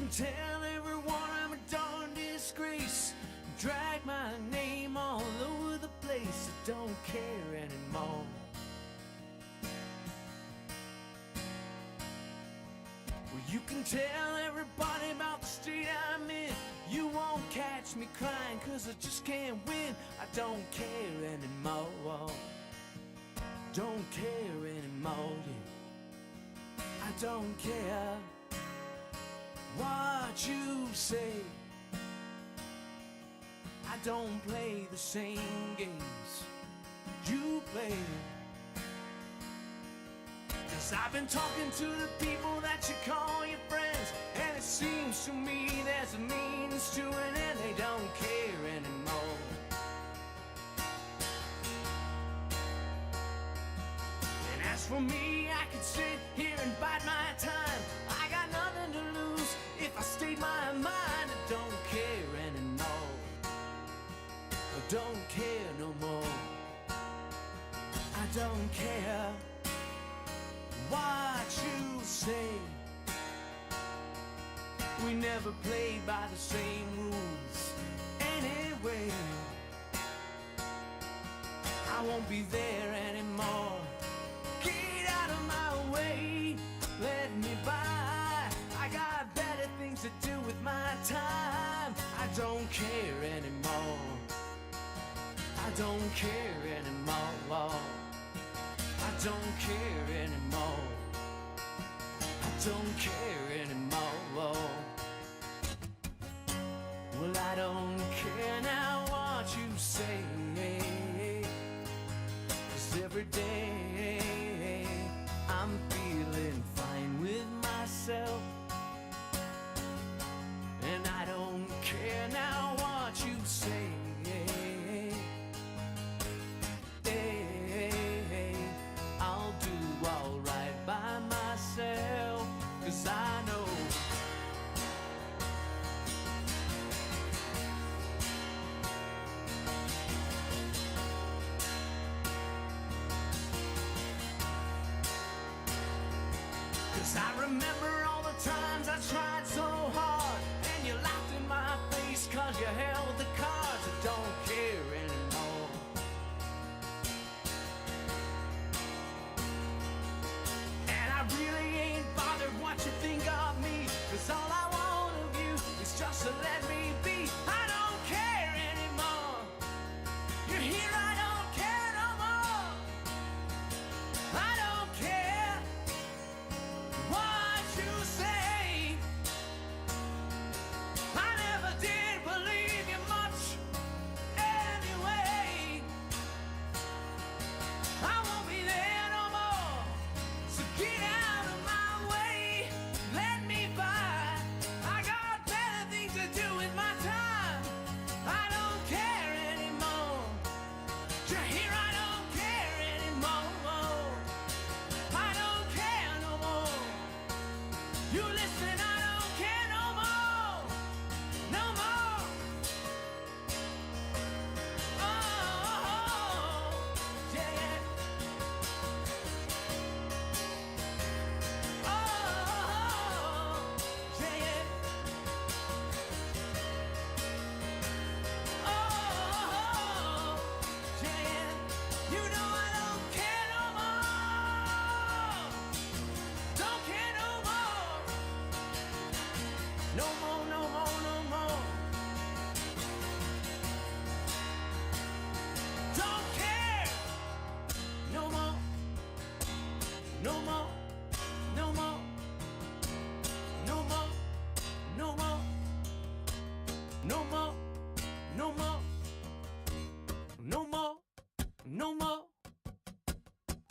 can tell everyone I'm a darn disgrace. Drag my name all over the place. I don't care anymore. Well, you can tell everybody about the state I'm in. You won't catch me crying, 'cause I just can't win. I don't care anymore. Don't care anymore, yeah. I don't care what you say. I don't play the same games you play. 'Cause I've been talking to the people that you call your friends, and it seems to me there's a means to an end. They don't care anymore. And as for me, I could sit here and bide my time. I got nothing to lose if I state my mind. I don't care anymore. I don't care no more. I don't care what you say. We never played by the same rules anyway. I won't be there anymore. Get out of my way, let me by. I got better things to do with my time. I don't care anymore. I don't care anymore. I don't care anymore. I don't care anymore. Well, I don't care now what you say, 'cause every day I'm feeling fine with myself. And I don't care now what you say. I'll do alright by myself, 'cause I know I remember all the times I tried so hard, and you laughed in my face 'cause you held the cards. I don't care anymore. And I really ain't bothered what you think of me, 'cause all I want of you is just to let me be. I don't care anymore. You're here, I don't care no more. I don't care what you say. I never did believe you much anyway. I won't be there no more, so get out of my way, let me by. I got better things to do with my time. I don't care anymore. You're here, I don't care anymore. I don't care no more. You listen, I don't care no more. No more. Oh, yeah, yeah. Oh, yeah, yeah. Oh, yeah, yeah. You know I don't care no more. Don't care no more. No more, no more, no more. Don't care no more. No more, no more. No more, no more. No more, no more. No more, no more.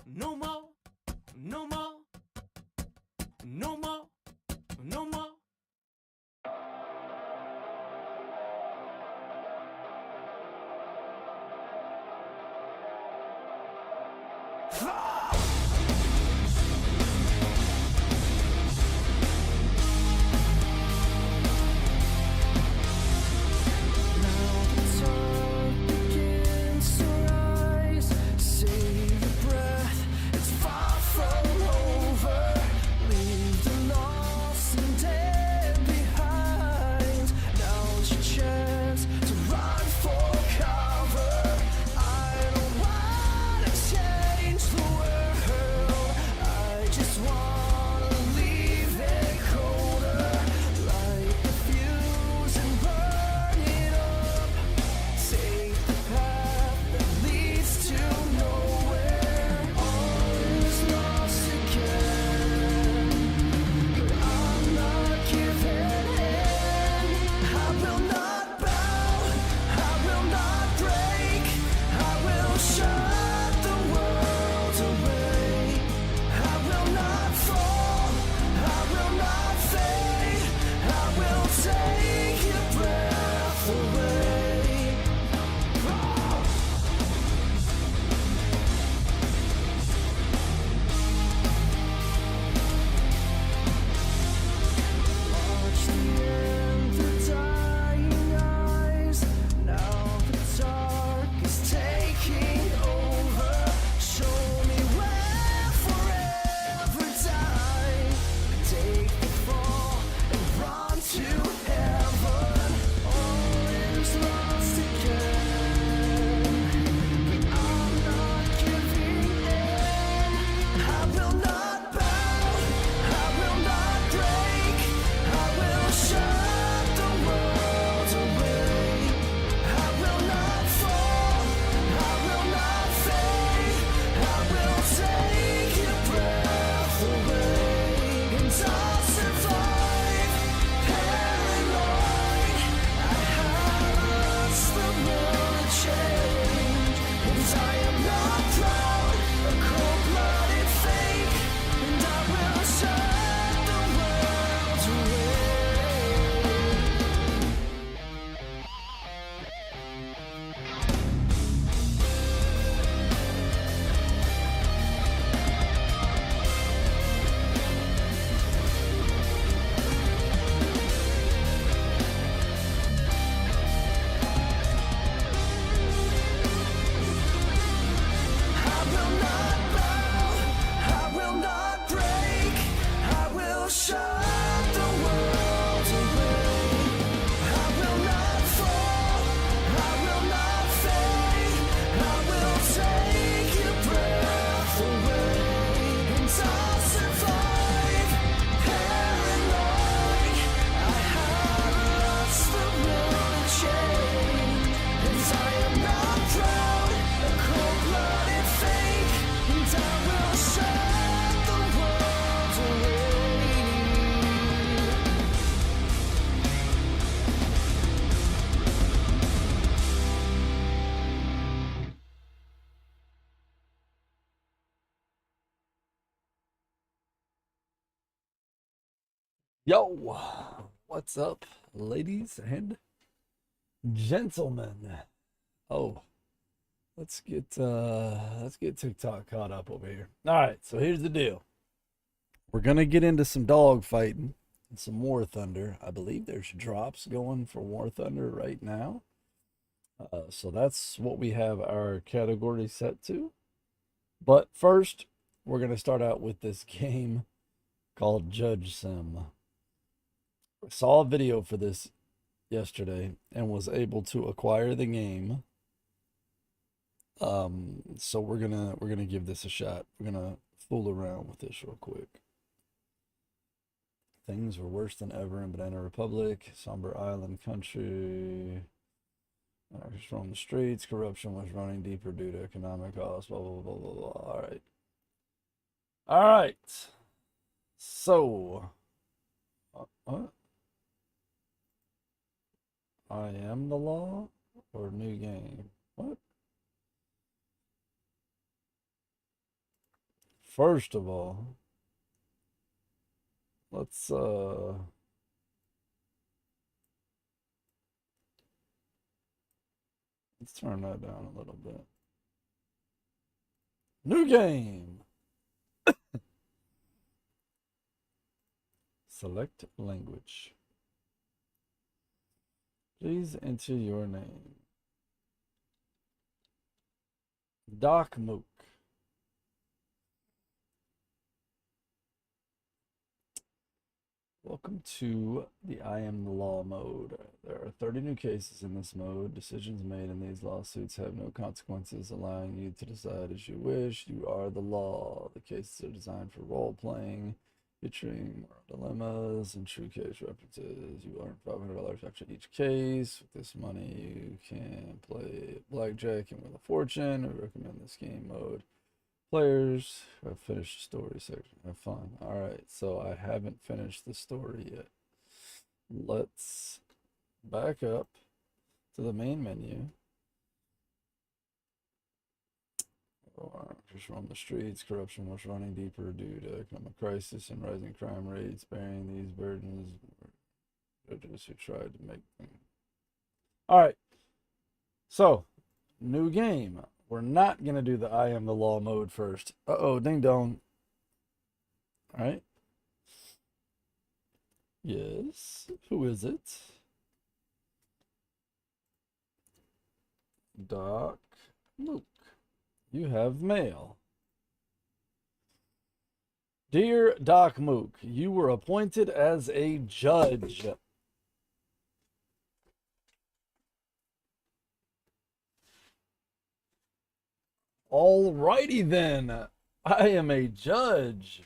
No more, no more. No more, no more. Save your breath, it's far from over. Leave the wanna leave it colder. Light the fuse and burn it up. Take the path that leads to nowhere. All is lost again, but I'm not giving in. I will not bow, I will not break. I will shut the world away. I will not fall, I will not fade. I will take your breath away. Watch the end, the dying eyes. Now the dark is taking over. Show me where forever die. Take the fall and run to heaven. All is lost again, but I'm not giving in. I will not bow, I will not break. I will shut the world away. I will not fall, I will not fade. I will take your breath away, and I'll survive. Paranoid, I have lost the will to change, and I am not proud, a cold-blooded fake, and I will shut the world away. I will not bow, I will not break. I will shut the world away. I will not fall, I will not fade. I will take your breath away, and I'll survive. Paranoid, I have lost the will to change, and I am not proud, a cold-blooded fake, and I will shut the world away. Yo, what's up, ladies and gentlemen? Oh, let's get TikTok caught up over here. All right, so here's the deal. We're gonna get into some dog fighting and some War Thunder. I believe there's drops going for War Thunder right now. So that's what we have our category set to. But first, we're gonna start out with this game called Judge Sim. I saw a video for this yesterday and was able to acquire the game. So we're gonna give this a shot. We're gonna fool around with this real quick. Things were worse than ever in Banana Republic, Somber Island Country. Anarchists roamed the streets. Corruption was running deeper due to economic costs. Blah blah blah blah blah. All right. All right. So, what? I am the law or new game? What? First of all, let's turn that down a little bit. New game. Select language. Please enter your name. Doc Mook. Welcome to the I Am the Law mode. There are 30 new cases in this mode. Decisions made in these lawsuits have no consequences, allowing you to decide as you wish. You are the law. The cases are designed for role-playing, featuring moral dilemmas and true case references. You earn $500 after each case. With this money, you can play blackjack and Wheel of Fortune. We recommend this game mode. Players have finished the story section. Have fun. All right, so I haven't finished the story yet. Let's back up to the main menu. Just roam the streets. Corruption was running deeper due to economic crisis and rising crime rates. Bearing these burdens, judges who tried to make them. All right, so new game. We're not going to do the I Am the Law mode first. Uh-oh, ding dong. All right. Yes. Who is it? Doc Luke. You have mail. Dear Doc Mook, you were appointed as a judge. Alrighty then. I am a judge.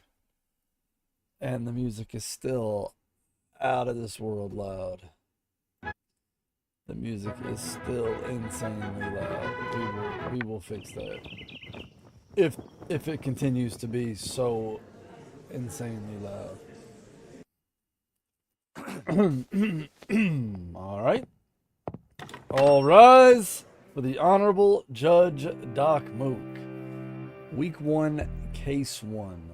And the music is still out of this world loud. The music is still insanely loud. We will fix that. If it continues to be so insanely loud. All right. All rise for the Honorable Judge Doc Mook. Week 1, Case 1.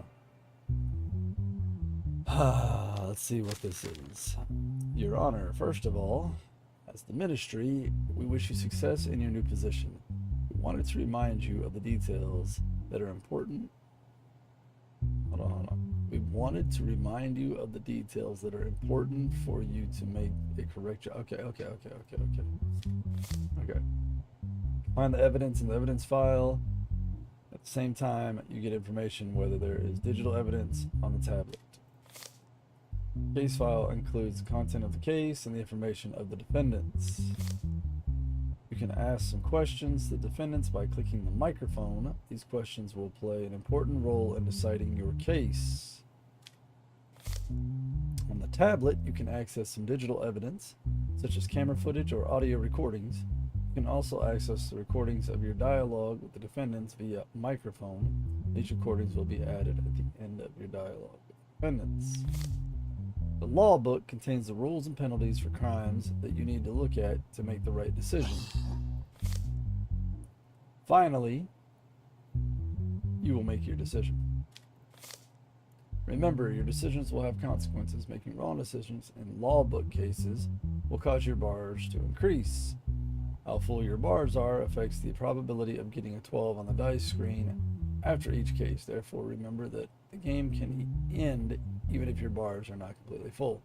Let's see what this is. Your Honor, first of all, as the Ministry, we wish you success in your new position. We wanted to remind you of the details that are important. Hold on. We wanted to remind you of the details that are important for you to make a correct job. Okay. Find the evidence in the evidence file. At the same time, you get information whether there is digital evidence on the tablet. Case file includes the content of the case and the information of the defendants. You can ask some questions to the defendants by clicking the microphone. These questions will play an important role in deciding your case. On the tablet, you can access some digital evidence, such as camera footage or audio recordings. You can also access the recordings of your dialogue with the defendants via microphone. These recordings will be added at the end of your dialogue with the defendants. The law book contains the rules and penalties for crimes that you need to look at to make the right decision. Finally, you will make your decision. Remember, your decisions will have consequences. Making wrong decisions in law book cases will cause your bars to increase. How full your bars are affects the probability of getting a 12 on the dice screen after each case. Therefore, remember that the game can end even if your bars are not completely full.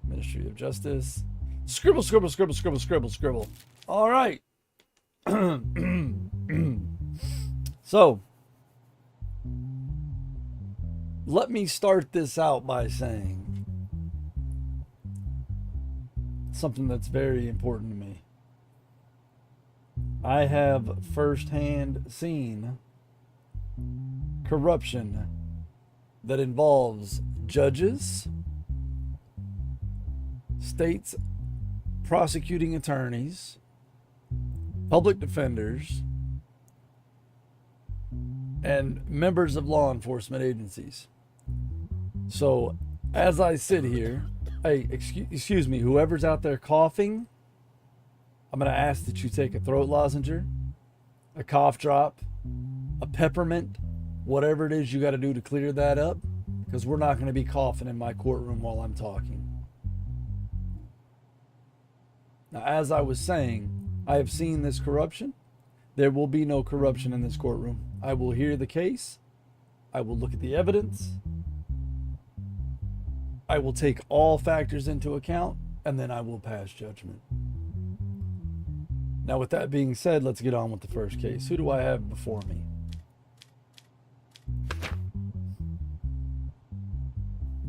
Ministry of Justice. Scribble. All right. So, let me start this out by saying something that's very important to me. I have firsthand seen corruption that involves judges, states prosecuting attorneys, public defenders, and members of law enforcement agencies. So, as I sit here, hey, excuse me, whoever's out there coughing, I'm going to ask that you take a throat lozenge, a cough drop, a peppermint, whatever it is you got to do to clear that up, because we're not going to be coughing in my courtroom while I'm talking. Now, as I was saying, I have seen this corruption. There will be no corruption in this courtroom. I will hear the case. I will look at the evidence. I will take all factors into account, and then I will pass judgment. Now, with that being said, let's get on with the first case. Who do I have before me?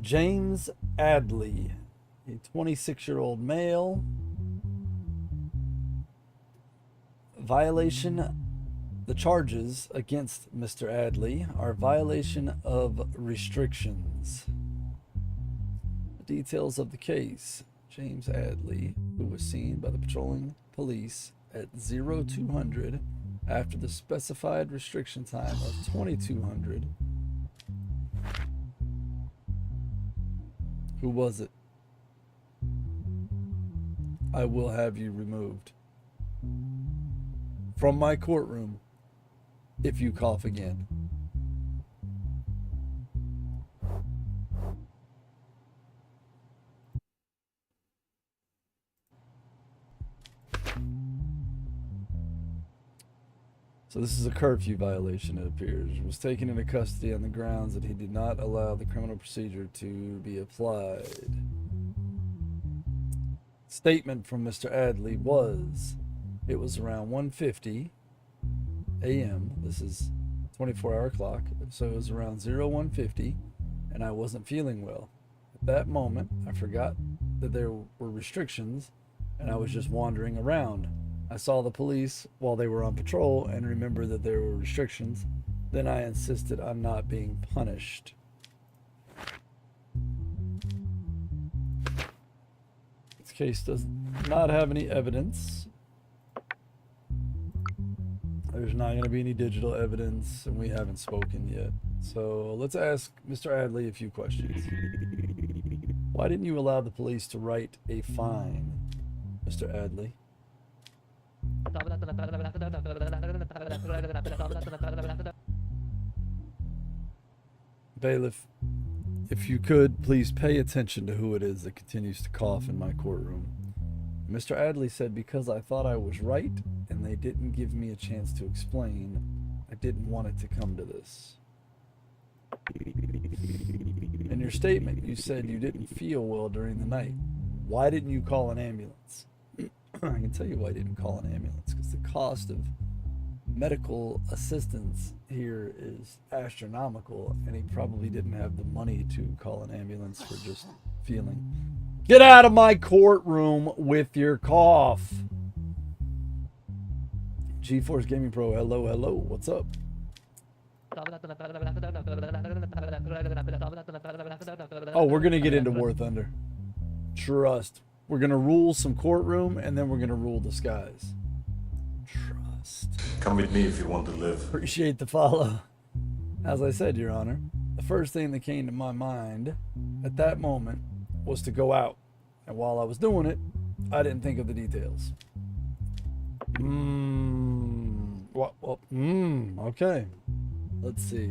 James Adley, a 26-year-old male. The charges against Mr. Adley are violation of restrictions. The details of the case. James Adley, who was seen by the patrolling police at 0200 after the specified restriction time of 2200. Who was it? I will have you removed from my courtroom if you cough again. So this is a curfew violation, it appears. Was taken into custody on the grounds that he did not allow the criminal procedure to be applied. Statement from Mr. Adley was, it was around 1:50 a.m. This is 24-hour clock, so it was around 01:50, and I wasn't feeling well. At that moment, I forgot that there were restrictions, and I was just wandering around. I saw the police while they were on patrol and remembered that there were restrictions. Then I insisted on not being punished. This case does not have any evidence. There's not going to be any digital evidence, and we haven't spoken yet. So let's ask Mr. Adley a few questions. Why didn't you allow the police to write a fine, Mr. Adley? Bailiff, if you could, please pay attention to who it is that continues to cough in my courtroom. Mr. Adley said because I thought I was right and they didn't give me a chance to explain, I didn't want it to come to this. In your statement, you said you didn't feel well during the night. Why didn't you call an ambulance? I can tell you why I didn't call an ambulance, because the cost of medical assistance here is astronomical, and he probably didn't have the money to call an ambulance for just feeling. Get out of my courtroom with your cough. GeForce Gaming Pro, hello, hello, what's up? Oh, we're gonna get into War Thunder. Trust. We're going to rule some courtroom, and then we're going to rule the skies. Trust. Come with me if you want to live. Appreciate the follow. As I said, Your Honor, the first thing that came to my mind at that moment was to go out. And while I was doing it, I didn't think of the details. Okay. Let's see.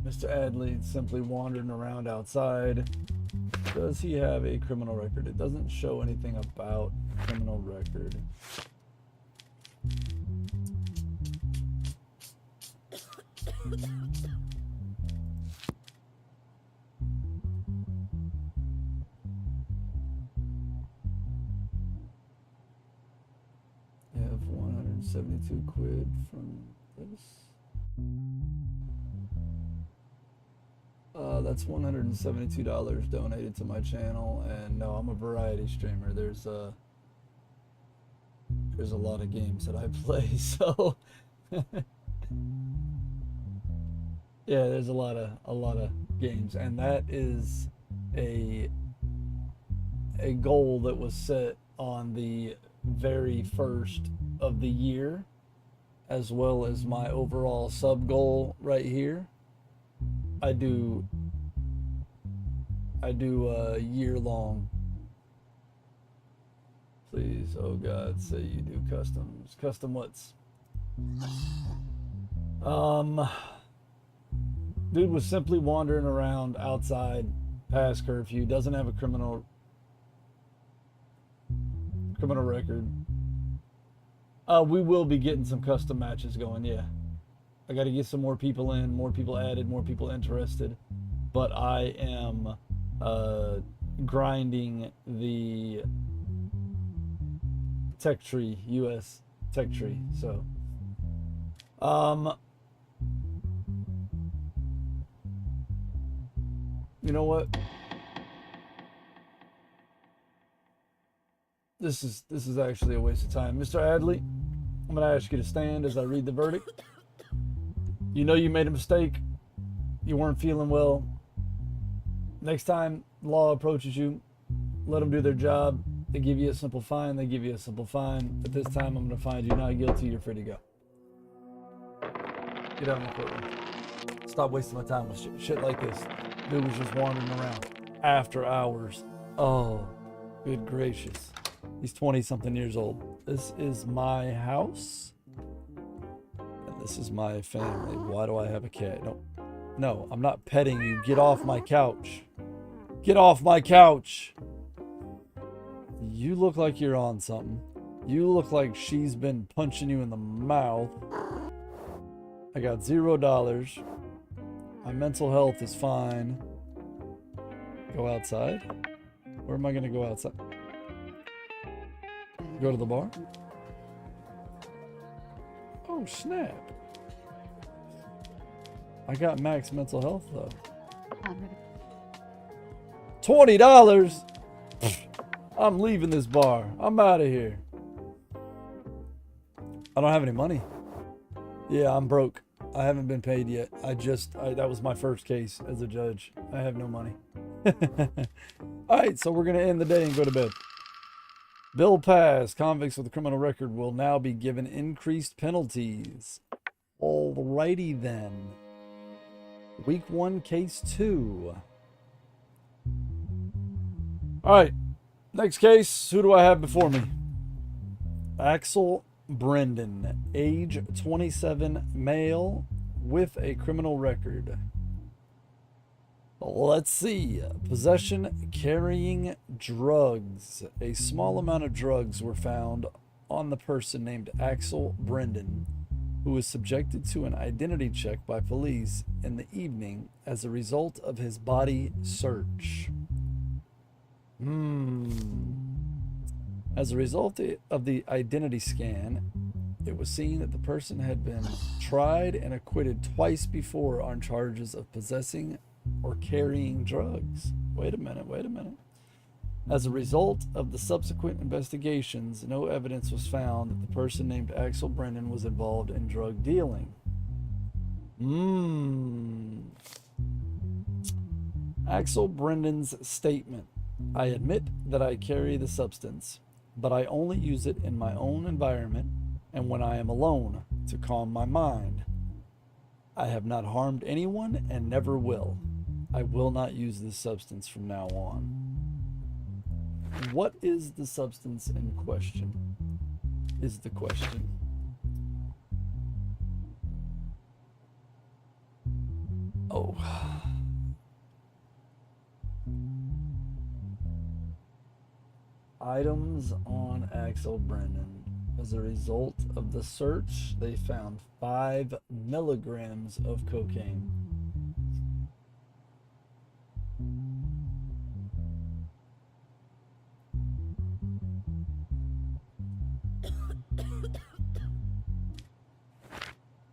Mr. Adley simply wandering around outside. Does he have a criminal record? It doesn't show anything about criminal record. You have 172 quid from this. That's $172 donated to my channel, and no, I'm a variety streamer. There's a lot of games that I play, so yeah, there's a lot of games, and that is a goal that was set on the very first of the year, as well as my overall sub goal right here. I do a year long. Please, oh God, say you do customs. Custom what's? Dude was simply wandering around outside past curfew, doesn't have a criminal record. We will be getting some custom matches going, yeah. I got to get some more people in, more people added, more people interested. But I am grinding the tech tree, US tech tree. So, You know what? This is actually a waste of time. Mr. Adley, I'm gonna ask you to stand as I read the verdict. You know you made a mistake. You weren't feeling well. Next time law approaches you, let them do their job. They give you a simple fine, they give you a simple fine. But this time I'm gonna find you not guilty, you're free to go. Get out of my courtroom. Stop wasting my time with shit like this. Dude was just wandering around after hours. Oh, good gracious. He's 20-something years old. This is my house. And this is my family. Why do I have a cat? No. No, I'm not petting you. Get off my couch. Get off my couch. You look like you're on something. You look like she's been punching you in the mouth. I got $0. My mental health is fine. Go outside? Where am I going to go outside? Go to the bar? Oh, snap. I got max mental health, though. $20? I'm leaving this bar. I'm out of here. I don't have any money. Yeah, I'm broke. I haven't been paid yet. That was my first case as a judge. I have no money. All right, so we're going to end the day and go to bed. Bill passed. Convicts with a criminal record will now be given increased penalties. Alrighty then. Week 1, case 2. All right, next case. Who do I have before me? Axel Brendan, age 27, male, with a criminal record. Let's see. Possession, carrying drugs. A small amount of drugs were found on the person named Axel Brendan, who was subjected to an identity check by police in the evening as a result of his body search. As a result of the identity scan, it was seen that the person had been tried and acquitted twice before on charges of possessing or carrying drugs. Wait a minute. As a result of the subsequent investigations, no evidence was found that the person named Axel Brendan was involved in drug dealing. Axel Brendan's statement. I admit that I carry the substance, but I only use it in my own environment and when I am alone to calm my mind. I have not harmed anyone and never will. I will not use this substance from now on. What is the substance in question? Is the question. Oh. Items on Axel Brendan. As a result of the search, they found 5 milligrams of cocaine.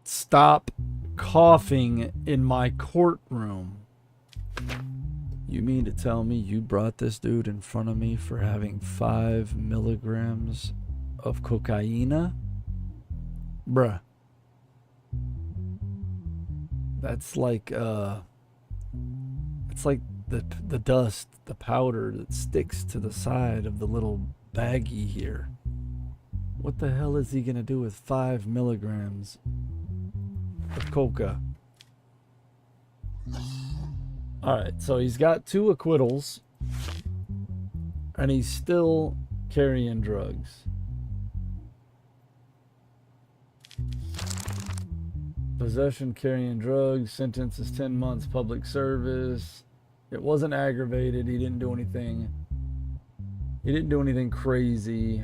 Stop coughing in my courtroom. You mean to tell me you brought this dude in front of me for having 5 milligrams of cocaine? Bruh. That's like, it's like the dust, the powder that sticks to the side of the little baggie here. What the hell is he gonna do with 5 milligrams of coca? Alright, so he's got 2 acquittals, and he's still carrying drugs. Possession, carrying drugs, sentence is 10 months public service. It wasn't aggravated, he didn't do anything. He didn't do anything crazy.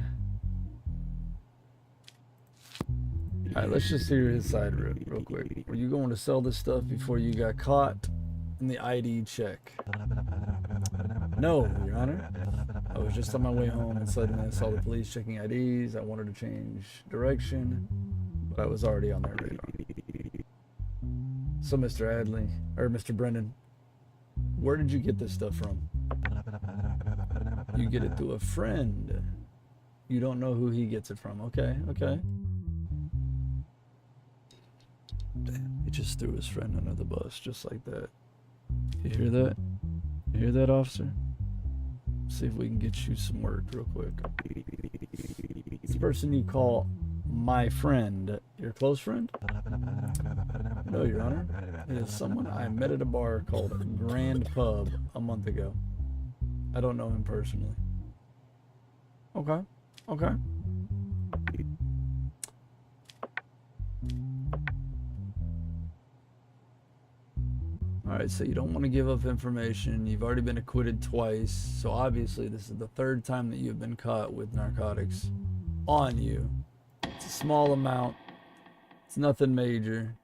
Alright, let's just hear his side real quick. Were you going to sell this stuff before you got caught in the ID check? No, Your Honor. I was just on my way home and suddenly I saw the police checking IDs. I wanted to change direction, but I was already on their radar. So, Mr. Adley, or Mr. Brendan, Where did you get this stuff from? You get it through a friend. You don't know who he gets it from. Okay, okay. Damn, he just threw his friend under the bus just like that. You hear that? You hear that, officer? See if we can get you some work real quick. This person you call my friend, your close friend? No, Your Honor. It is someone I met at a bar called Grand Pub a month ago. I don't know him personally. Okay. Okay. Alright, so you don't want to give up information. You've already been acquitted twice. So obviously this is the third time that you've been caught with narcotics on you. It's a small amount. It's nothing major.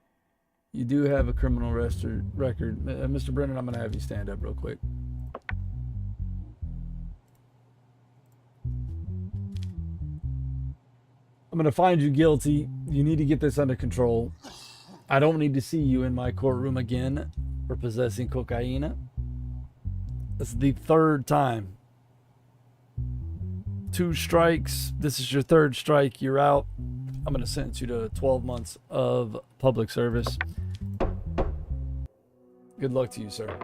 You do have a criminal record. Mr. Brennan, I'm going to have you stand up real quick. I'm going to find you guilty. You need to get this under control. I don't need to see you in my courtroom again for possessing cocaine. This is the third time. 2 strikes. This is your 3rd strike. You're out. I'm going to sentence you to 12 months of public service. Good luck to you, sir.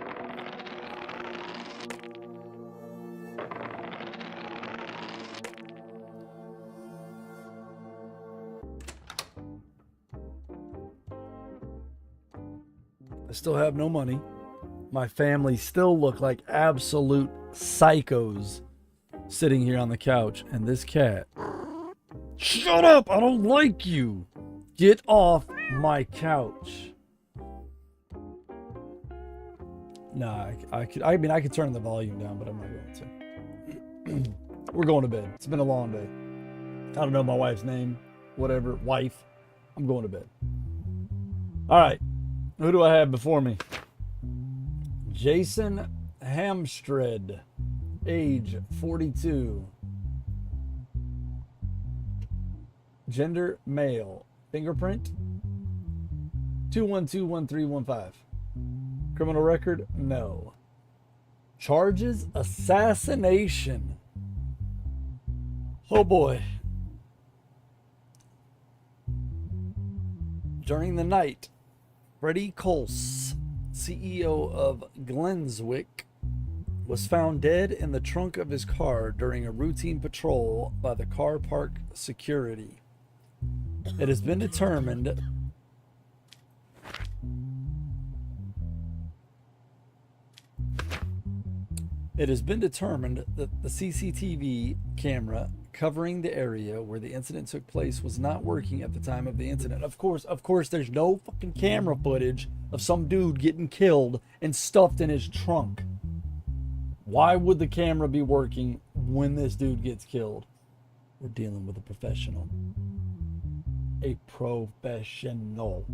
I still have no money. My family still look like absolute psychos sitting here on the couch. And this cat. Shut up! I don't like you! Get off my couch. Nah, I could turn the volume down, but I'm not going to. We're going to bed. It's been a long day. I don't know my wife's name. Whatever. Wife. I'm going to bed. All right. Who do I have before me? Jason Hamstred. Age 42. Gender male. Fingerprint 2121315. Criminal record? No. Charges? Assassination. Oh boy. During the night, Freddie Colse, CEO of Glenswick, was found dead in the trunk of his car during a routine patrol by the car park security. It has been determined that the CCTV camera covering the area where the incident took place was not working at the time of the incident. Of course, there's no fucking camera footage of some dude getting killed and stuffed in his trunk. Why would the camera be working when this dude gets killed? We're dealing with a professional. A professional.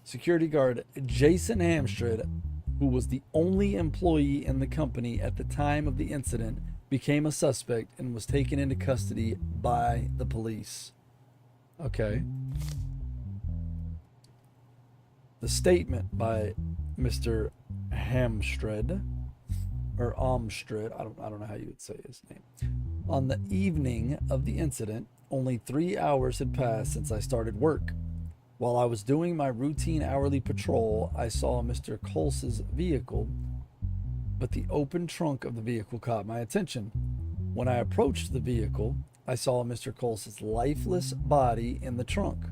Security guard Jason Hamstred, who was the only employee in the company at the time of the incident, became a suspect and was taken into custody by the police. Okay. The statement by Mr. Hamstred, or Amstred, I don't know how you would say his name. On the evening of the incident, only 3 hours had passed since I started work. While I was doing my routine hourly patrol, I saw Mr. Colse's vehicle, but the open trunk of the vehicle caught my attention. When I approached the vehicle, I saw Mr. Colse's lifeless body in the trunk.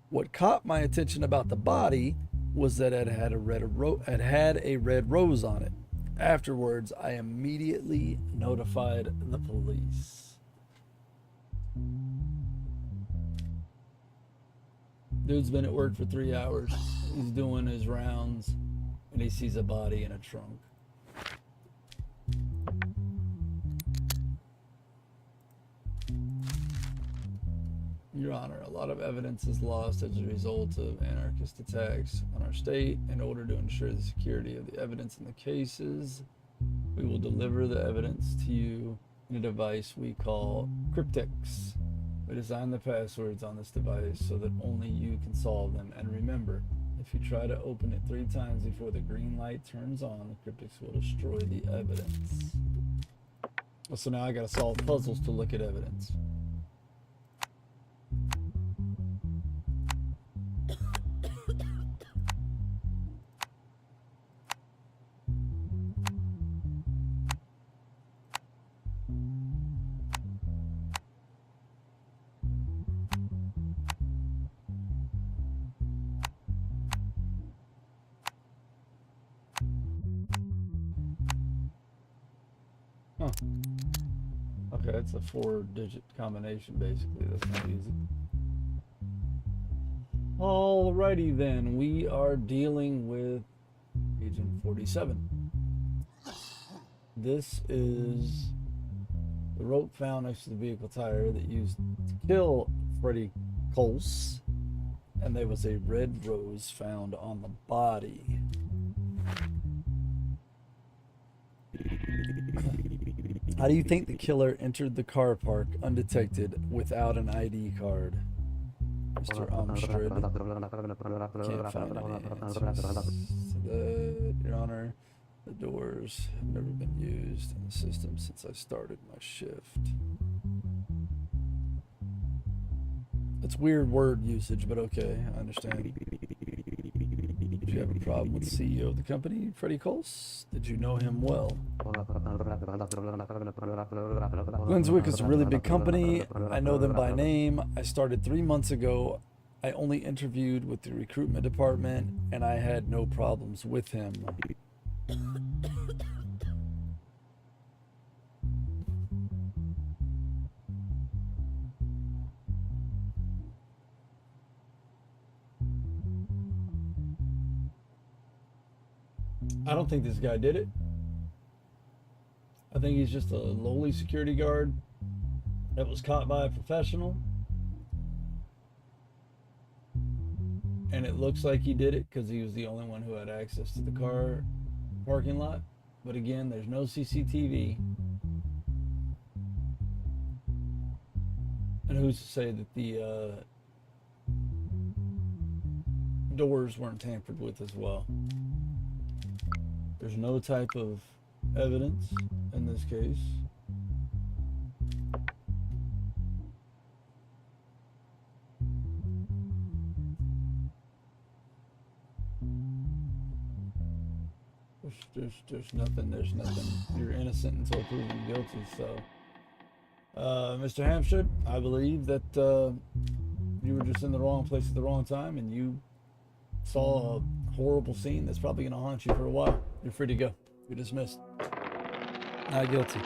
What caught my attention about the body was that it had a red rose on it. Afterwards, I immediately notified the police. Dude's been at work for 3 hours. He's doing his rounds, and he sees a body in a trunk. Your Honor, a lot of evidence is lost as a result of anarchist attacks on our state. In order to ensure the security of the evidence in the cases, we will deliver the evidence to you in a device we call Cryptex. We designed the passwords on this device so that only you can solve them. And remember, If you try to open it 3 times before the green light turns on, the cryptics will destroy the evidence. Well, so now I gotta solve puzzles to look at evidence. Huh. Okay, it's a 4-digit combination, basically. That's not easy. Alrighty then, we are dealing with Agent 47. This is the rope found next to the vehicle tire that used to kill Freddie Coles, and there was a red rose found on the body. How do you think the killer entered the car park undetected without an ID card? Mr. Umstrad. Can't find any answers to that, Your Honor. The doors have never been used in the system since I started my shift. It's weird word usage, but okay, I understand. Did you have a problem with the CEO of the company, Freddie Coles? Did you know him well? Glennswick is a really big company. I know them by name. I started 3 months ago. I only interviewed with the recruitment department, and I had no problems with him. I don't think this guy did it. I think he's just a lowly security guard that was caught by a professional. And it looks like he did it because he was the only one who had access to the car parking lot. But again, there's no CCTV. And who's to say that the doors weren't tampered with as well? There's no type of evidence in this case. There's nothing. You're innocent until proven guilty. So, Mr. Hamstred, I believe that you were just in the wrong place at the wrong time, and you saw a horrible scene that's probably going to haunt you for a while. You're free to go. You're dismissed. Not guilty.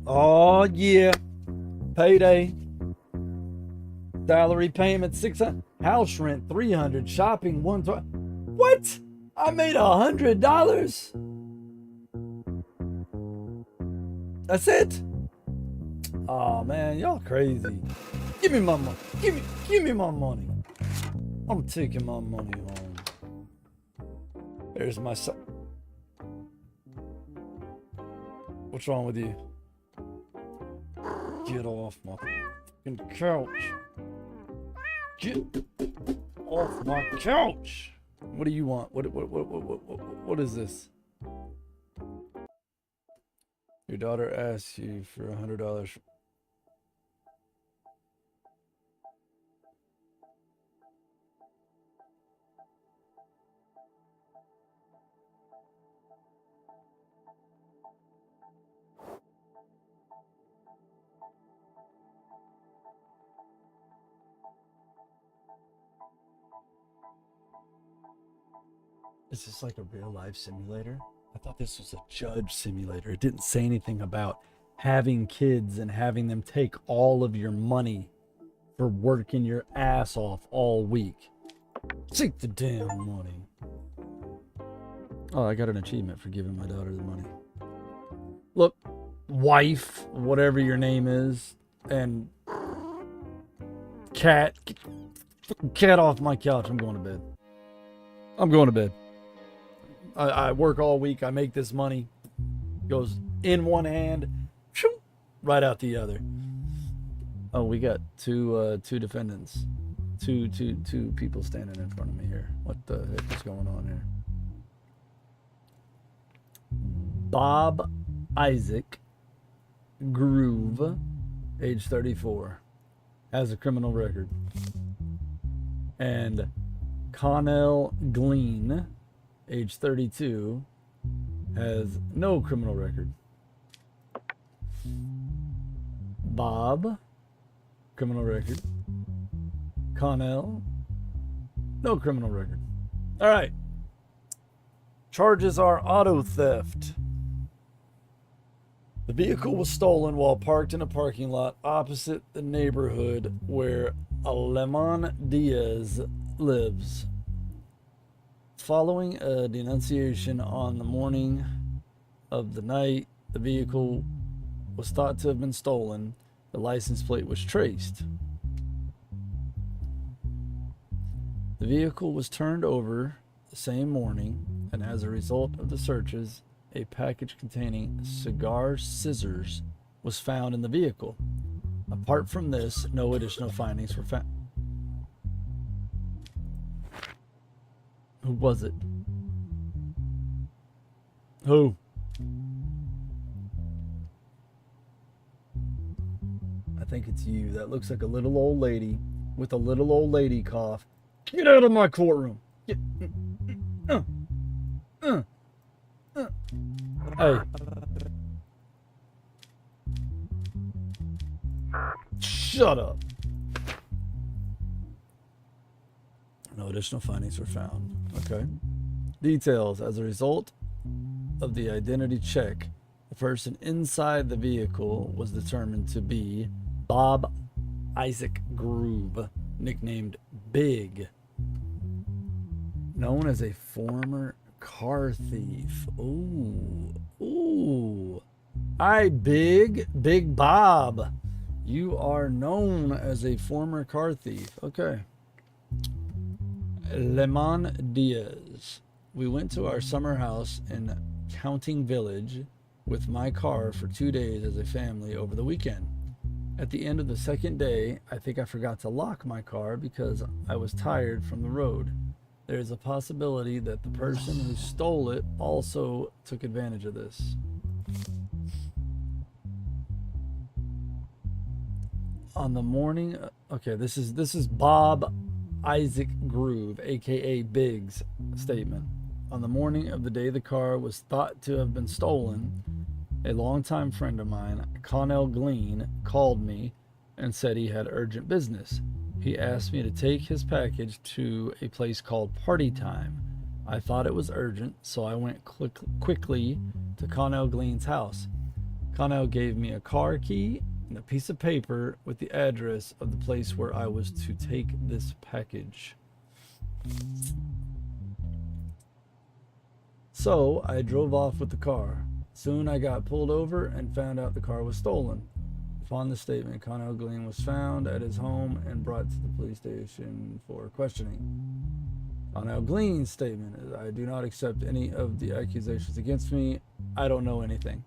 Oh yeah, payday. Salary payment 600, house rent 300, shopping 120. What? I made $100. That's it? Oh man, y'all crazy. Give me my money. Give me my money. I'm taking my money home. There's my son. What's wrong with you? Get off my fucking couch. Get off my couch. What do you want? What is this? Your daughter asks you for $100. Is this like a real life simulator? I thought this was a judge simulator. It didn't say anything about having kids and having them take all of your money for working your ass off all week. Take the damn money. Oh, I got an achievement for giving my daughter the money. Look, wife, whatever your name is, and cat. Get the cat off my couch. I'm going to bed. I'm going to bed. I work all week. I make this money. Goes in one hand, right out the other. Oh, we got two defendants. Two people standing in front of me here. What the heck is going on here? Bob Isaac Groove, age 34, has a criminal record. And Connell Glean, age 32, has no criminal record. Bob, criminal record. Connell, no criminal record. All right. Charges are auto theft. The vehicle was stolen while parked in a parking lot opposite the neighborhood where Aleman Diaz lives. Following a denunciation on the morning of the night the vehicle was thought to have been stolen, the license plate was traced. The vehicle was turned over the same morning, and as a result of the searches, a package containing cigar scissors was found in the vehicle. Apart from this, no additional findings were found. Who was it? Who? I think it's you. That looks like a little old lady with a little old lady cough. Get out of my courtroom. Get, Hey. Shut up. No additional findings were found. Okay. Details. As a result of the identity check, the person inside the vehicle was determined to be Bob Isaac Groove, nicknamed Big, known as a former car thief. Ooh. Hi, Big Bob. You are known as a former car thief. Okay. Aleman Diaz. We went to our summer house in Counting Village with my car for 2 days as a family over the weekend. At the end of the second day, I think I forgot to lock my car because I was tired from the road. There is a possibility that the person who stole it also took advantage of this. On the morning, okay, this is Bob Isaac Groove, aka Big's statement. On the morning of the day the car was thought to have been stolen, a longtime friend of mine, Connell Glean, called me and said he had urgent business. He asked me to take his package to a place called Party Time. I thought it was urgent, so I went quickly to Connell Glean's house. Connell gave me a car key and a piece of paper with the address of the place where I was to take this package. So I drove off with the car. Soon I got pulled over and found out the car was stolen. Upon the statement, Connell Glean was found at his home and brought to the police station for questioning. Connell Glean's statement is, I do not accept any of the accusations against me. I don't know anything.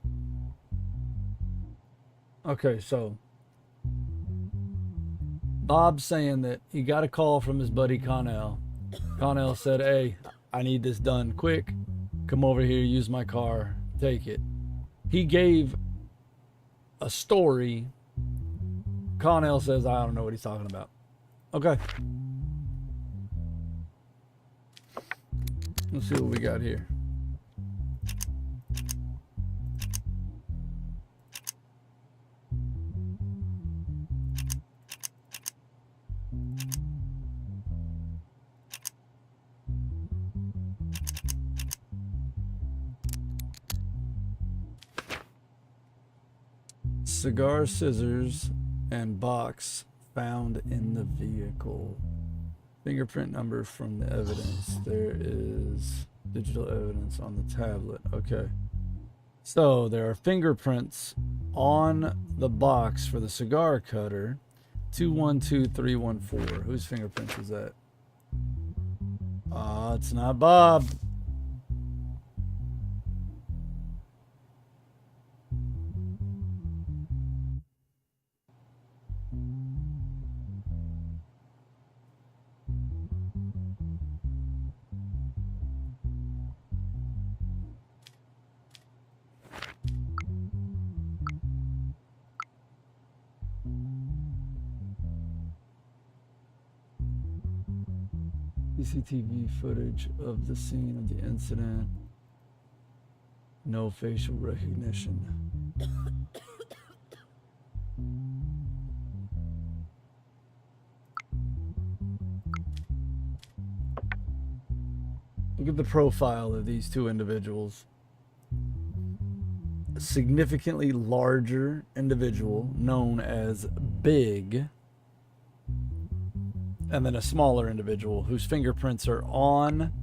Okay, so Bob's saying that he got a call from his buddy Connell. Connell said, hey, I need this done quick. Come over here, use my car, take it. He gave a story. Connell says, I don't know what he's talking about. Okay. Let's see what we got here. Cigar scissors and box found in the vehicle. Fingerprint number from the evidence. There is digital evidence on the tablet. Okay. So there are fingerprints on the box for the cigar cutter. 212314. Whose fingerprints is that? It's not Bob. CCTV footage of the scene of the incident. No facial recognition. Look at the profile of these two individuals. A significantly larger individual known as Big, and then a smaller individual whose fingerprints are on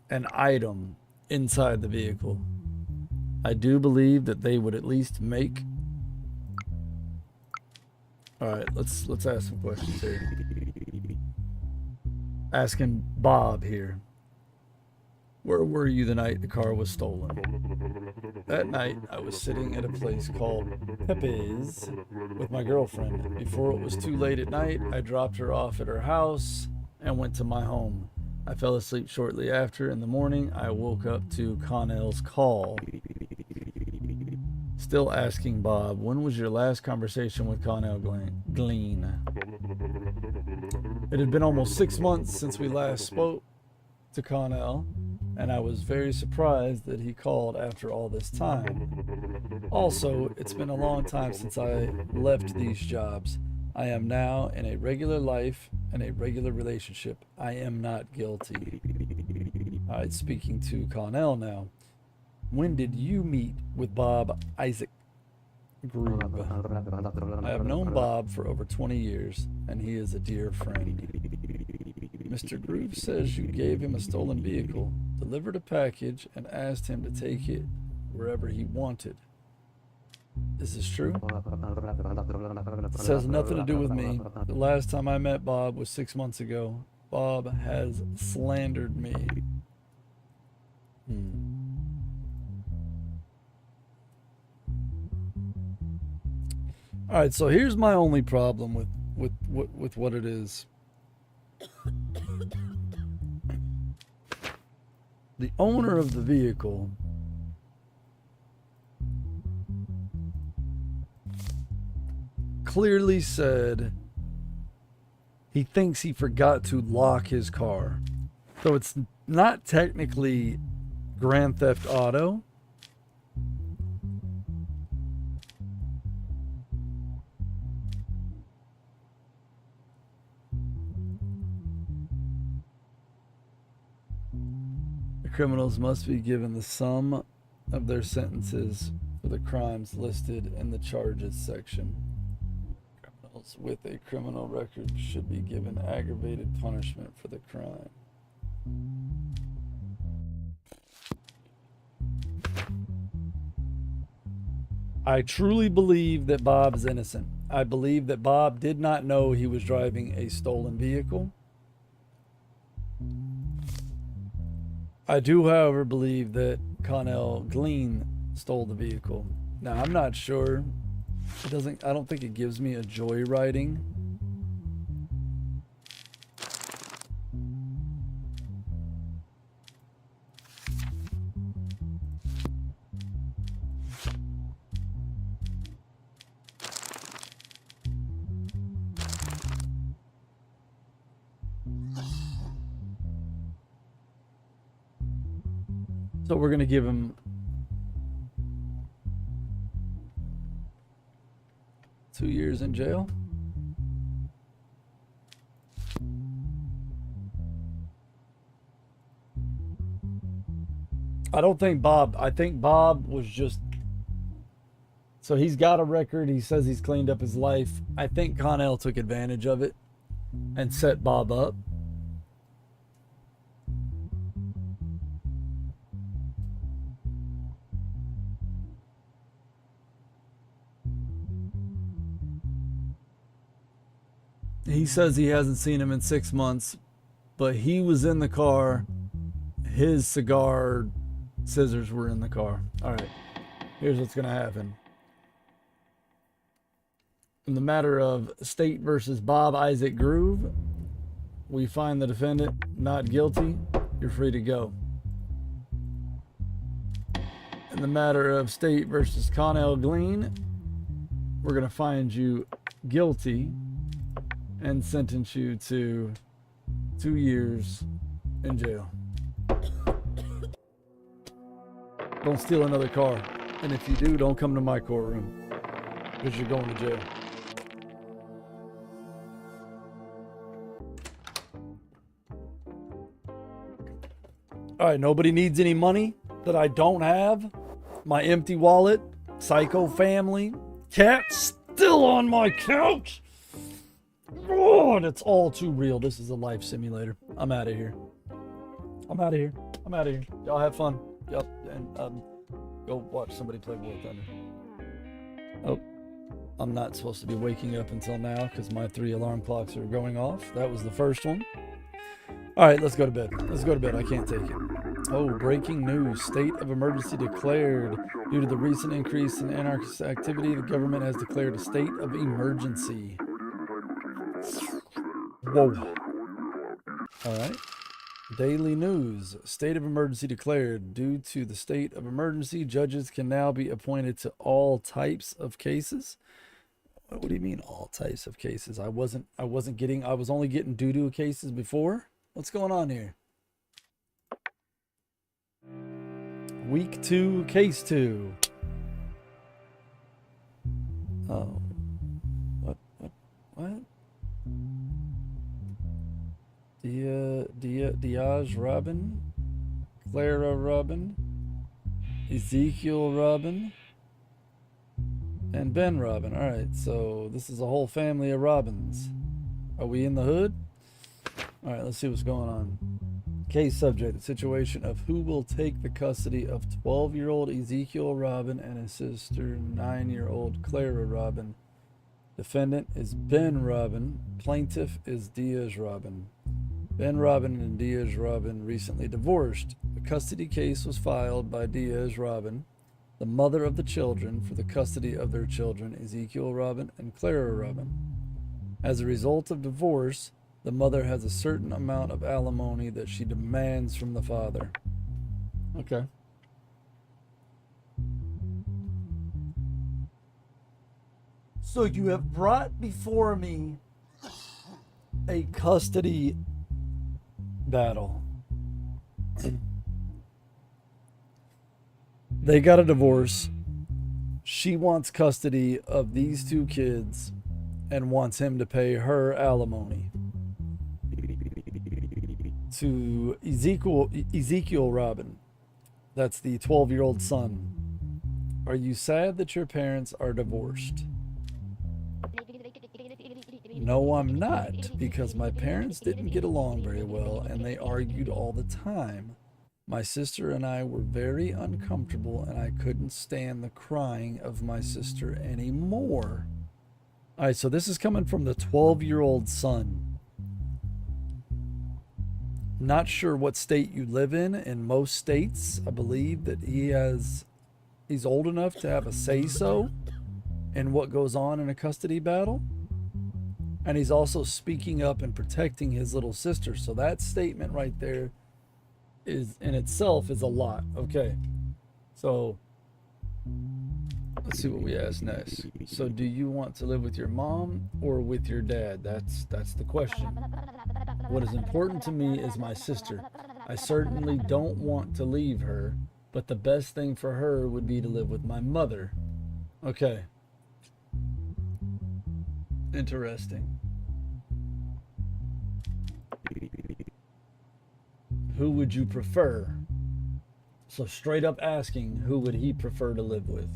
an item inside the vehicle. I do believe that they would at least make. All right, let's ask some questions here. Asking Bob here. Where were you the night the car was stolen? That night, I was sitting at a place called Pepe's with my girlfriend. Before it was too late at night, I dropped her off at her house and went to my home. I fell asleep shortly after. In the morning, I woke up to Connell's call. Still asking Bob, when was your last conversation with Connell Glean? It had been almost 6 months since we last spoke to Connell, and I was very surprised that he called after all this time. Also, it's been a long time since I left these jobs. I am now in a regular life and a regular relationship. I am not guilty. All right, speaking to Connell now. When did you meet with Bob Isaac Groove? I have known Bob for over 20 years, and he is a dear friend. Mr. Groove says you gave him a stolen vehicle, delivered a package, and asked him to take it wherever he wanted. Is this true? This has nothing to do with me. The last time I met Bob was 6 months ago. Bob has slandered me. All right, so here's my only problem with what it is. The owner of the vehicle clearly said he thinks he forgot to lock his car. So it's not technically Grand Theft Auto. The criminals must be given the sum of their sentences for the crimes listed in the charges section. Criminals with a criminal record should be given aggravated punishment for the crime. I truly believe that Bob is innocent. I believe that Bob did not know he was driving a stolen vehicle. I do, however, believe that Connell Glean stole the vehicle. Now, I'm not sure. I don't think it gives me a joyriding. So we're going to give him 2 years in jail. I think Bob was just, so he's got a record. He says he's cleaned up his life. I think Connell took advantage of it and set Bob up. He says he hasn't seen him in 6 months, but he was in the car. His cigar scissors were in the car. All right, here's what's going to happen. In the matter of State versus Bob Isaac Groove, we find the defendant not guilty. You're free to go. In the matter of State versus Connell Glean, we're going to find you guilty and sentence you to 2 years in jail. Don't steal another car. And if you do, don't come to my courtroom. Because you're going to jail. Alright, nobody needs any money that I don't have. My empty wallet, psycho family, cat still on my couch. Oh, and it's all too real. This is a life simulator. I'm out of here. I'm out of here. I'm out of here. Y'all have fun. Yep. And go watch somebody play War Thunder. Oh, I'm not supposed to be waking up until now because my 3 alarm clocks are going off. That was the first one. All right, let's go to bed. Let's go to bed. I can't take it. Oh, breaking news. State of emergency declared. Due to the recent increase in anarchist activity, the government has declared a state of emergency. Whoa. All right. Daily news. State of emergency declared. Due to the state of emergency, judges can now be appointed to all types of cases. What do you mean all types of cases? I was only getting doo-doo cases before. What's going on here? Week 2, case 2. Oh. What? Diaz Robin, Clara Robin, Ezekiel Robin, and Ben Robin. All right, so this is a whole family of Robins. Are we in the hood? All right, let's see what's going on. Case subject, the situation of who will take the custody of 12-year-old Ezekiel Robin and his sister, 9-year-old Clara Robin. Defendant is Ben Robin. Plaintiff is Diaz Robin. Ben Robin and Diaz Robin recently divorced. The custody case was filed by Diaz Robin, the mother of the children, for the custody of their children, Ezekiel Robin and Clara Robin. As a result of divorce, the mother has a certain amount of alimony that she demands from the father. Okay. So you have brought before me a custody battle. They got a divorce. She wants custody of these 2 kids and wants him to pay her alimony to Ezekiel Robin. That's the 12-year-old son. Are you sad that your parents are divorced? No, I'm not, because my parents didn't get along very well and they argued all the time. My sister and I were very uncomfortable and I couldn't stand the crying of my sister anymore. All right, so this is coming from the 12-year-old son. Not sure what state you live in. In most states, I believe that he's old enough to have a say-so in what goes on in a custody battle. And he's also speaking up and protecting his little sister. So that statement right there is in itself is a lot. Okay. So let's see what we ask next. So do you want to live with your mom or with your dad? That's the question. What is important to me is my sister. I certainly don't want to leave her, but the best thing for her would be to live with my mother. Okay. Interesting. Who would you prefer? So straight up asking, who would he prefer to live with?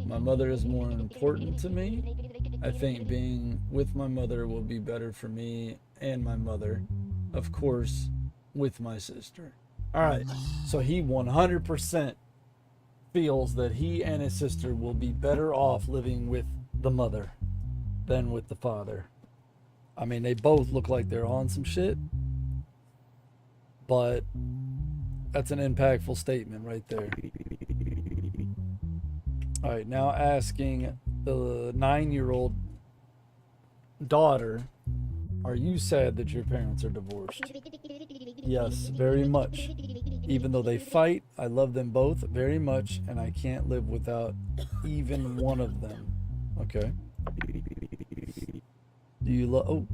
My mother is more important to me. I think being with my mother will be better for me and my mother. Of course, with my sister. All right. So he 100% feels that he and his sister will be better off living with the mother than with the father. I mean, they both look like they're on some shit, but that's an impactful statement right there. All right, now asking the 9-year-old daughter, are you sad that your parents are divorced? Yes, very much. Even though they fight, I love them both very much, and I can't live without even one of them. Okay. Do you love... Oh.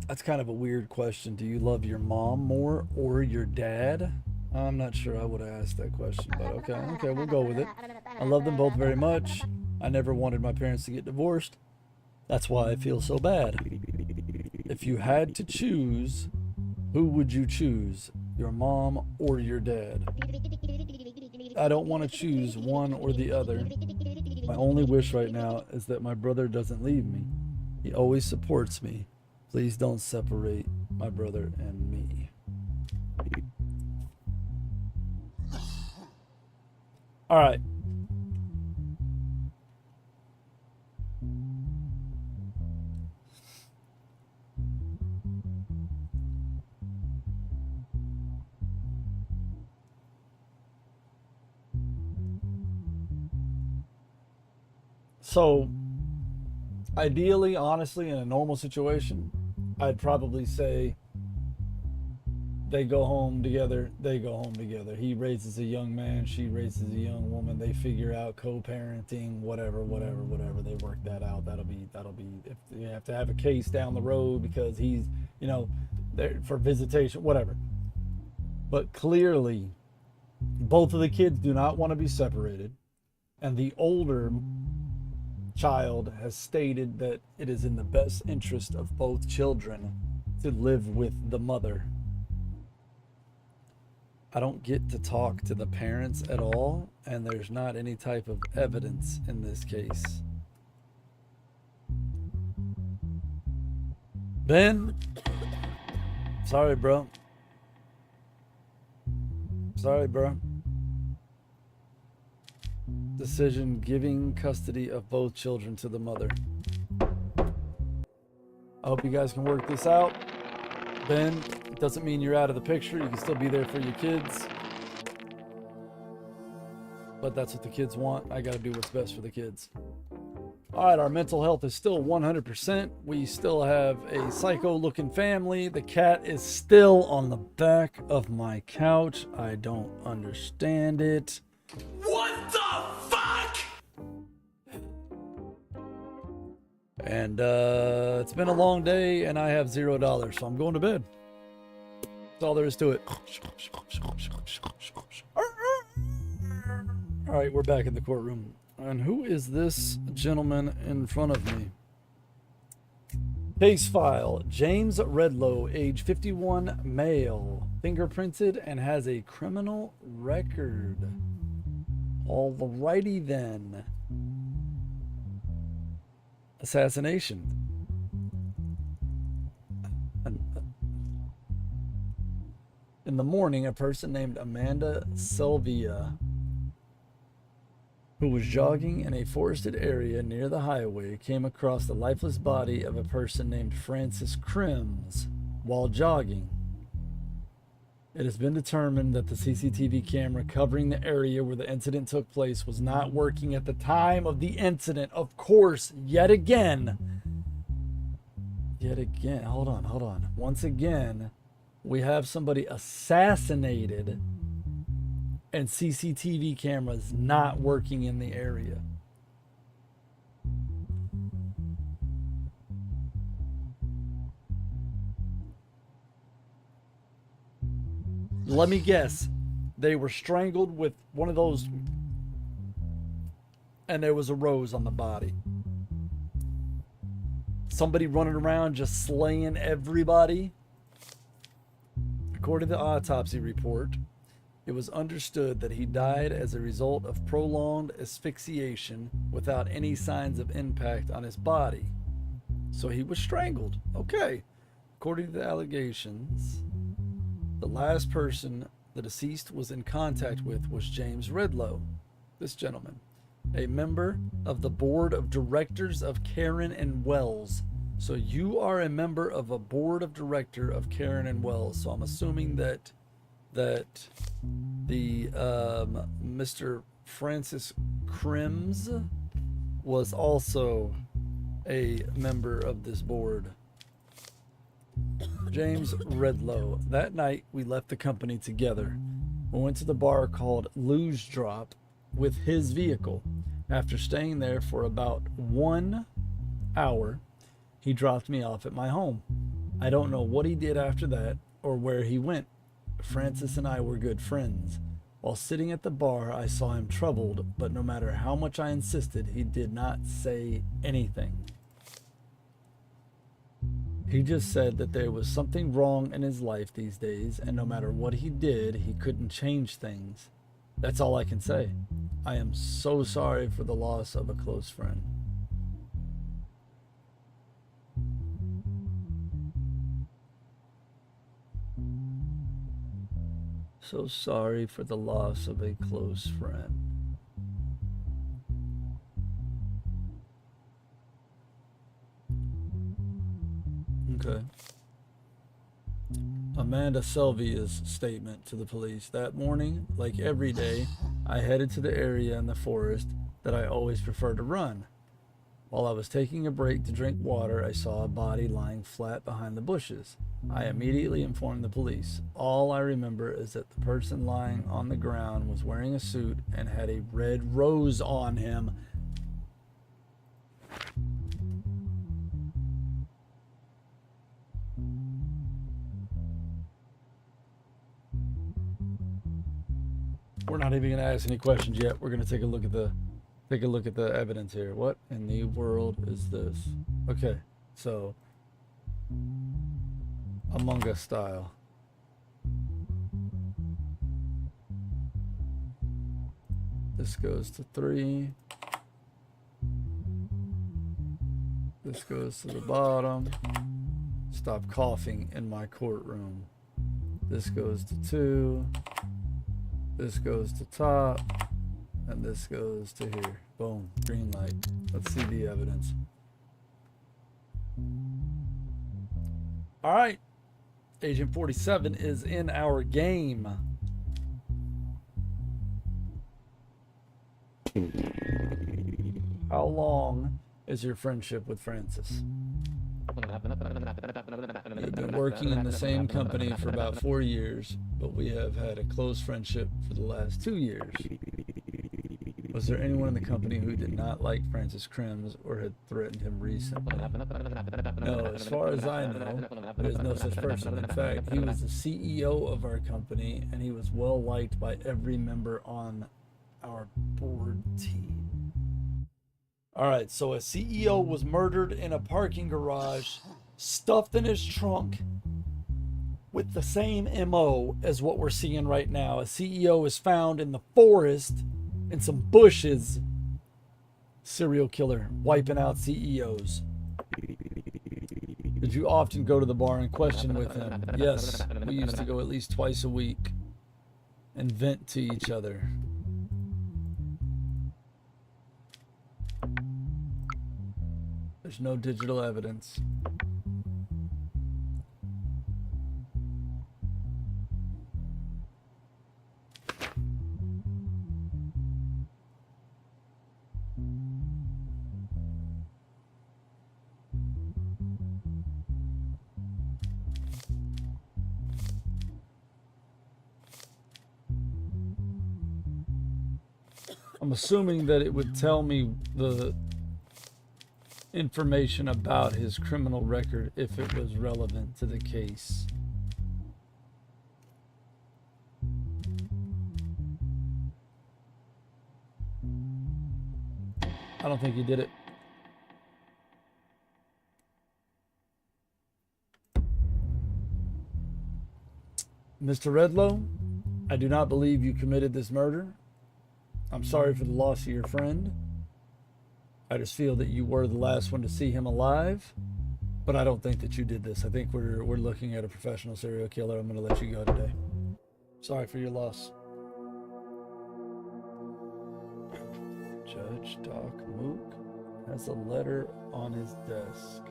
That's kind of a weird question. Do you love your mom more or your dad? I'm not sure I would have asked that question, but okay, we'll go with it. I love them both very much. I never wanted my parents to get divorced. That's why I feel so bad. If you had to choose, who would you choose? Your mom or your dad? I don't want to choose one or the other. My only wish right now is that my brother doesn't leave me. He always supports me. Please don't separate my brother and me. All right. So, ideally, honestly, in a normal situation, I'd probably say they go home together. They go home together. He raises a young man. She raises a young woman. They figure out co-parenting, whatever. They work that out. That'll be. If you have to have a case down the road because he's, there for visitation, whatever. But clearly, both of the kids do not want to be separated, and the older child has stated that it is in the best interest of both children to live with the mother. I don't get to talk to the parents at all, and there's not any type of evidence in this case. Ben, sorry, bro. Decision giving custody of both children to the mother. I hope you guys can work this out. Ben, it doesn't mean you're out of the picture. You can still be there for your kids. But that's what the kids want. I got to do what's best for the kids. All right, our mental health is still 100%. We still have a psycho-looking family. The cat is still on the back of my couch. I don't understand it. What the fuck? And it's been a long day, and I have $0, so I'm going to bed. That's all there is to it. All right, we're back in the courtroom. And who is this gentleman in front of me? Case file, James Redlow, age 51, male, fingerprinted and has a criminal record. Alrighty then. Assassination. In the morning, a person named Amanda Sylvia, who was jogging in a forested area near the highway, came across the lifeless body of a person named Francis Crims while jogging. It has been determined that the CCTV camera covering the area where the incident took place was not working at the time of the incident. Of course, yet again, hold on. Once again, we have somebody assassinated and CCTV cameras not working in the area. Let me guess. They were strangled with one of those, and there was a rose on the body. Somebody running around just slaying everybody. According to the autopsy report, it was understood that he died as a result of prolonged asphyxiation without any signs of impact on his body. So he was strangled. Okay. According to the allegations, the last person the deceased was in contact with was James Redlow, this gentleman, a member of the board of directors of Caron and Wells. So you are a member of a board of director of Caron and Wells. So I'm assuming that the Mr. Francis Crims was also a member of this board. James Redlow. That night we left the company together. We went to the bar called Luge Drop with his vehicle. After staying there for about 1 hour, he dropped me off at my home. I don't know what he did after that or where he went. Francis and I were good friends. While sitting at the bar, I saw him troubled, but no matter how much I insisted, he did not say anything. He just said that there was something wrong in his life these days, and no matter what he did, he couldn't change things. That's all I can say. I am so sorry for the loss of a close friend. So sorry for the loss of a close friend. Okay. Amanda Selvia's statement to the police. That morning, like every day, I headed to the area in the forest that I always prefer to run. While I was taking a break to drink water, I saw a body lying flat behind the bushes. I immediately informed the police. All I remember is that the person lying on the ground was wearing a suit and had a red rose on him. We're not even going to ask any questions yet. We're going to take a look at the evidence here. What in the world is this? Okay, so Among Us style. This goes to 3. This goes to the bottom. Stop coughing in my courtroom. This goes to 2. This goes to top. And this goes to here. Boom. Green light. Let's see the evidence. All right. Agent 47 is in our game. How long is your friendship with Francis? We've been working in the same company for about 4 years, but we have had a close friendship for the last 2 years. Was there anyone in the company who did not like Francis Crims or had threatened him recently? No, as far as I know, there's no such person. In fact, he was the CEO of our company, and he was well liked by every member on our board team. All right, so a CEO was murdered in a parking garage, stuffed in his trunk, with the same MO as what we're seeing right now. A CEO is found in the forest, in some bushes. Serial killer wiping out CEOs. Did you often go to the bar and question with him? Yes, we used to go at least twice a week and vent to each other. There's no digital evidence. I'm assuming that it would tell me the information about his criminal record if it was relevant to the case. I don't think he did it. Mr. Redlow, I do not believe you committed this murder. I'm sorry for the loss of your friend. I just feel that you were the last one to see him alive, but I don't think that you did this. I think we're looking at a professional serial killer. I'm going to let you go today. Sorry for your loss. Judge Doc Mook has a letter on his desk.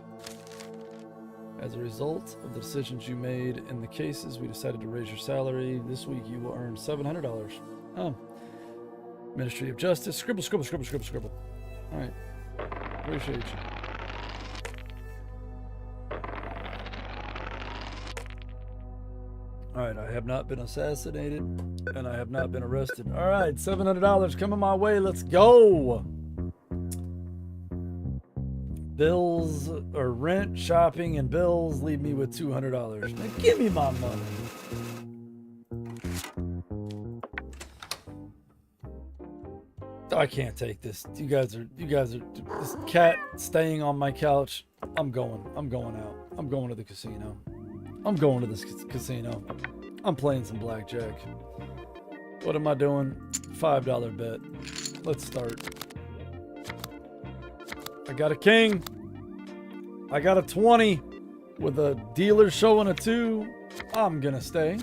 As a result of the decisions you made in the cases, we decided to raise your salary. This week you will earn $700. Oh. Ministry of Justice. Scribble, scribble, scribble, scribble, scribble. All right. Appreciate you. All right. I have not been assassinated, and I have not been arrested. All right. $700 coming my way. Let's go. Bills or rent, shopping, and bills leave me with $200. Now give me my money. I can't take this. You guys are this cat staying on my couch. I'm going out. I'm going to the casino. I'm going to this casino. I'm playing some blackjack. What am I doing? $5 bet. Let's start. I got a king. I got a 20 with a dealer showing a 2. I'm gonna stay.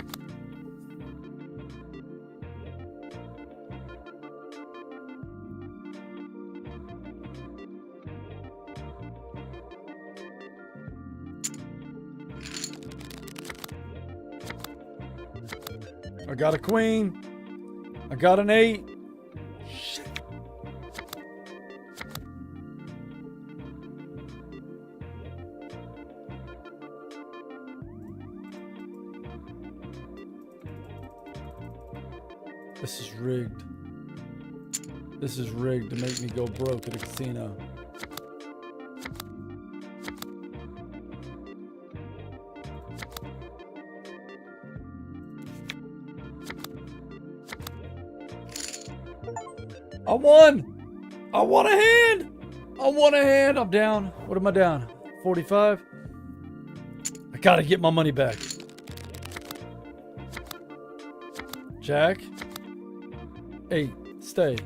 I got a queen. I got an 8. Shit. This is rigged. This is rigged to make me go broke at a casino. I won! I want a hand! I want a hand! I'm down. What am I down? 45? I gotta get my money back. Jack. 8. Stay.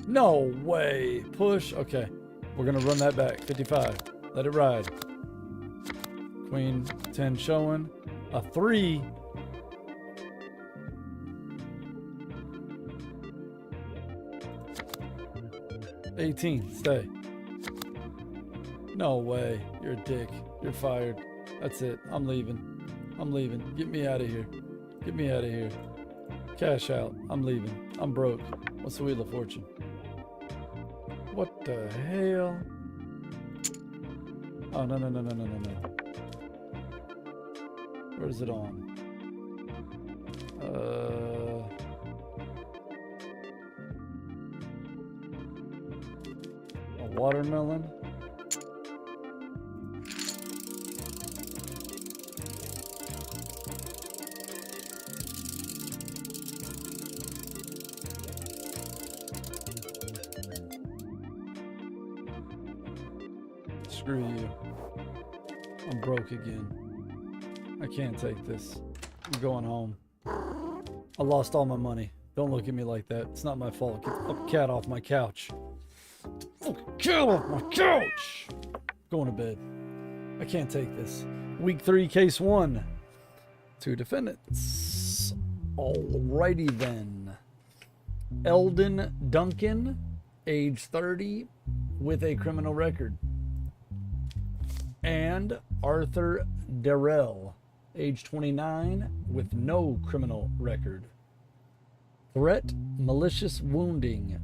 No way. Push. Okay. We're gonna run that back. 55. Let it ride. Queen 10 showing. A 3. $18. Stay. No way. You're a dick. You're fired. That's it. I'm leaving. I'm leaving. Get me out of here. Get me out of here. Cash out. I'm leaving. I'm broke. What's the Wheel of Fortune? What the hell? Oh, no. Where's it on? A watermelon? Screw you. I'm broke again. I can't take this. I'm going home. I lost all my money. Don't look at me like that. It's not my fault. Get the cat off my couch. Fucking cat off my couch! Going to bed. I can't take this. Week 3, case 1. 2 defendants. Alrighty then. Eldon Duncan, age 30, with a criminal record. And Arthur Darrell, age 29, with no criminal record. Threat, malicious wounding.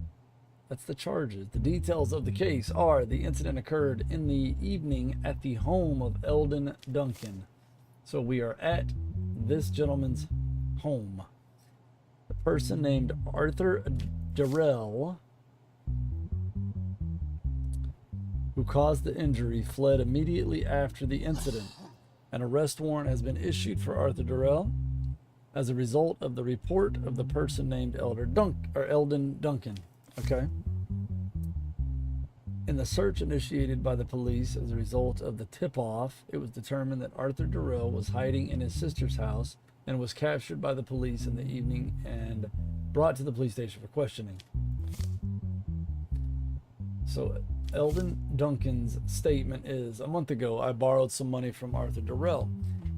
That's the charges. The details of the case are: the incident occurred in the evening at the home of Eldon Duncan. So we are at this gentleman's home. The person named Arthur Darrell, who caused the injury, fled immediately after the incident. An arrest warrant has been issued for Arthur Darrell as a result of the report of the person named Eldon Duncan. Okay. In the search initiated by the police as a result of the tip-off, it was determined that Arthur Darrell was hiding in his sister's house and was captured by the police in the evening and brought to the police station for questioning. So Eldon Duncan's statement is: a month ago, I borrowed some money from Arthur Darrell.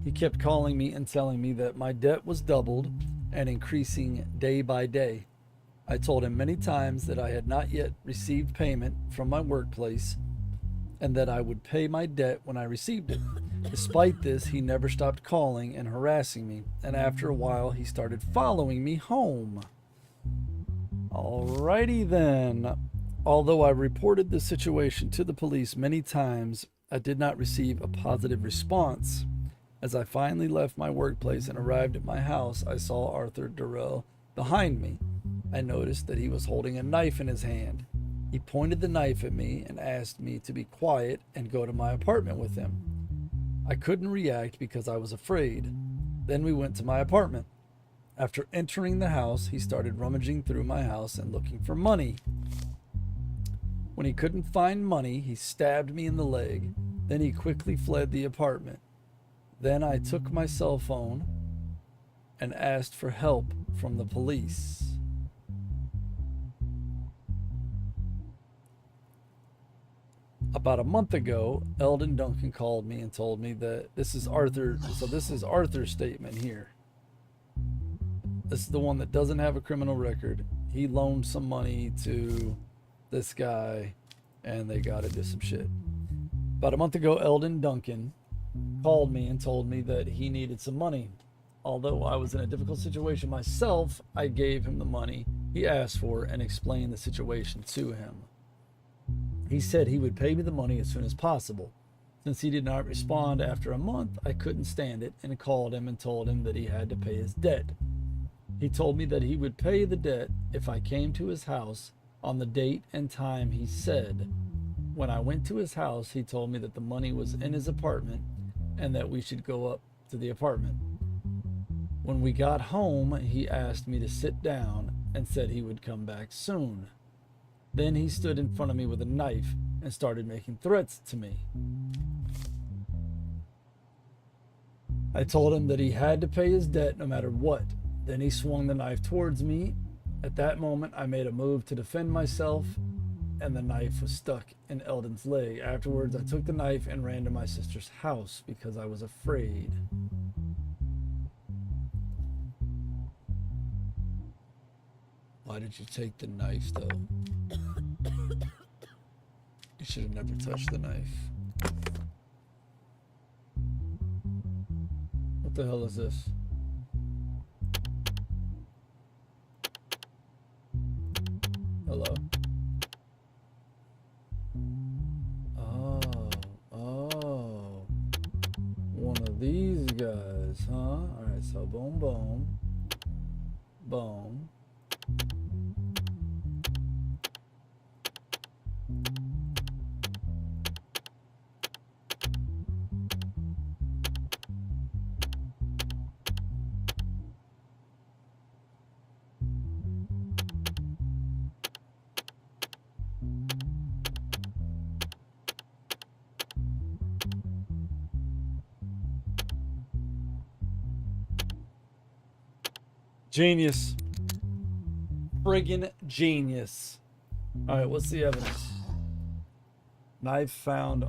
He kept calling me and telling me that my debt was doubled and increasing day by day. I told him many times that I had not yet received payment from my workplace and that I would pay my debt when I received it. Despite this, he never stopped calling and harassing me, and after a while, he started following me home. Alrighty then. Although I reported the situation to the police many times, I did not receive a positive response. As I finally left my workplace and arrived at my house, I saw Arthur Darrell behind me. I noticed that he was holding a knife in his hand. He pointed the knife at me and asked me to be quiet and go to my apartment with him. I couldn't react because I was afraid. Then we went to my apartment. After entering the house, he started rummaging through my house and looking for money. When he couldn't find money, he stabbed me in the leg. Then he quickly fled the apartment. Then I took my cell phone and asked for help from the police. About a month ago, Eldon Duncan called me and told me that this is Arthur. So this is Arthur's statement here. This is the one that doesn't have a criminal record. He loaned some money to this guy and they got into some shit. About a month ago, Eldon Duncan called me and told me that he needed some money. Although I was in a difficult situation myself, I gave him the money he asked for and explained the situation to him. He said he would pay me the money as soon as possible. Since he did not respond after a month, I couldn't stand it and called him and told him that he had to pay his debt. He told me that he would pay the debt if I came to his house on the date and time he said. When I went to his house, he told me that the money was in his apartment and that we should go up to the apartment. When we got home, he asked me to sit down and said he would come back soon. Then he stood in front of me with a knife and started making threats to me. I told him that he had to pay his debt no matter what. Then he swung the knife towards me. At that moment, I made a move to defend myself, and the knife was stuck in Eldon's leg. Afterwards, I took the knife and ran to my sister's house because I was afraid. Why did you take the knife, though? You should have never touched the knife. What the hell is this? Hello? Oh. One of these guys, huh? Alright, so boom, boom. Boom. Genius. Friggin' genius. Alright, what's the evidence? Knife found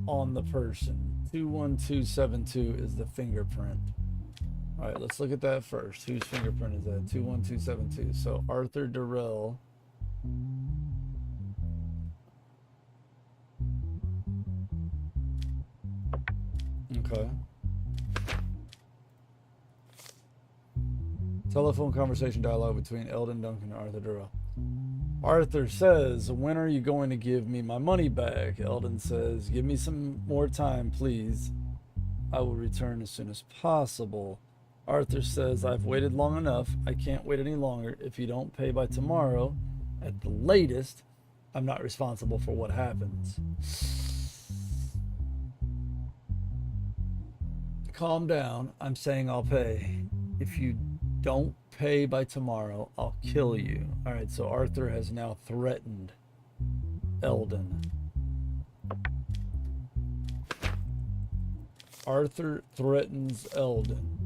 on the person. 21272 is the fingerprint. Alright, let's look at that first. Whose fingerprint is that? 21272. So Arthur Durrell. Okay. Telephone conversation dialogue between Eldon Duncan and Arthur Durrell. Arthur says, "When are you going to give me my money back?" Eldon says, "Give me some more time, please. I will return as soon as possible." Arthur says, "I've waited long enough. I can't wait any longer. If you don't pay by tomorrow, at the latest, I'm not responsible for what happens." Calm down. I'm saying I'll pay. If you don't pay by tomorrow, I'll kill you. All right, so Arthur has now threatened Eldon. Arthur threatens Eldon.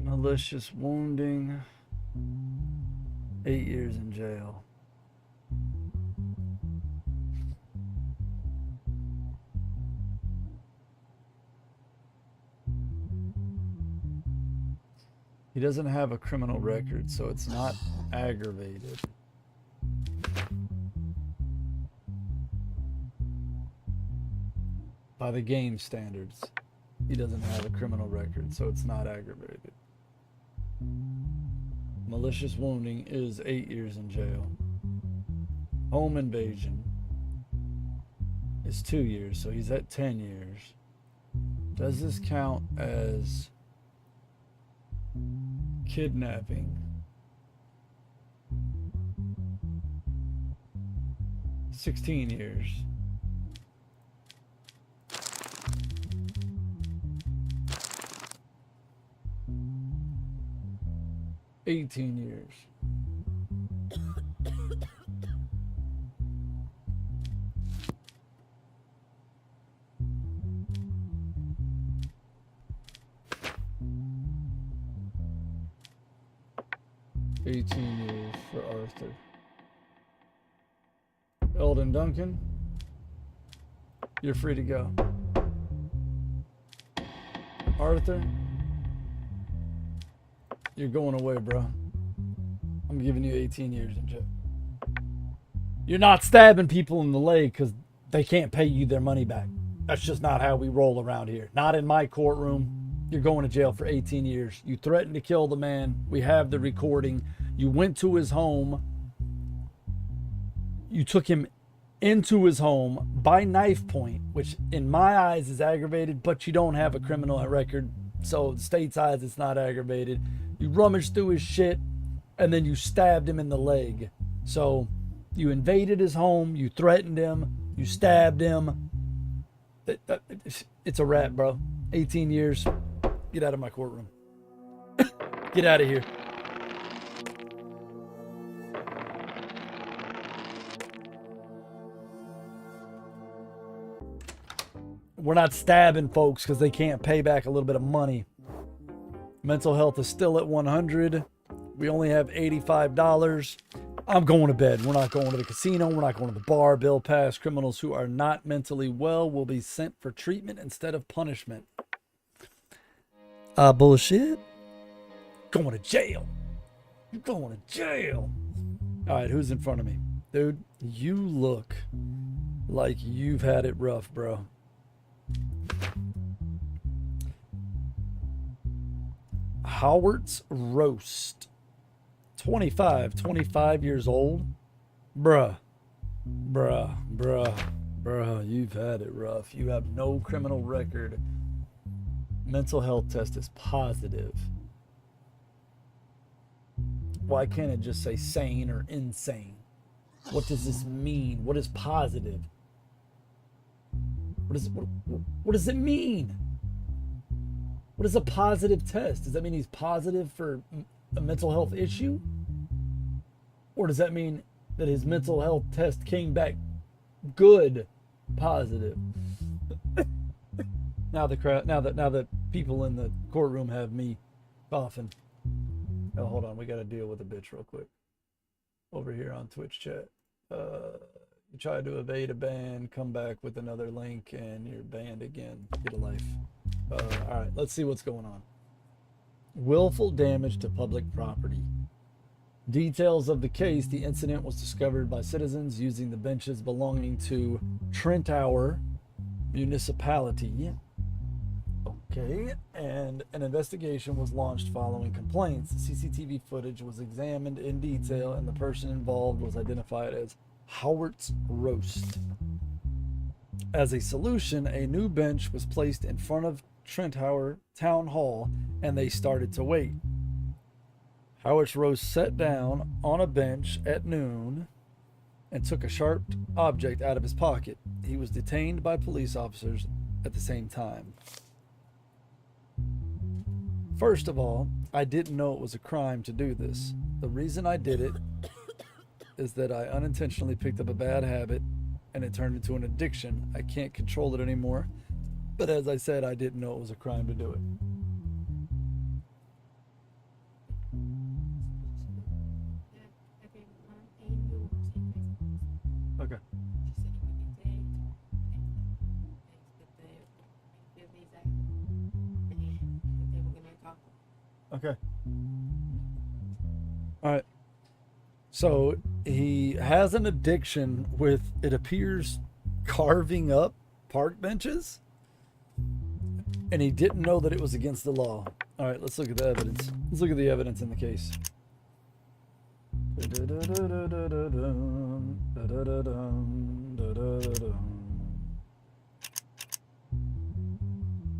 Malicious wounding. 8 years in jail. He doesn't have a criminal record, so it's not aggravated. by the game standards, he doesn't have a criminal record, so it's not aggravated. Malicious wounding is 8 years in jail. Home invasion is 2 years, so he's at 10 years. Does this count as kidnapping? 16 years. $18 years. $18 for Arthur. Eldon Duncan, you're free to go. Arthur, you're going away, bro. I'm giving you 18 years in jail. You're not stabbing people in the leg because they can't pay you their money back. That's just not how we roll around here. Not in my courtroom. You're going to jail for 18 years. You threatened to kill the man. We have the recording. You went to his home. You took him into his home by knife point, which in my eyes is aggravated, but you don't have a criminal record. So the state's eyes, it's not aggravated. You rummaged through his shit and then you stabbed him in the leg. So you invaded his home. You threatened him. You stabbed him. It's a wrap, bro. 18 years. Get out of my courtroom. Get out of here. We're not stabbing folks because they can't pay back a little bit of money. Mental health is still at 100. We only have $85. I'm going to bed. We're not going to the casino. We're not going to the bar. Bill passed. Criminals who are not mentally well will be sent for treatment instead of punishment. Bullshit. Going to jail. You're going to jail. All right, who's in front of me? Dude, you look like you've had it rough, bro. Howard's Roast. 25 years old. Bruh, you've had it rough. You have no criminal record. Mental health test is positive. Why can't it just say sane or insane? What does this mean? What is positive? What does it mean? What is a positive test? Does that mean he's positive for a mental health issue? Or does that mean that his mental health test came back good, positive? Now that people in the courtroom have me coughing. Oh, hold on, we got to deal with a bitch real quick. Over here on Twitch chat. You try to evade a ban, come back with another link, and you're banned again. Get a life. All right, let's see what's going on. Willful damage to public property. Details of the case. The incident was discovered by citizens using the benches belonging to Trentauer Municipality. Okay, and an investigation was launched following complaints. CCTV footage was examined in detail, and the person involved was identified as Howard's Roast. As a solution, a new bench was placed in front of Trentauer Town Hall, and they started to wait. Howard's Roast sat down on a bench at noon and took a sharp object out of his pocket. He was detained by police officers at the same time. First of all, I didn't know it was a crime to do this. The reason I did it is that I unintentionally picked up a bad habit and it turned into an addiction. I can't control it anymore. But as I said, I didn't know it was a crime to do it. Okay. Okay. All right. So he has an addiction with, it appears, carving up park benches. And he didn't know that it was against the law. All right, let's look at the evidence. Let's look at the evidence in the case.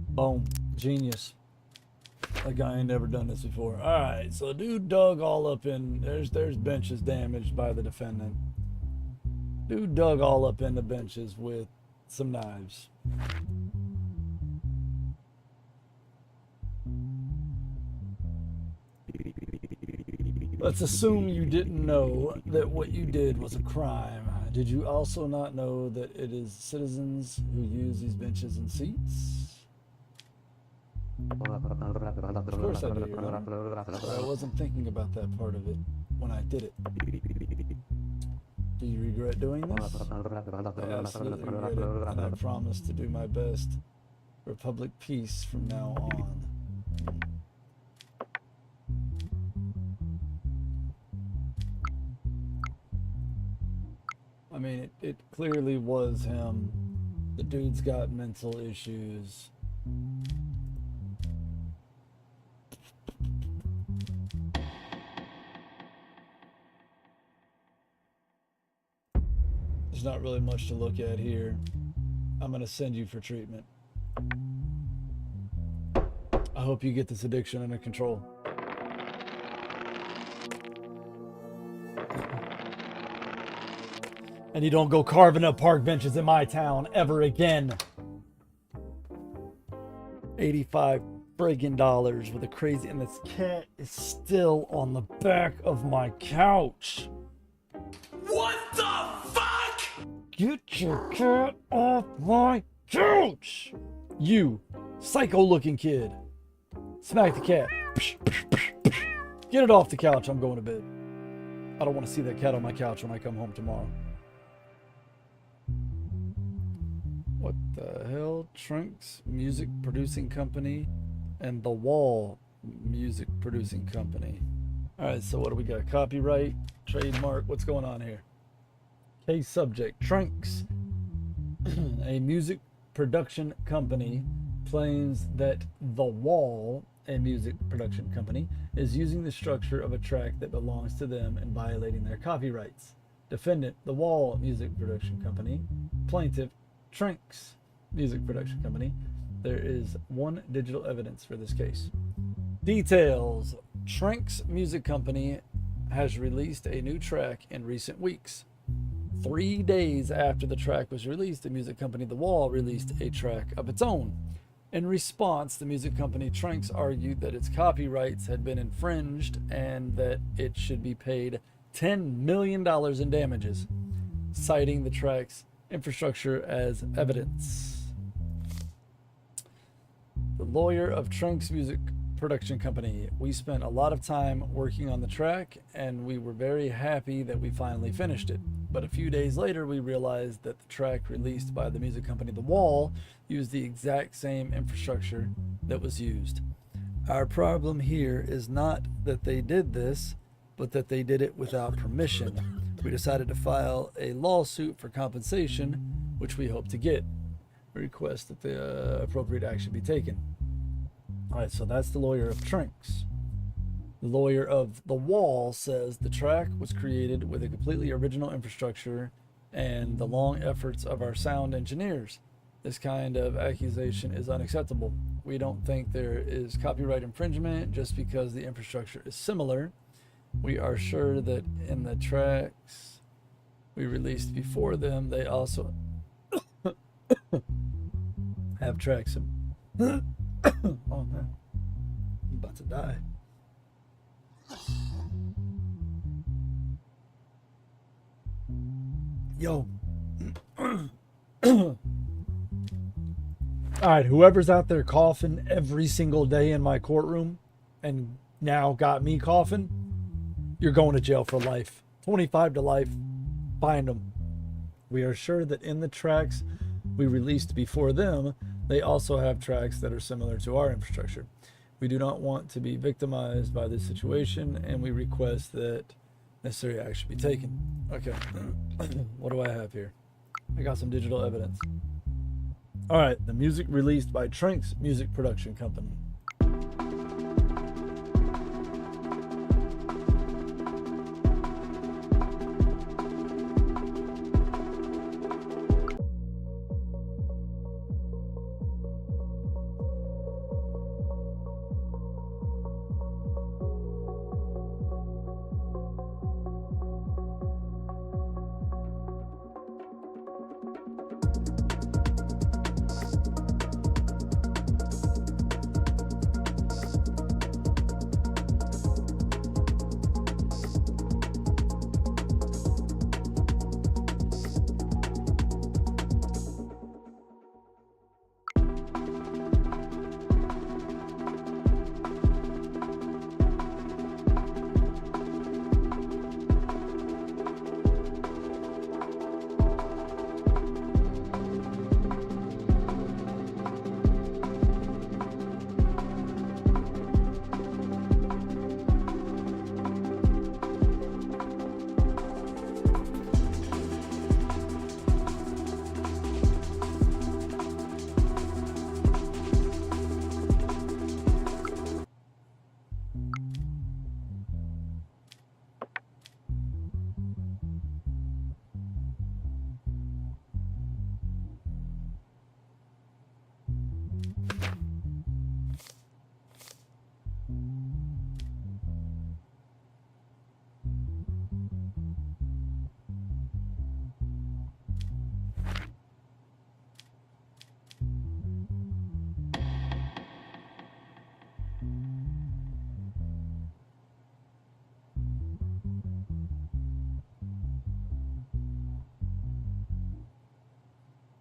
Boom. Genius. That guy ain't never done this before. All right, so dude dug all up in... There's benches damaged by the defendant. Dude dug all up in the benches with some knives. Let's assume you didn't know that what you did was a crime. Did you also not know that it is citizens who use these benches and seats? Of course I do, Your Honor. I wasn't thinking about that part of it when I did it. Do you regret doing this? I absolutely regret it, and I promise to do my best for public peace from now on. I mean, it clearly was him. The dude's got mental issues. There's not really much to look at here. I'm gonna send you for treatment. I hope you get this addiction under control. And you don't go carving up park benches in my town ever again. $85 friggin' with a crazy, and this cat is still on the back of my couch. What the fuck? Get your cat off my couch! You, psycho-looking kid. Smack the cat. Get it off the couch. I'm going to bed. I don't want to see that cat on my couch when I come home tomorrow. What the hell? Trunks Music Producing Company and The Wall Music Producing Company. Alright, so what do we got? Copyright, trademark, what's going on here? Case subject, Trunks, a music production company, claims that The Wall, a music production company, is using the structure of a track that belongs to them and violating their copyrights. Defendant, The Wall Music Production Company. Plaintiff, Trunks Music Production Company. There is one digital evidence for this case. Details. Trunks Music Company has released a new track in recent weeks. 3 days after the track was released, the music company The Wall released a track of its own. In response, the music company Trunks argued that its copyrights had been infringed and that it should be paid $10 million in damages, citing the track's infrastructure as evidence. The lawyer of Trunks Music Production Company. We spent a lot of time working on the track and we were very happy that we finally finished it. But a few days later, we realized that the track released by the music company The Wall used the exact same infrastructure that was used. Our problem here is not that they did this, but that they did it without permission. We decided to file a lawsuit for compensation, which we hope to get. We request that the appropriate action be taken. All right, so that's the lawyer of Trunks. The lawyer of The Wall says the track was created with a completely original infrastructure and the long efforts of our sound engineers. This kind of accusation is unacceptable. We don't think there is copyright infringement just because the infrastructure is similar. We are sure that in the tracks we released before them, they also have tracks. Oh man, I'm about to die. Yo. All right, whoever's out there coughing every single day in my courtroom and now got me coughing, you're going to jail for life. 25 to life. Find them. We are sure that in the tracks we released before them, they also have tracks that are similar to our infrastructure. We do not want to be victimized by this situation, and we request that necessary action be taken. Okay. What do I have here? I got some digital evidence. All right, the music released by Trank's Music Production Company.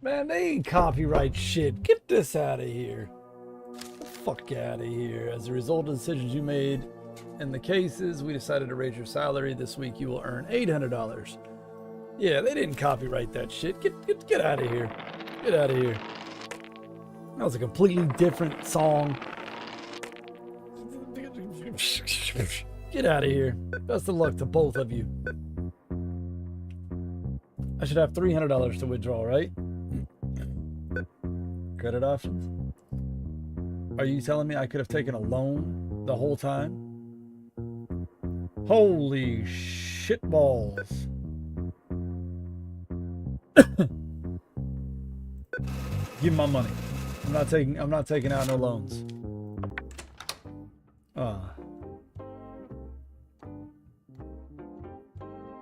Man, they ain't copyright shit. Get this out of here. Get the fuck out of here. As a result of decisions you made in the cases, we decided to raise your salary. This week you will earn $800. Yeah, they didn't copyright that shit. Get out of here. Get out of here. That was a completely different song. Get out of here. Best of luck to both of you. I should have $300 to withdraw, right? Credit options. Are you telling me I could have taken a loan the whole time? Holy shit balls. Give me my money. I'm not taking out no loans.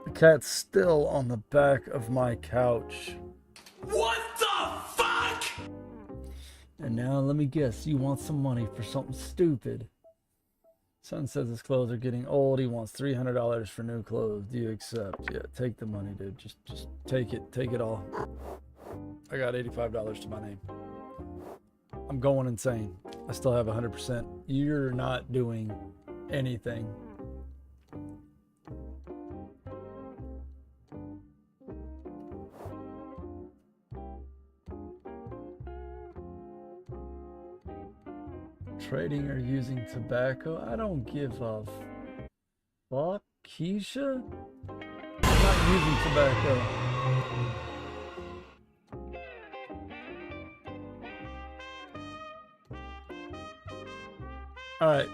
The cat's still on the back of my couch. What the fuck? And now let me guess, you want some money for something stupid. Son says his clothes are getting old. He wants $300 for new clothes. Do you accept? Yeah, take the money, dude. Just take it. Take it all. I got $85 to my name. I'm going insane. I still have 100%. You're not doing anything. Trading or using tobacco? I don't give a fuck, Keisha. I'm not using tobacco. All right.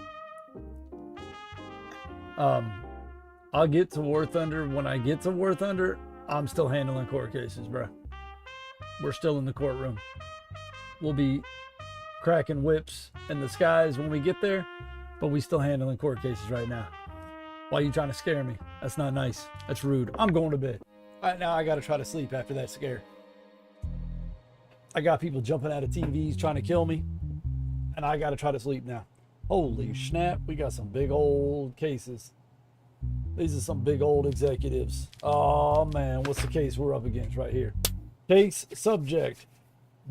I'll get to War Thunder. When I get to War Thunder, I'm still handling court cases, bro. We're still in the courtroom. We'll be cracking whips in the skies when we get there, but we still handling court cases right now. Why are you trying to scare me? That's not nice. That's rude. I'm going to bed. All right, now I got to try to sleep after that scare. I got people jumping out of TVs trying to kill me, and I got to try to sleep now. Holy snap, we got some big old cases. These are some big old executives. Oh man, what's the case we're up against right here? Case subject.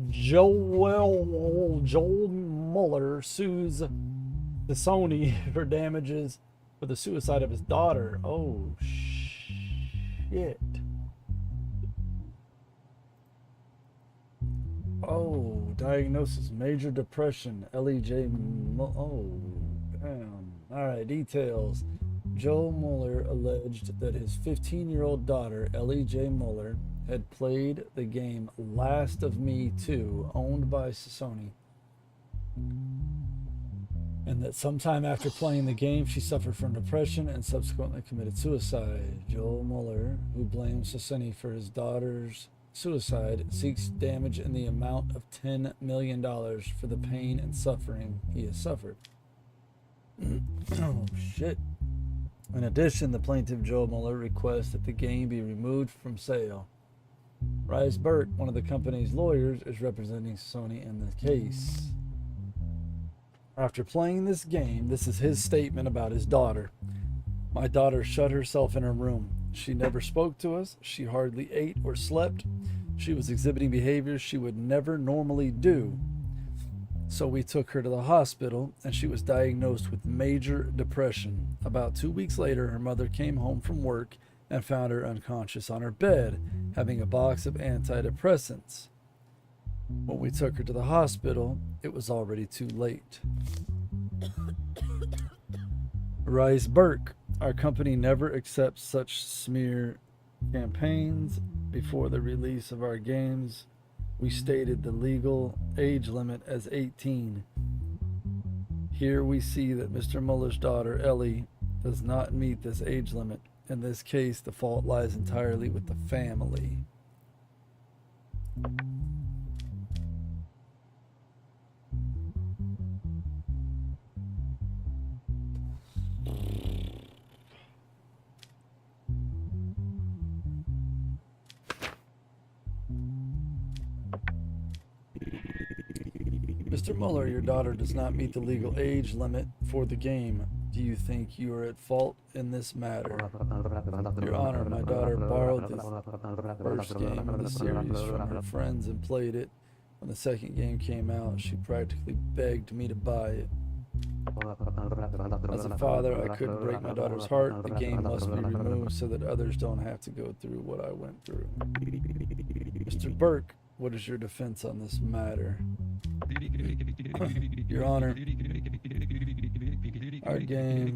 Joel Mueller sues the Sony for damages for the suicide of his daughter. Oh shit. Oh, diagnosis, major depression, Oh, damn. All right, details. Joe Mueller alleged that his 15-year-old daughter, Ellie J. Mueller, had played the game Last of Me 2, owned by Sony, and that sometime after playing the game, she suffered from depression and subsequently committed suicide. Joel Mueller, who blames Sony for his daughter's suicide, seeks damage in the amount of $10 million for the pain and suffering he has suffered. Oh, shit. In addition, the plaintiff Joel Mueller requests that the game be removed from sale. Rice Burke, one of the company's lawyers, is representing Sony in the case. After playing this game, this is his statement about his daughter. My daughter shut herself in her room. She never spoke to us. She hardly ate or slept. She was exhibiting behaviors she would never normally do. So we took her to the hospital, and she was diagnosed with major depression. About 2 weeks later, her mother came home from work and found her unconscious on her bed, having a box of antidepressants. When we took her to the hospital, it was already too late. Rice Burke, our company never accepts such smear campaigns. Before the release of our games, we stated the legal age limit as 18. Here we see that Mr. Mueller's daughter, Ellie, does not meet this age limit. In this case, the fault lies entirely with the family. Mr. Mueller, your daughter does not meet the legal age limit for the game. Do you think you are at fault in this matter? Your Honor, my daughter borrowed the first game of the series from her friends and played it. When the second game came out, she practically begged me to buy it. As a father, I couldn't break my daughter's heart. The game must be removed so that others don't have to go through what I went through. Mr. Burke, what is your defense on this matter? Your Honor, our game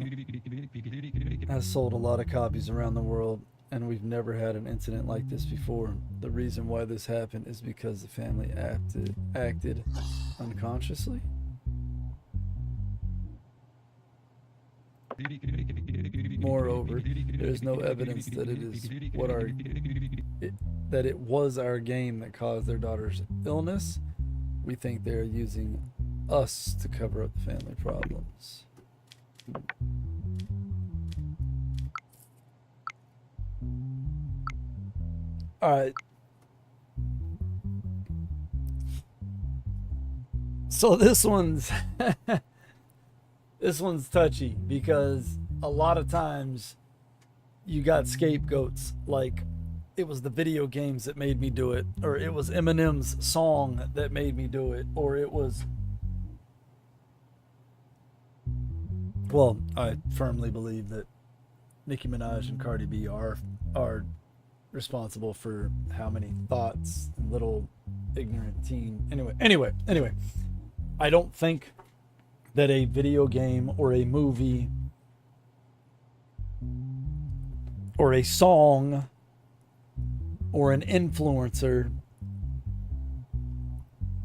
has sold a lot of copies around the world, and we've never had an incident like this before. The reason why this happened is because the family acted unconsciously. Moreover, there is no evidence that it was our game that caused their daughter's illness. We think they are using us to cover up the family problems. All right. So this one's this one's touchy because a lot of times you got scapegoats, like it was the video games that made me do it, or it was Eminem's song that made me do it, or it was, well, I firmly believe that Nicki Minaj and Cardi B are responsible for how many thoughts and little ignorant teen. Anyway, I don't think that a video game or a movie or a song or an influencer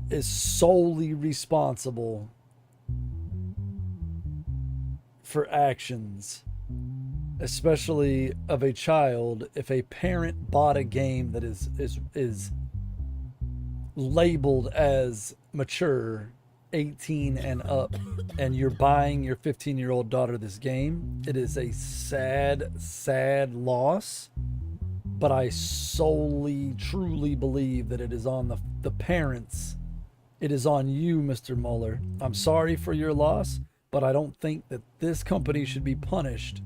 is solely responsible for actions, especially of a child. If a parent bought a game that is labeled as mature, 18 and up, and you're buying your 15-year-old daughter this game, it is a sad loss. But I solely, truly believe that it is on the parents. It is on you, Mr. Mueller. I'm sorry for your loss, but I don't think that this company should be punished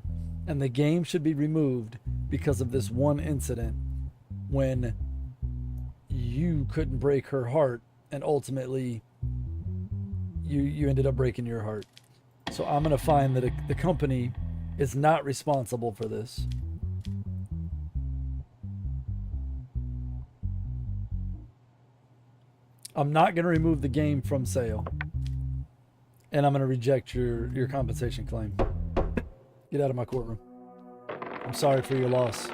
and the game should be removed because of this one incident when you couldn't break her heart and ultimately you ended up breaking your heart. So I'm going to find that the company is not responsible for this. I'm not going to remove the game from sale. And I'm going to reject your compensation claim. Get out of my courtroom. I'm sorry for your loss.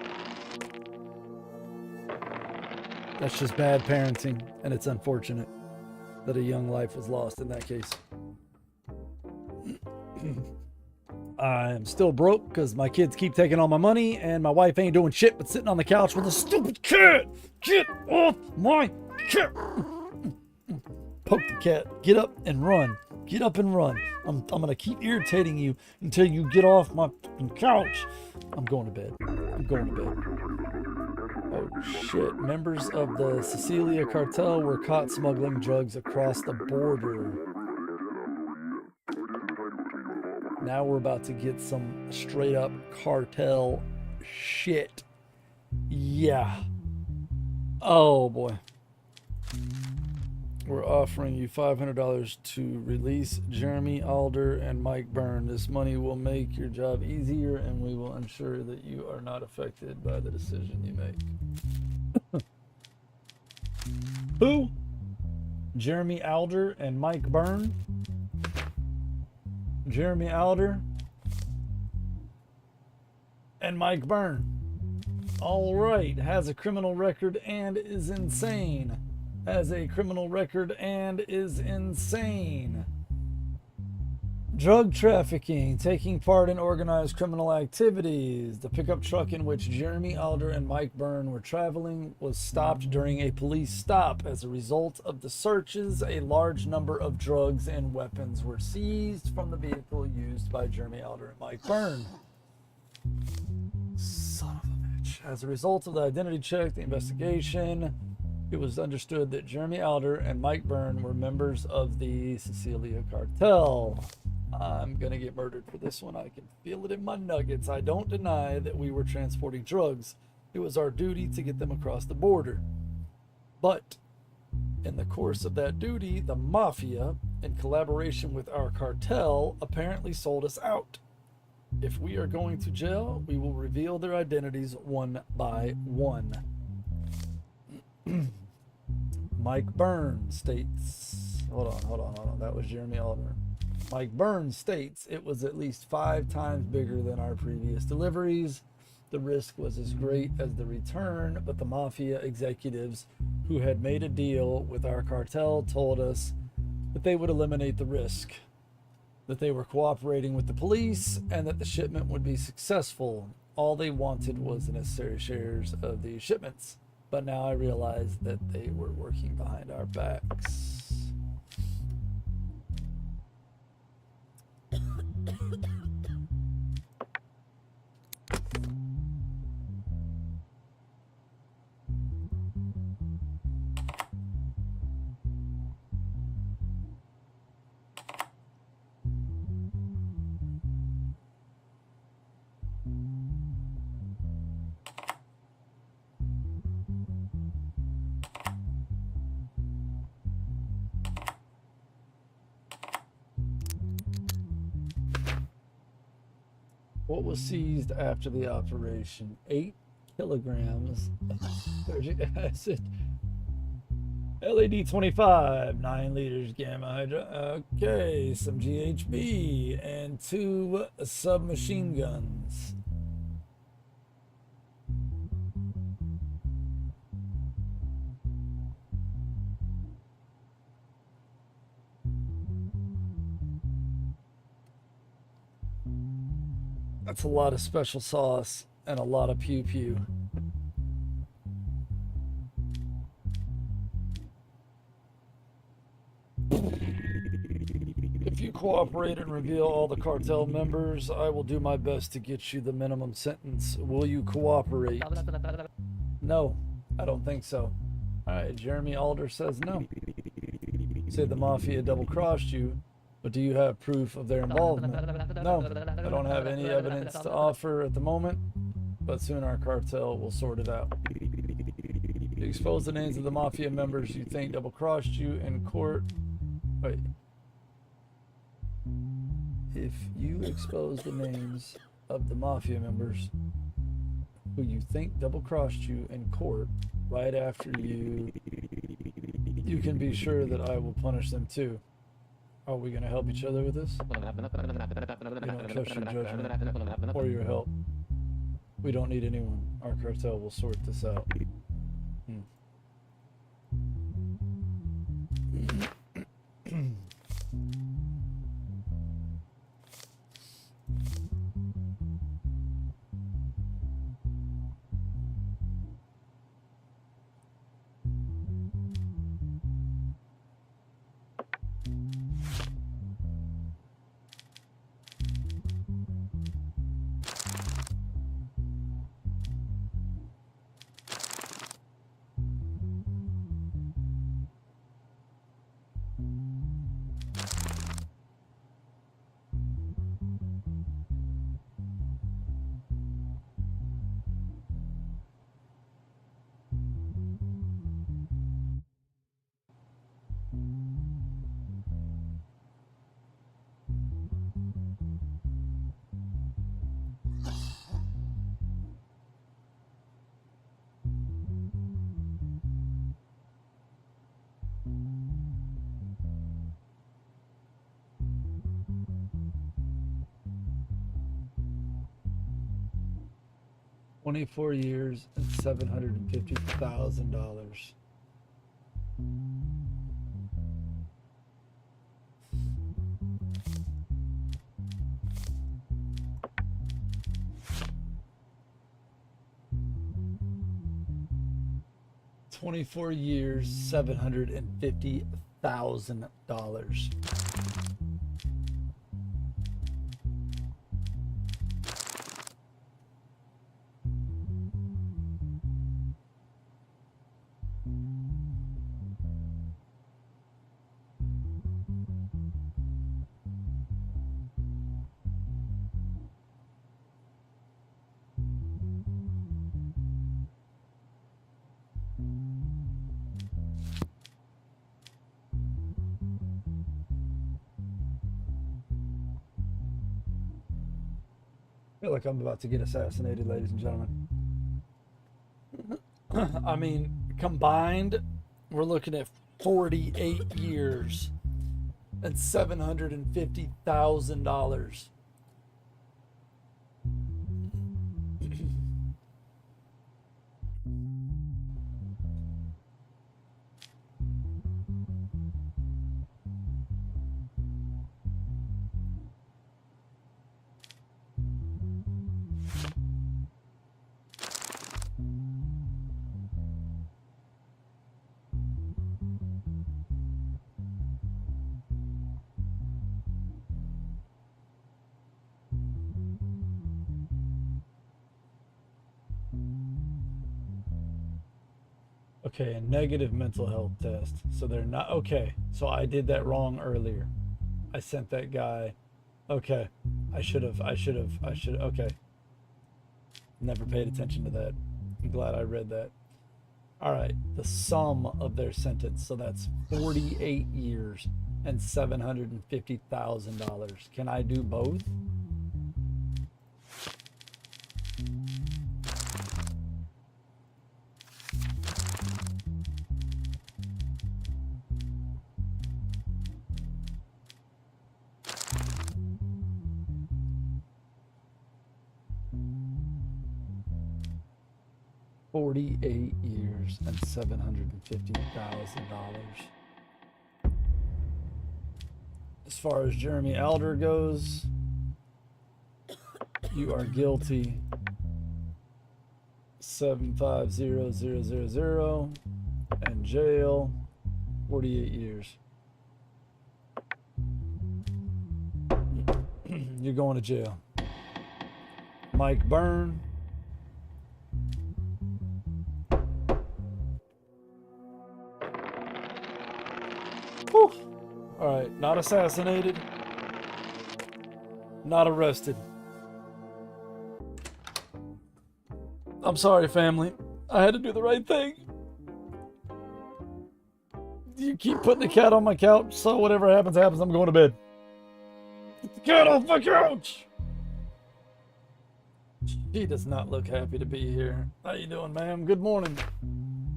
That's just bad parenting, and it's unfortunate that a young life was lost in that case. I am still broke because my kids keep taking all my money, and my wife ain't doing shit but sitting on the couch with a stupid cat. Get off my cat! Poke the cat. Get up and run. Get up and run. I'm gonna keep irritating you until you get off my fucking couch. I'm going to bed. I'm going to bed. Oh shit. Members of the Sicilia cartel were caught smuggling drugs across the border. Now we're about to get some straight up cartel shit. Yeah. Oh boy. We're offering you $500 to release Jeremy Alder and Mike Byrne. This money will make your job easier, and we will ensure that you are not affected by the decision you make. Who? Jeremy Alder and Mike Byrne? Jeremy Alder and Mike Byrne. All right. Has a criminal record and is insane. Has a criminal record and is insane. Drug trafficking, taking part in organized criminal activities. The pickup truck in which Jeremy Alder and Mike Byrne were traveling was stopped during a police stop. As a result of the searches, a large number of drugs and weapons were seized from the vehicle used by Jeremy Alder and Mike Byrne. Son of a bitch. As a result of the identity check, the investigation, it was understood that Jeremy Alder and Mike Byrne were members of the Sicilia cartel. I'm gonna get murdered for this one. I can feel it in my nuggets. I don't deny that we were transporting drugs. It was our duty to get them across the border. But in the course of that duty, the mafia, in collaboration with our cartel, apparently sold us out. If we are going to jail, we will reveal their identities one by one. Mike Byrne states, hold on. That was Jeremy Alder. Mike Byrne states it was at least 5 times bigger than our previous deliveries. The risk was as great as the return, but the mafia executives who had made a deal with our cartel told us that they would eliminate the risk, that they were cooperating with the police, and that the shipment would be successful. All they wanted was the necessary shares of the shipments. But now I realize that they were working behind our backs. What was seized after the operation? 8 kilograms of surgic acid, LAD 25, 9 liters gamma hydra, okay, some GHB, and 2 submachine guns. That's a lot of special sauce and a lot of pew pew. If you cooperate and reveal all the cartel members, I will do my best to get you the minimum sentence. Will you cooperate? No, I don't think so. Alright, Jeremy Alder says no. Say the mafia double-crossed you, but do you have proof of their involvement? No, I don't have any evidence to offer at the moment, but soon our cartel will sort it out. You expose the names of the mafia members you think double-crossed you in court. Wait. If you expose the names of the mafia members who you think double-crossed you in court right after you can be sure that I will punish them too. Are we going to help each other with this? We don't trust your judgment or your help. We don't need anyone. Our cartel will sort this out. 24 years and $750,000. $24 years, $750,000. I feel like I'm about to get assassinated, ladies and gentlemen. I mean, combined, we're looking at 48 years and $750,000. Okay, a negative mental health test. So they're not okay. So I did that wrong earlier. I sent that guy. Okay. I should have. Okay. Never paid attention to that. I'm glad I read that. All right. The sum of their sentence. So that's 48 years and $750,000. Can I do both? $48 years and $750,000. As far as Jeremy Alder goes, you are guilty. 750000 and jail 48 years. You're going to jail. Mike Byrne. Whew. All right, not assassinated, not arrested. I'm sorry, family. I had to do the right thing. You keep putting the cat on my couch, so whatever happens, happens. I'm going to bed. Get the cat off my couch! She does not look happy to be here. How you doing, ma'am? Good morning.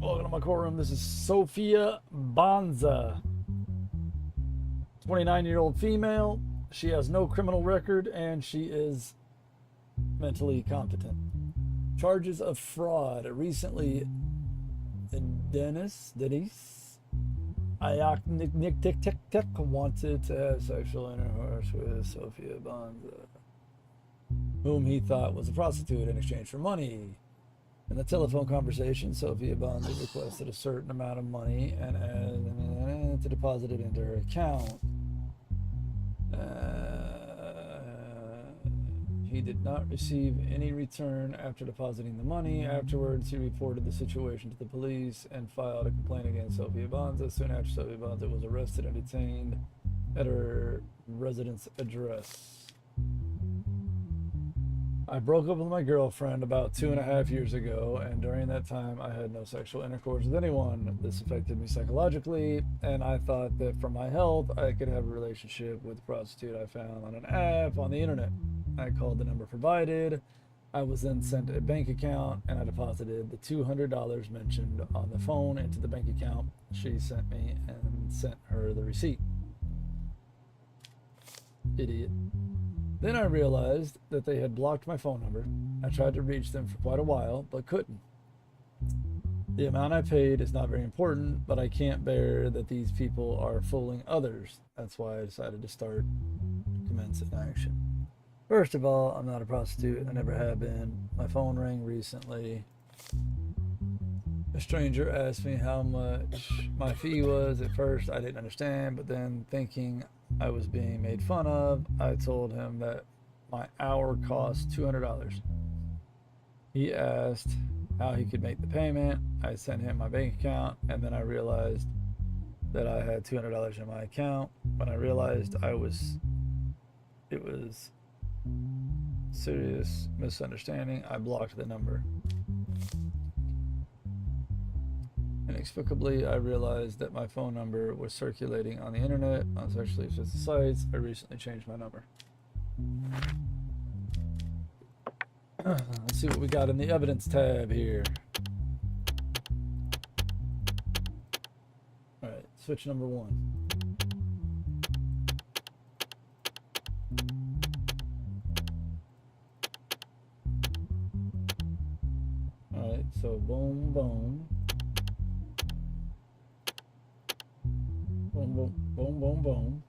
Welcome to my courtroom. This is Sophia Banza. 29-year-old female. She has no criminal record, and she is mentally competent. Charges of fraud. Recently, Denise Ayak Nick Tick Tick Tick wanted to have sexual intercourse with Sophia Banza, whom he thought was a prostitute in exchange for money. In the telephone conversation, Sophia Banza requested a certain amount of money and to deposit it into her account. He did not receive any return after depositing the money. Afterwards, he reported the situation to the police and filed a complaint against Sophia Banza. Soon after, Sophia Banza was arrested and detained at her residence address. I broke up with my girlfriend about 2.5 years ago, and during that time I had no sexual intercourse with anyone. This affected me psychologically, and I thought that for my health I could have a relationship with a prostitute I found on an app on the internet. I called the number provided. I was then sent a bank account, and I deposited the $200 mentioned on the phone into the bank account she sent me and sent her the receipt. Idiot. Then I realized that they had blocked my phone number. I tried to reach them for quite a while, but couldn't. The amount I paid is not very important, but I can't bear that these people are fooling others. That's why I decided to start commencing action. First of all, I'm not a prostitute. I never have been. My phone rang recently. A stranger asked me how much my fee was. At first, I didn't understand, but then thinking I was being made fun of, I told him that my hour cost $200. He asked how he could make the payment. I sent him my bank account, and then I realized that I had $200 in my account. When I realized it was serious misunderstanding, I blocked the number. Inexplicably, I realized that my phone number was circulating on the internet on sexually explicit sites. I recently changed my number. Let's see what we got in the evidence tab here. All right, switch number 1. All right, so boom, boom. Boom, boom, boom, boom, boom.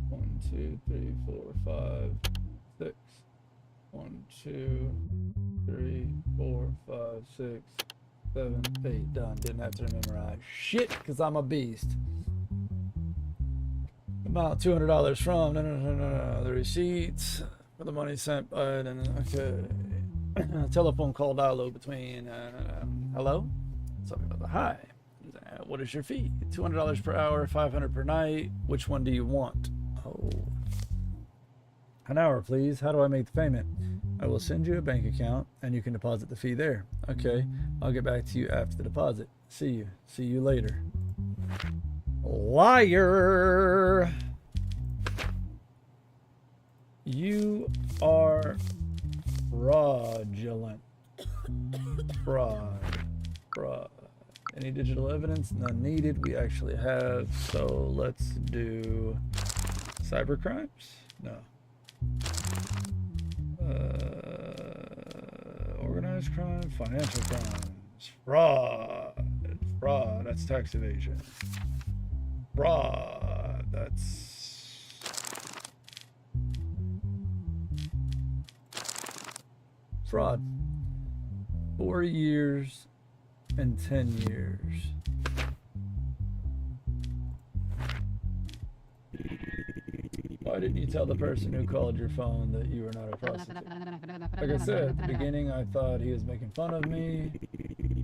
One, two, three, 4, 5, 6. 1, 2, 3, 4, 5, 6, 7, 8. Done. Didn't have to memorize shit because I'm a beast. Amount $200 from no. The receipts for the money sent by okay. Telephone call dialogue between hello. Something about the hi. What is your fee? $200 per hour, $500 per night. Which one do you want? Oh. An hour, please. How do I make the payment? I will send you a bank account and you can deposit the fee there. Okay, I'll get back to you after the deposit. See you. See you later. Liar! You are fraudulent. Fraud. Any digital evidence? None needed. We actually have. So let's do cyber crimes? No. Organized crime, financial crimes, fraud, that's tax evasion. Fraud, that's fraud. 4 years and 10 years. Why didn't you tell the person who called your phone that you were not a prostitute? Like I said, at the beginning, I thought he was making fun of me.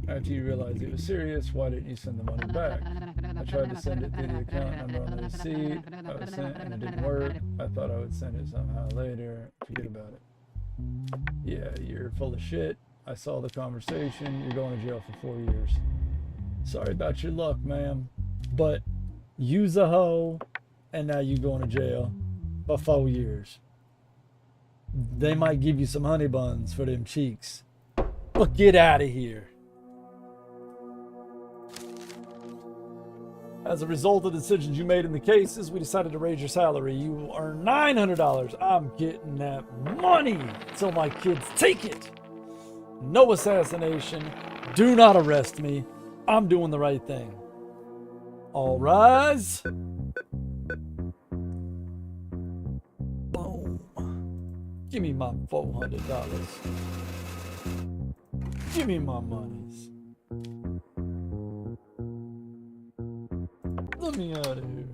After you realized it was serious, why didn't you send the money back? I tried to send it through the account number on the receipt. I was sent and it didn't work. I thought I would send it somehow later. Forget about it. Yeah, you're full of shit. I saw the conversation. You're going to jail for 4 years. Sorry about your luck, ma'am. But use a hoe, and now you going to jail for 4 years. They might give you some honey buns for them cheeks. But get out of here. As a result of the decisions you made in the cases, we decided to raise your salary. You earn $900. I'm getting that money till my kids take it. No assassination. Do not arrest me. I'm doing the right thing. All rise. Boom. Give me my $400. Give me my monies. Let me out of here.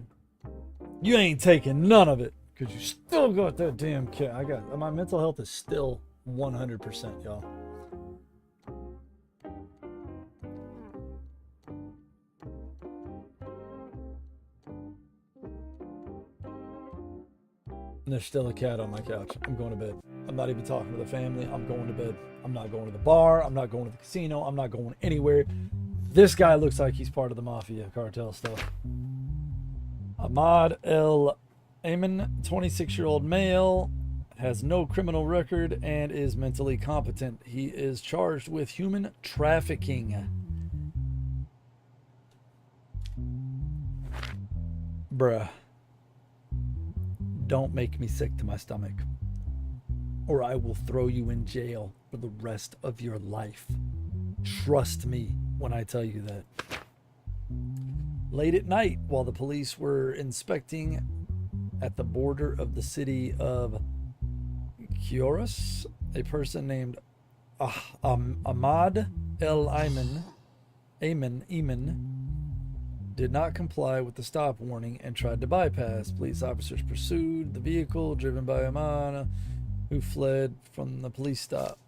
You ain't taking none of it because you still got that damn cat. My mental health is still 100%, y'all. And there's still a cat on my couch. I'm going to bed. I'm not even talking to the family. I'm going to bed. I'm not going to the bar. I'm not going to the casino. I'm not going anywhere. This guy looks like he's part of the mafia cartel stuff. Ahmad El Ayman, 26-year-old male, has no criminal record and is mentally competent. He is charged with human trafficking. Bruh. Don't make me sick to my stomach, or I will throw you in jail for the rest of your life. Trust me when I tell you that. Late at night, while the police were inspecting at the border of the city of Kioros, a person named Ahmad El Ayman did not comply with the stop warning and tried to bypass. Police officers pursued the vehicle driven by Ahmad, who fled from the police stop.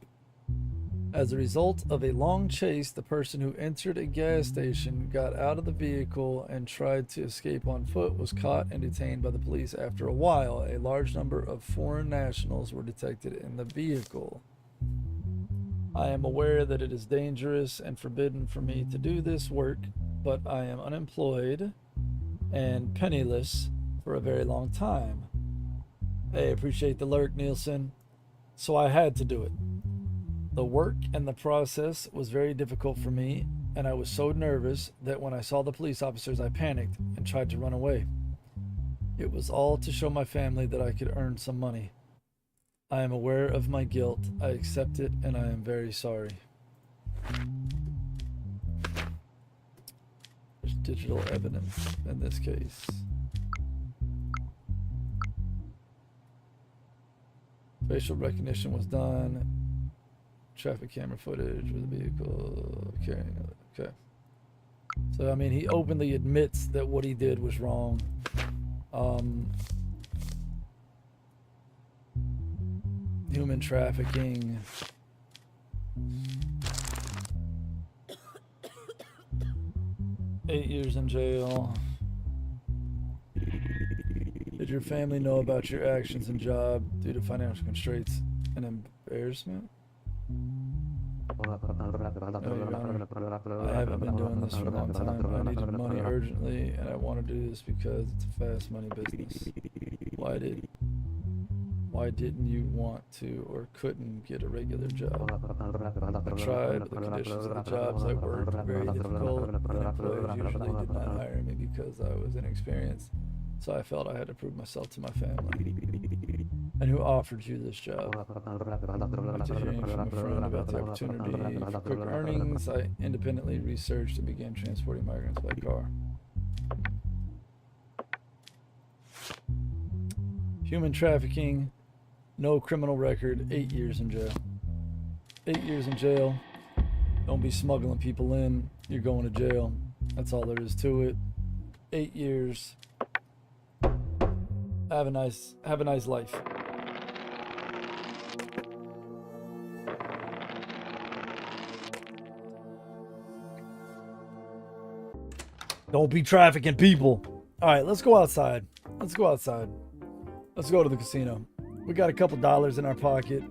As a result of a long chase, the person who entered a gas station, got out of the vehicle, and tried to escape on foot was caught and detained by the police. After a while, a large number of foreign nationals were detected in the vehicle. I am aware that it is dangerous and forbidden for me to do this work, but I am unemployed and penniless for a very long time. Hey, appreciate the lurk, Nielsen. So I had to do it. The work and the process was very difficult for me, and I was so nervous that when I saw the police officers, I panicked and tried to run away. It was all to show my family that I could earn some money. I am aware of my guilt. I accept it, and I am very sorry. There's digital evidence in this case. Facial recognition was done. Traffic camera footage with the vehicle carrying it. Okay. So, I mean, he openly admits that what he did was wrong. Human trafficking. Eight years in jail. Did your family know about your actions and job due to financial constraints and embarrassment? No, Your Honor. I haven't been doing this for a long time. I needed money urgently, and I want to do this because it's a fast money business. Why didn't you want to or couldn't get a regular job? I tried, but the conditions of the jobs I worked were very difficult, and employers usually did not hire me because I was inexperienced. So I felt I had to prove myself to my family. And who offered you this job? I did hearing from a friend about the opportunity for quick earnings. I independently researched and began transporting migrants by car. Human trafficking, no criminal record, 8 years in jail. 8 years in jail. Don't be smuggling people in. You're going to jail. That's all there is to it. 8 years. Have a nice life. Don't be trafficking people. All right, let's go outside. Let's go to the casino. We got a couple dollars in our pocket.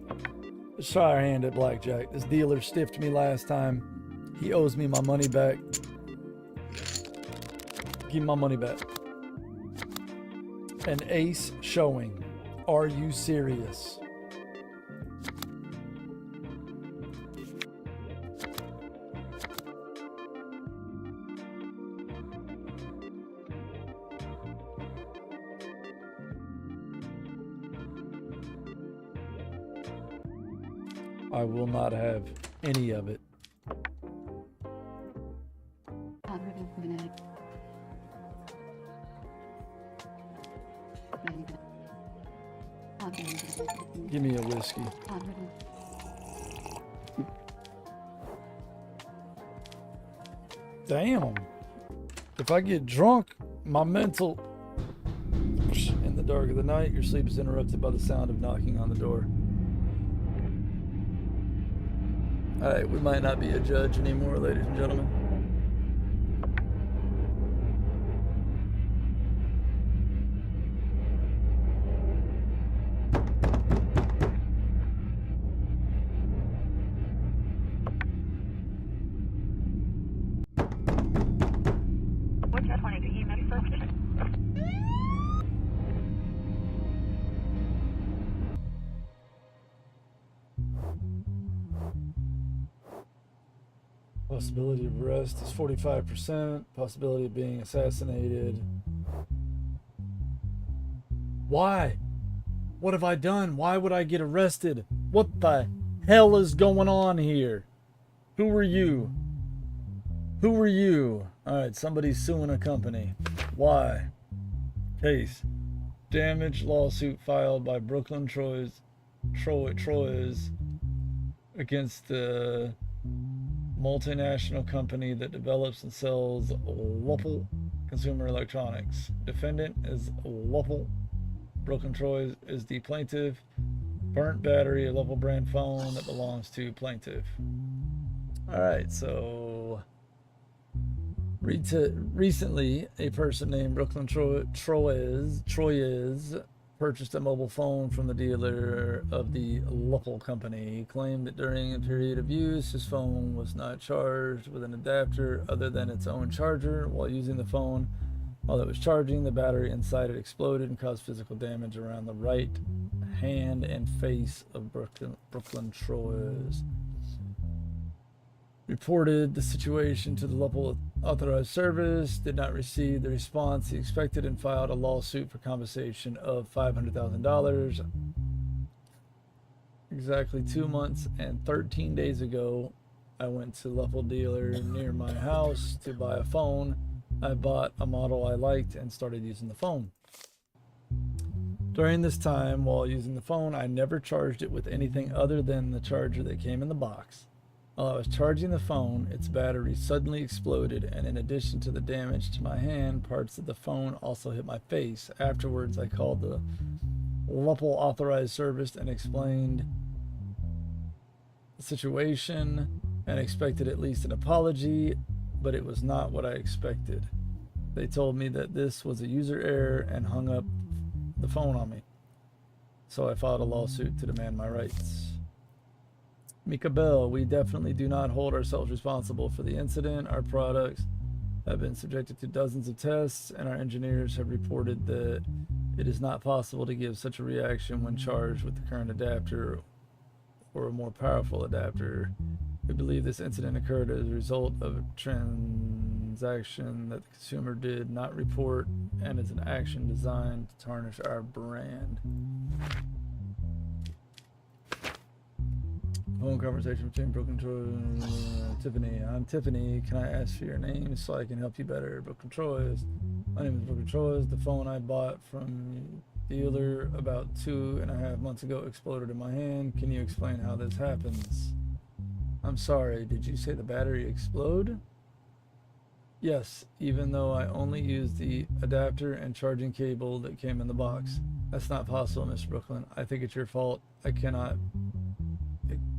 Let's try our hand at blackjack. This dealer stiffed me last time. He owes me my money back. Give me my money back. An ace showing. Are you serious? I will not have any of it. Give me a whiskey. Damn. If I get drunk, my mental... In the dark of the night, your sleep is interrupted by the sound of knocking on the door. Alright, we might not be a judge anymore, ladies and gentlemen. Possibility of arrest is 45%. Possibility of being assassinated. Why? What have I done? Why would I get arrested? What the hell is going on here? Who are you? Who are you? Alright, somebody's suing a company. Why? Case. Damage lawsuit filed by Brooklyn Troyes against the multinational company that develops and sells Lupple Consumer Electronics. Defendant is Lupple. Brooklyn Troyes is the plaintiff. Burnt battery, a Lupple brand phone that belongs to plaintiff. Alright, so recently a person named Brooklyn Troyes purchased a mobile phone from the dealer of the Lupple company. He claimed that during a period of use, his phone was not charged with an adapter other than its own charger. While using the phone, while it was charging, the battery inside it exploded and caused physical damage around the right hand and face of Brooklyn Troyes. Reported the situation to the Lupple authorized service, did not receive the response he expected, and filed a lawsuit for compensation of $500,000. Exactly 2 months and 13 days ago, I went to Lupple dealer near my house to buy a phone. I bought a model I liked and started using the phone. During this time, while using the phone, I never charged it with anything other than the charger that came in the box. While I was charging the phone, its battery suddenly exploded, and in addition to the damage to my hand, parts of the phone also hit my face. Afterwards, I called the Lupple authorized service and explained the situation and expected at least an apology, but it was not what I expected. They told me that this was a user error and hung up the phone on me. So I filed a lawsuit to demand my rights. Mika Bell, we definitely do not hold ourselves responsible for the incident. Our products have been subjected to dozens of tests, and our engineers have reported that it is not possible to give such a reaction when charged with the current adapter or a more powerful adapter. We believe this incident occurred as a result of a transaction that the consumer did not report and is an action designed to tarnish our brand. Phone conversation between Brooklyn Troyes and Tiffany. I'm Tiffany. Can I ask for your name so I can help you better? Brooklyn Troyes. My name is Brooklyn Troyes. The phone I bought from dealer about 2.5 months ago exploded in my hand. Can you explain how this happens? I'm sorry, did you say the battery explode? Yes, even though I only used the adapter and charging cable that came in the box. That's not possible, Miss Brooklyn. I think it's your fault. It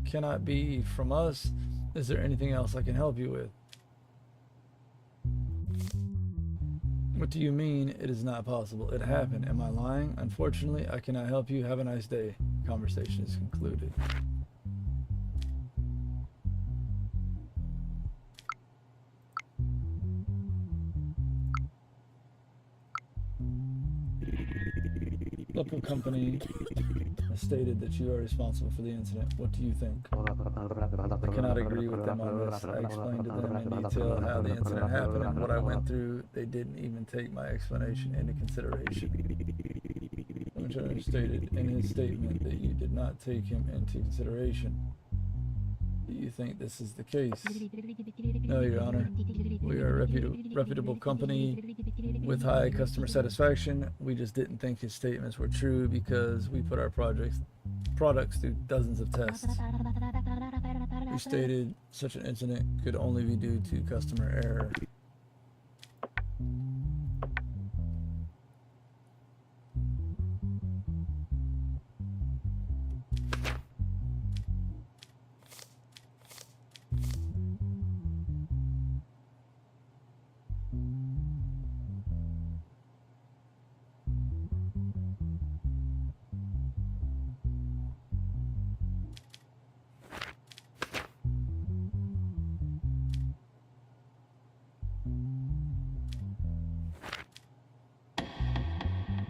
cannot be from us. Is there anything else I can help you with? What do you mean it is not possible? It happened. Am I lying? Unfortunately, I cannot help you. Have a nice day. Conversation is concluded. Local company has stated that you are responsible for the incident. What do you think? I cannot agree with them on this. I explained to them in detail how the incident happened and what I went through. They didn't even take my explanation into consideration. The attorney stated in his statement that you did not take him into consideration. Do you think this is the case? No, Your Honor. We are a reputable company with high customer satisfaction. We just didn't think his statements were true because we put our products through dozens of tests. We stated such an incident could only be due to customer error.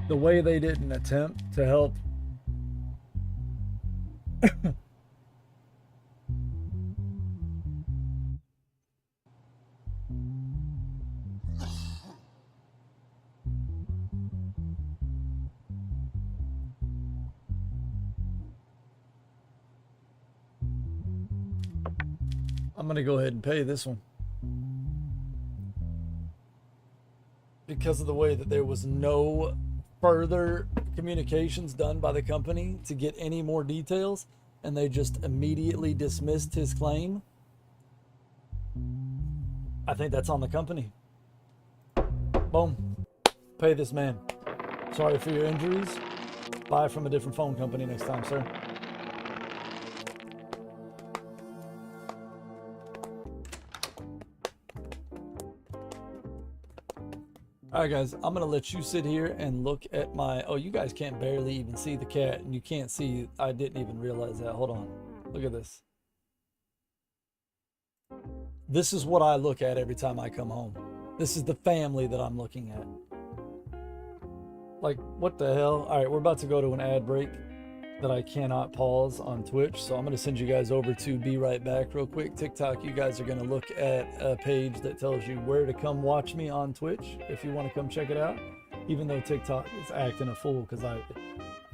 The way they didn't attempt to help I'm going to go ahead and pay this one. Because of the way that there was no further communications done by the company to get any more details, and they just immediately dismissed his claim, I think that's on the company. Boom. Pay this man. Sorry for your injuries. Buy from a different phone company next time, sir. All right, guys, I'm going to let you sit here and look at my... Oh, you guys can't barely even see the cat, and you can't see... I didn't even realize that. Hold on. Look at this. This is what I look at every time I come home. This is the family that I'm looking at. Like, what the hell? All right, we're about to go to an ad break that I cannot pause on Twitch, so I'm going to send you guys over to Be Right Back real quick. TikTok, you guys are going to look at a page that tells you where to come watch me on Twitch if you want to come check it out, even though TikTok is acting a fool because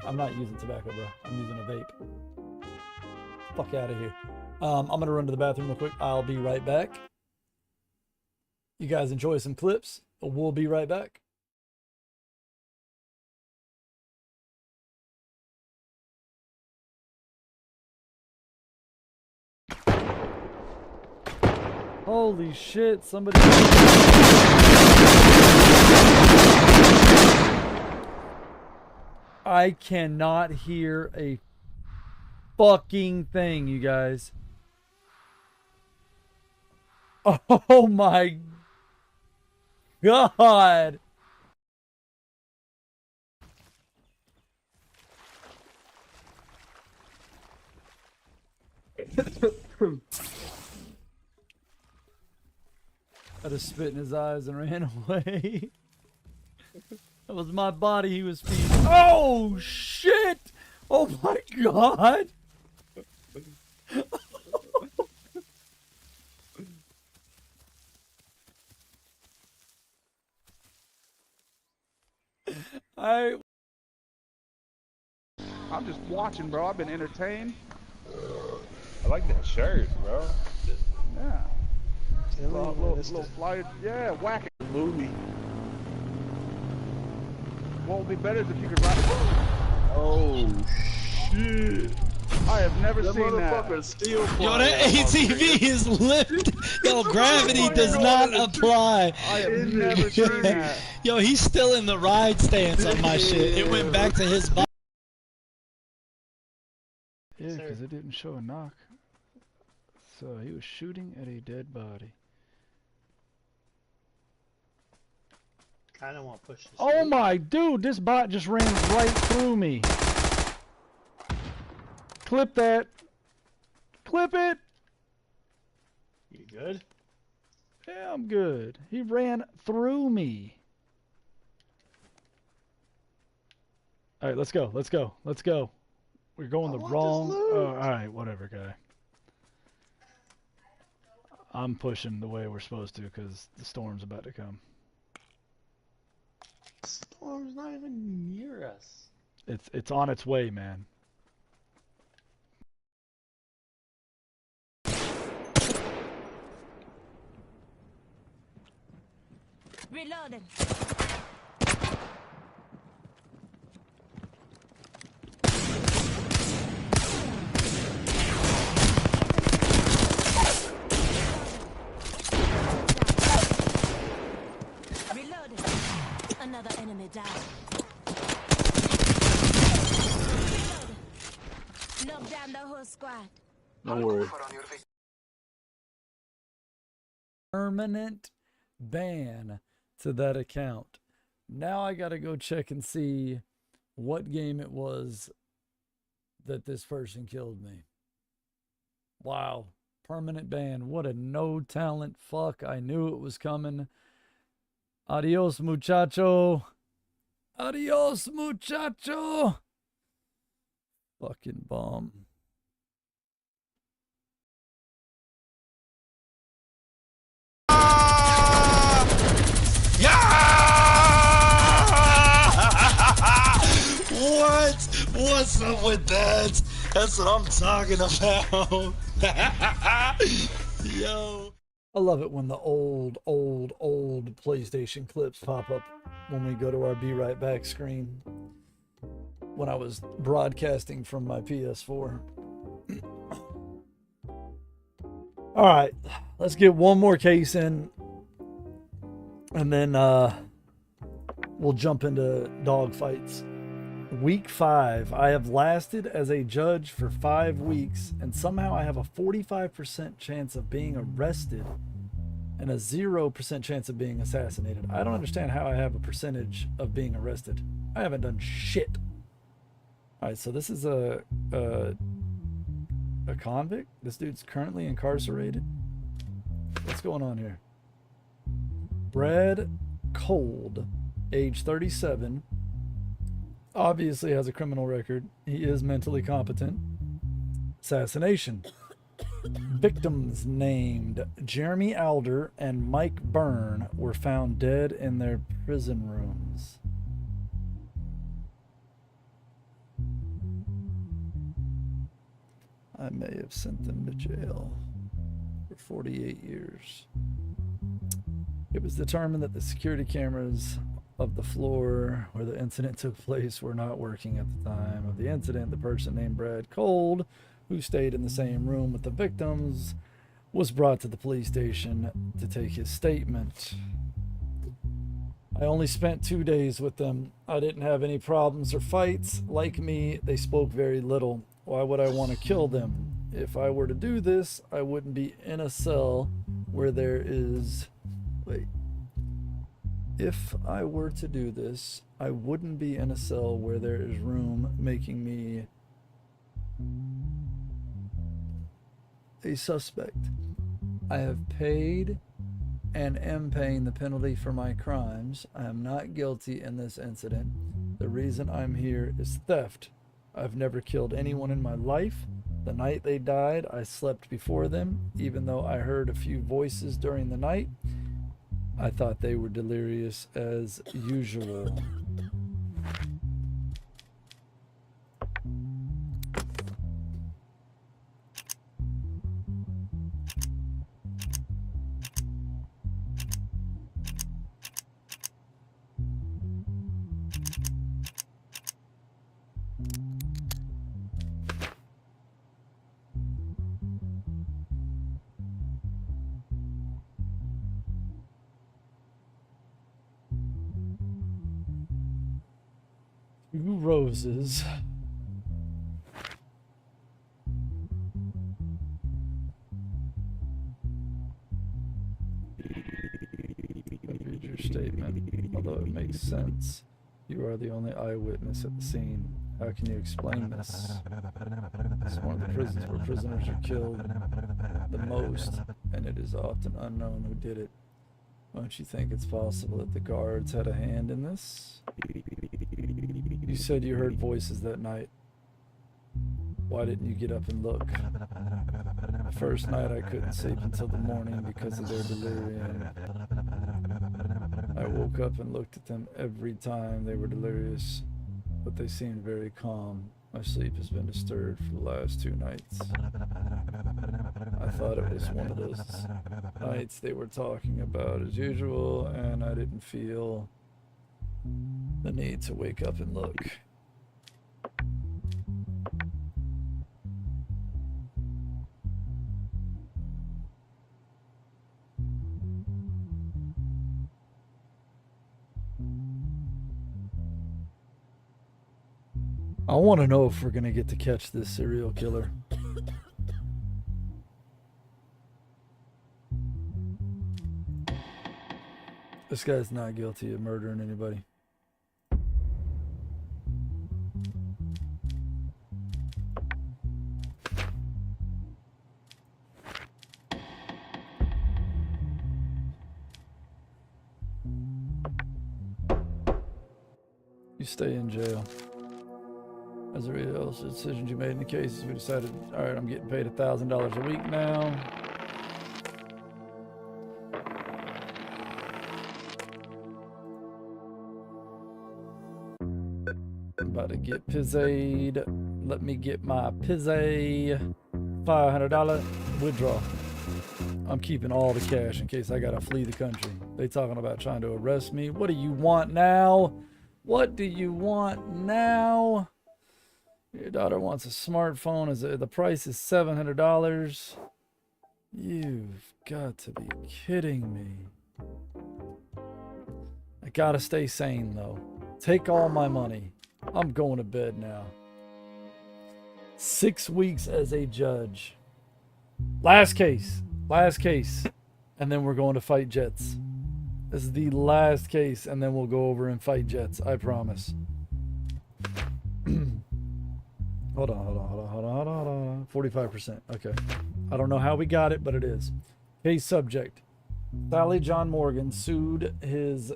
I'm not using tobacco, bro. I'm using a vape. Fuck out of here. I'm going to run to the bathroom real quick. I'll be right back. You guys enjoy some clips. We'll be right back. Holy shit, somebody... I cannot hear a fucking thing, you guys. Oh my God. I just spit in his eyes and ran away. That was my body he was feeding. Oh shit! Oh my God! I'm just watching, bro. I've been entertained. I like that shirt, bro. Yeah. Little flyer. Yeah, whack it. Movie. What would be better is if you could ride. Oh shit! I have never That seen that. motherfucker still Yo, that ATV is lifted. Yo, gravity does not apply. I have never seen that. Yo, he's still in the ride stance on my shit. It went back to his body. Yeah, because it didn't show a knock. So he was shooting at a dead body. Kinda want to push this. Oh my dude, this bot just ran right through me. Clip that. Clip it. You good? Yeah, I'm good. He ran through me. Alright, let's go. Let's go. Let's go. We're going the wrong... Oh, alright, whatever, guy. I'm pushing the way we're supposed to because the storm's about to come. Storm's not even near us. It's on its way, man. Reloading. Reloading. Another enemy down. Reloading. Knock down the whole squad. Don't worry. Permanent ban to that account. Now I gotta go check and see what game it was that this person killed me. Wow. Permanent ban. What a no talent fuck. I knew it was coming. Adios, muchacho. Adios, muchacho. Fucking bomb. What? What's up with that? That's what I'm talking about. Yo. I love it when the old PlayStation clips pop up when we go to our Be Right Back screen. When I was broadcasting from my PS4. All right, let's get one more case in, and then we'll jump into dog fights. Week 5. I have lasted as a judge for 5 weeks, and somehow I have a 45% chance of being arrested and a 0% chance of being assassinated. I don't understand how I have a percentage of being arrested. I haven't done shit. All right, so this is a convict. This dude's currently incarcerated. What's going on here? Brad Cold, age 37. Obviously has a criminal record. He is mentally competent. Assassination. Victims named Jeremy Alder and Mike Byrne were found dead in their prison rooms. I may have sent them to jail for 48 years. It was determined that the security cameras of the floor where the incident took place were not working at the time of the incident. The person named Brad Cold, who stayed in the same room with the victims, was brought to the police station to take his statement. I only spent 2 days with them. I didn't have any problems or fights. Like me, they spoke very little. Why would I want to kill them? If I were to do this, I wouldn't be in a cell where there is... Wait. If I were to do this, I wouldn't be in a cell where there is room making me a suspect. I have paid and am paying the penalty for my crimes. I am not guilty in this incident. The reason I'm here is theft. I've never killed anyone in my life. The night they died, I slept before them, even though I heard a few voices during the night. I thought they were delirious as usual. Two roses. Read your statement. Although it makes sense, you are the only eyewitness at the scene. How can you explain this? It's one of the prisons where prisoners are killed the most, and it is often unknown who did it. Don't you think it's possible that the guards had a hand in this? You said you heard voices that night. Why didn't you get up and look? The first night I couldn't sleep until the morning because of their delirium. I woke up and looked at them every time they were delirious, but they seemed very calm. My sleep has been disturbed for the last 2 nights. I thought it was one of those nights they were talking about as usual, and I didn't feel the need to wake up and look. I want to know if we're going to get to catch this serial killer. This guy's not guilty of murdering anybody. You stay in jail. As a result of the decisions you made in the cases, we decided, all right, I'm getting paid $1,000 a week now. I'm about to get pizzade. Let me get my pizzay. $500 withdrawal. I'm keeping all the cash in case I gotta flee the country. They talking about trying to arrest me. What do you want now? What do you want now? Your daughter wants a smartphone. The price is $700. You've got to be kidding me. I gotta stay sane though. Take all my money. I'm going to bed now. 6 weeks as a judge. Last case. And then we're going to fight jets. This is the last case, and then we'll go over and fight jets. I promise. Hold on. 45%. Okay. I don't know how we got it, but it is. Case subject. Sally John Morgan sued his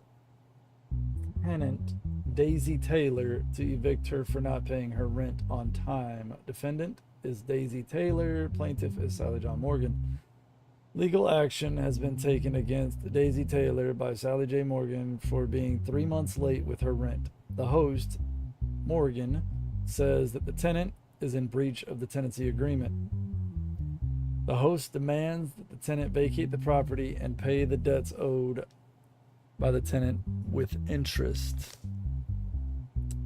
tenant, Daisy Taylor, to evict her for not paying her rent on time. Defendant is Daisy Taylor. Plaintiff is Sally John Morgan. Legal action has been taken against Daisy Taylor by Sally J. Morgan for being 3 months late with her rent. The host, Morgan, says that the tenant is in breach of the tenancy agreement. The host demands that the tenant vacate the property and pay the debts owed by the tenant with interest.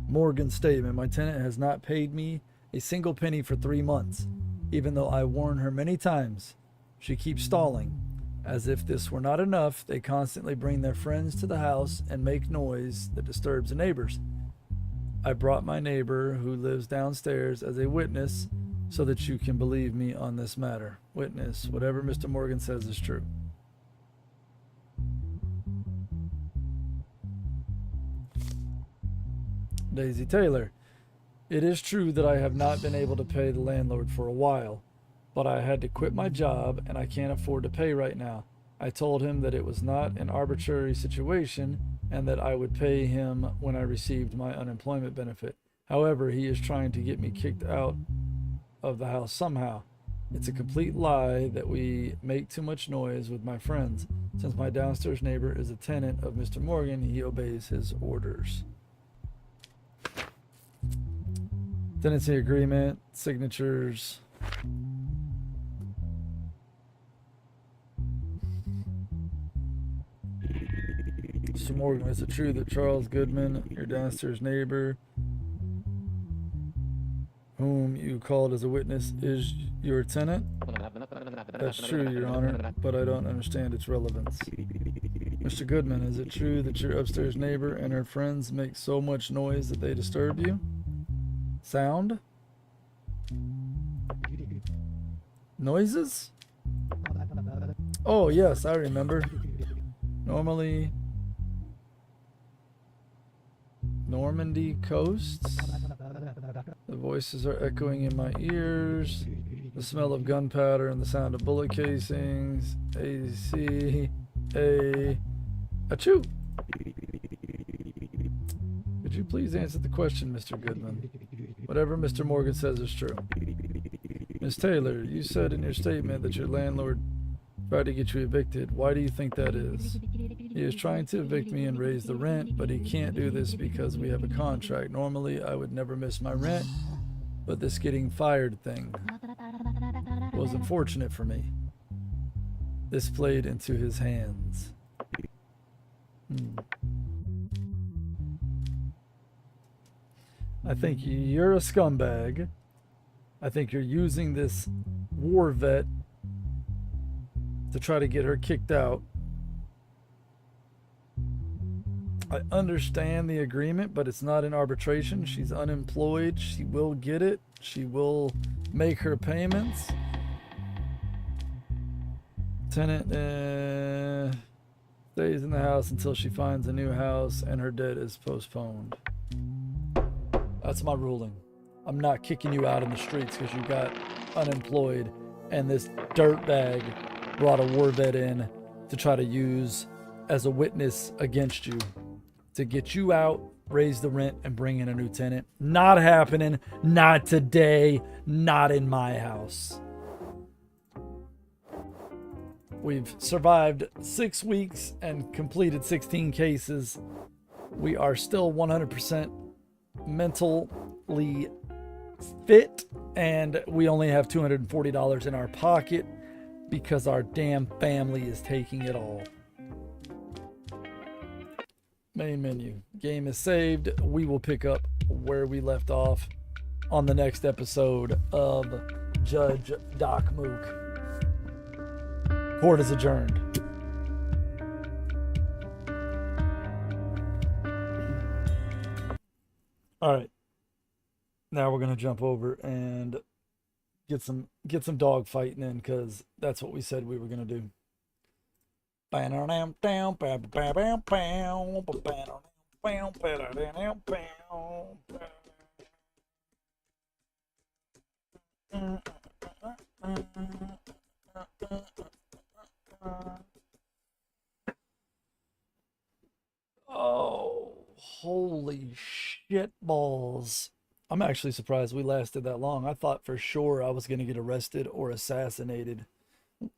Morgan's statement: my tenant has not paid me a single penny for 3 months, even though I warn her many times. She keeps stalling. As if this were not enough, they constantly bring their friends to the house and make noise that disturbs the neighbors. I brought my neighbor who lives downstairs as a witness so that you can believe me on this matter. Witness: whatever Mr. Morgan says is true. Daisy Taylor: it is true that I have not been able to pay the landlord for a while, but I had to quit my job and I can't afford to pay right now. I told him that it was not an arbitrary situation and that I would pay him when I received my unemployment benefit. However, he is trying to get me kicked out of the house somehow. It's a complete lie that we make too much noise with my friends. Since my downstairs neighbor is a tenant of Mr. Morgan, he obeys his orders. Tenancy agreement, signatures. Mr. Morgan, is it true that Charles Goodman, your downstairs neighbor, whom you called as a witness, is your tenant? That's true, Your Honor, but I don't understand its relevance. Mr. Goodman, is it true that your upstairs neighbor and her friends make so much noise that they disturb you? Sound? Noises? Oh, yes, I remember. Normandy coasts. The voices are echoing in my ears. The smell of gunpowder and the sound of bullet casings. Achoo! Could you please answer the question, Mr. Goodman? Whatever Mr. Morgan says is true. Ms. Taylor, you said in your statement that your landlord tried to get you evicted. Why do you think that is? He is trying to evict me and raise the rent, but he can't do this because we have a contract. Normally, I would never miss my rent, but this getting fired thing was unfortunate for me. This played into his hands. I think you're a scumbag. I think you're using this war vet to try to get her kicked out. I understand the agreement, but it's not in arbitration. She's unemployed. She will get it. She will make her payments. Tenant stays in the house until she finds a new house and her debt is postponed. That's my ruling. I'm not kicking you out in the streets because you got unemployed and this dirtbag brought a war vet in to try to use as a witness against you to get you out, raise the rent, and bring in a new tenant. Not happening. Not today. Not in my house. We've survived 6 weeks and completed 16 cases. We are still 100% mentally fit, and we only have $240 in our pocket because our damn family is taking it all. Main menu. Game is saved. We will pick up where we left off on the next episode of Judge Doc Mook. Court is adjourned. All right. Now we're gonna jump over and get some dog fighting in, because that's what we said we were gonna do. Oh, holy shit balls. I'm actually surprised we lasted that long. I thought for sure I was going to get arrested or assassinated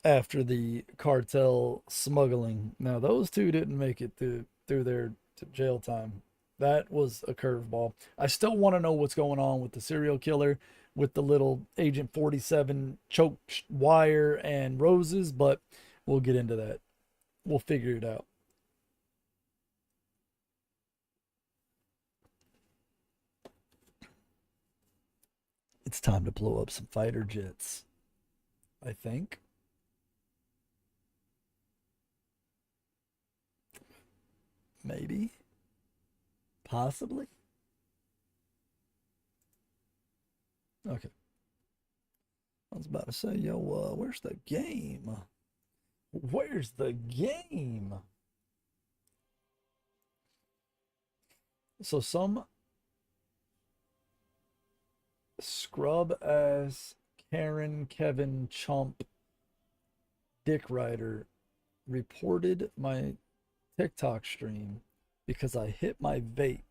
after the cartel smuggling. Now, those two didn't make it through their jail time. That was a curveball. I still want to know what's going on with the serial killer, with the little Agent 47 choked wire and roses, but we'll get into that. We'll figure it out. It's time to blow up some fighter jets, I think. Maybe. Possibly. Okay. I was about to say, yo, where's the game? Where's the game? So some scrub ass Karen Kevin Chump dick rider reported my TikTok stream because I hit my vape.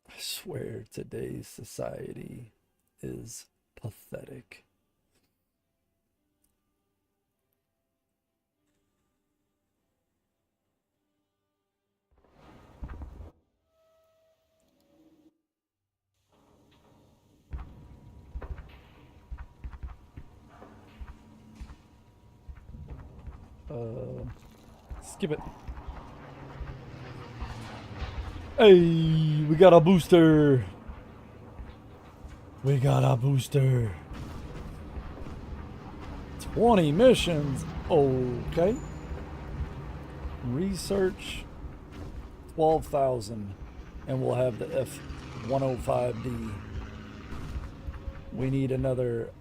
I swear today's society is pathetic. Skip it. Hey, we got a booster. We got a booster. 20 missions. Okay. Research 12,000. And we'll have the F-105D. We need another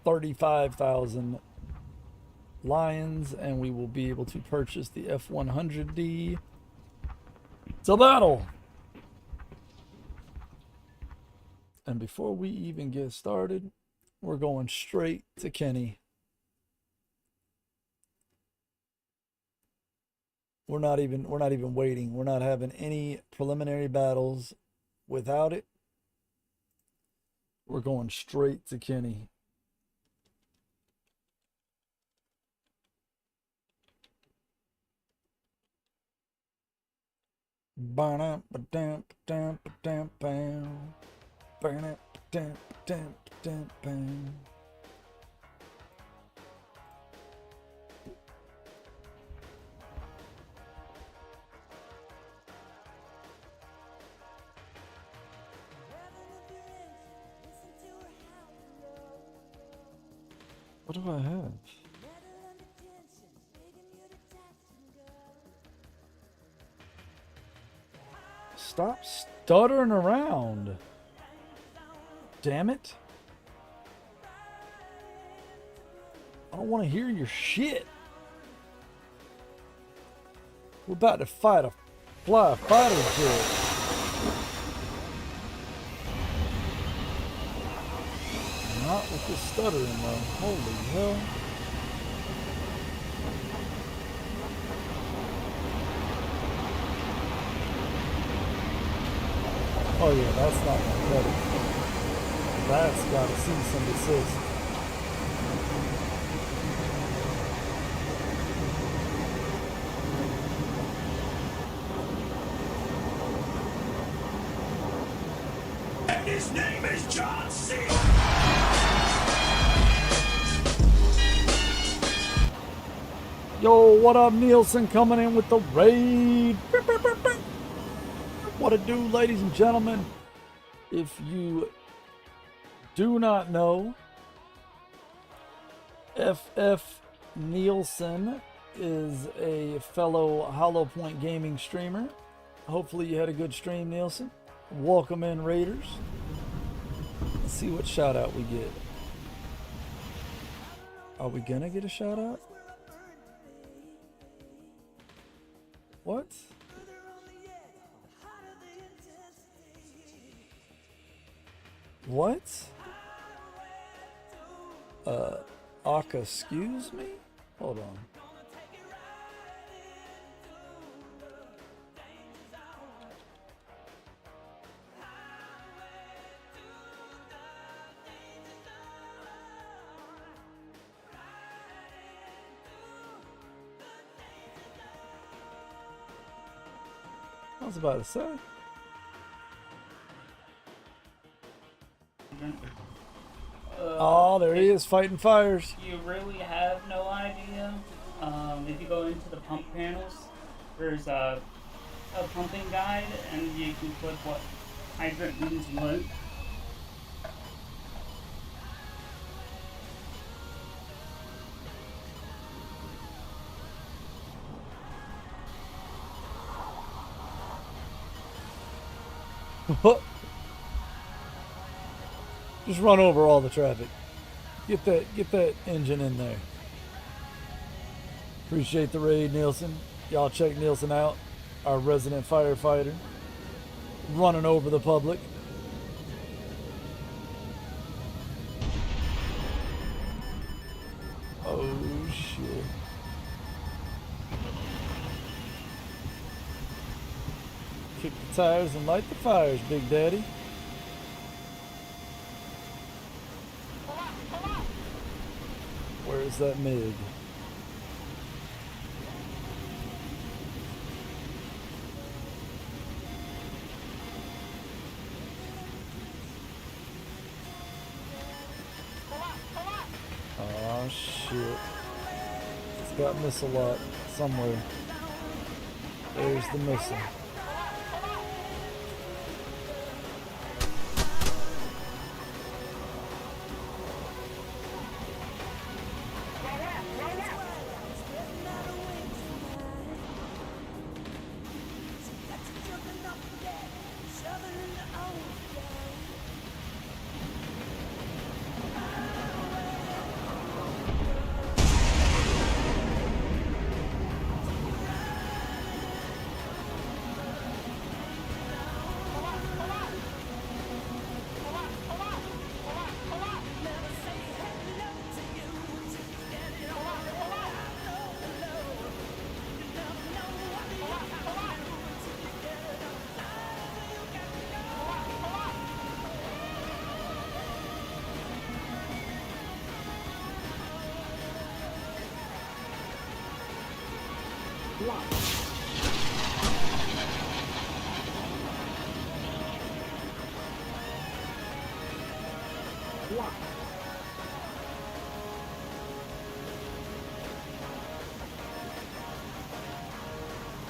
35,000 lions, and we will be able to purchase the F-100D. To battle! And before we even get started, we're going straight to Kenny. We're not even waiting. We're not having any preliminary battles. Without it, we're going straight to Kenny. What do I have? Stop stuttering around. Damn it. I don't want to hear your shit. We're about to fight a fly fighter jet. Not with the stuttering though. Holy hell. Oh yeah, that's not gonna cut it. That's gotta cease and desist. His name is John C. Yo, what up, Nielsen coming in with the raid. What it do, ladies and gentlemen? If you do not know, FF Nielsen is a fellow Hollow Point Gaming streamer. Hopefully you had a good stream, Nielsen. Welcome in, Raiders. Let's see what shout out we get. Are we gonna get a shout out? What? What? Aka, excuse me? Hold on. I was about to say. Oh, there he is fighting fires. You really have no idea. If you go into the pump panels, there's a pumping guide, and you can put what hydrant means what. Just run over all the traffic. Get that engine in there. Appreciate the raid, Nielsen. Y'all check Nielsen out, our resident firefighter, running over the public. Oh shit. Kick the tires and light the fires, Big Daddy. Where's that MiG? Oh shit. It's got missile lock somewhere. There's the missile.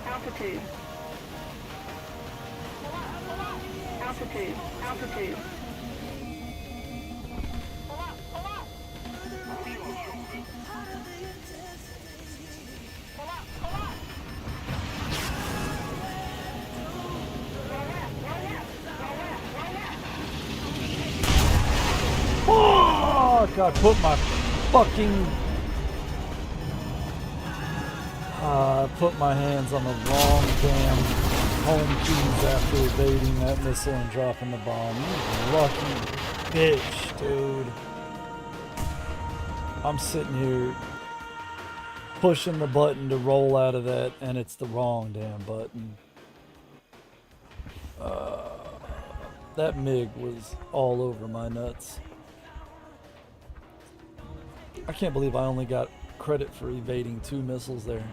Altitude. Altitude. Altitude. Fuck! I put my fucking... I put my hands on the wrong damn home keys after evading that missile and dropping the bomb. You lucky bitch, dude. I'm sitting here pushing the button to roll out of that, and it's the wrong damn button. That MiG was all over my nuts. I can't believe I only got credit for evading 2 missiles there.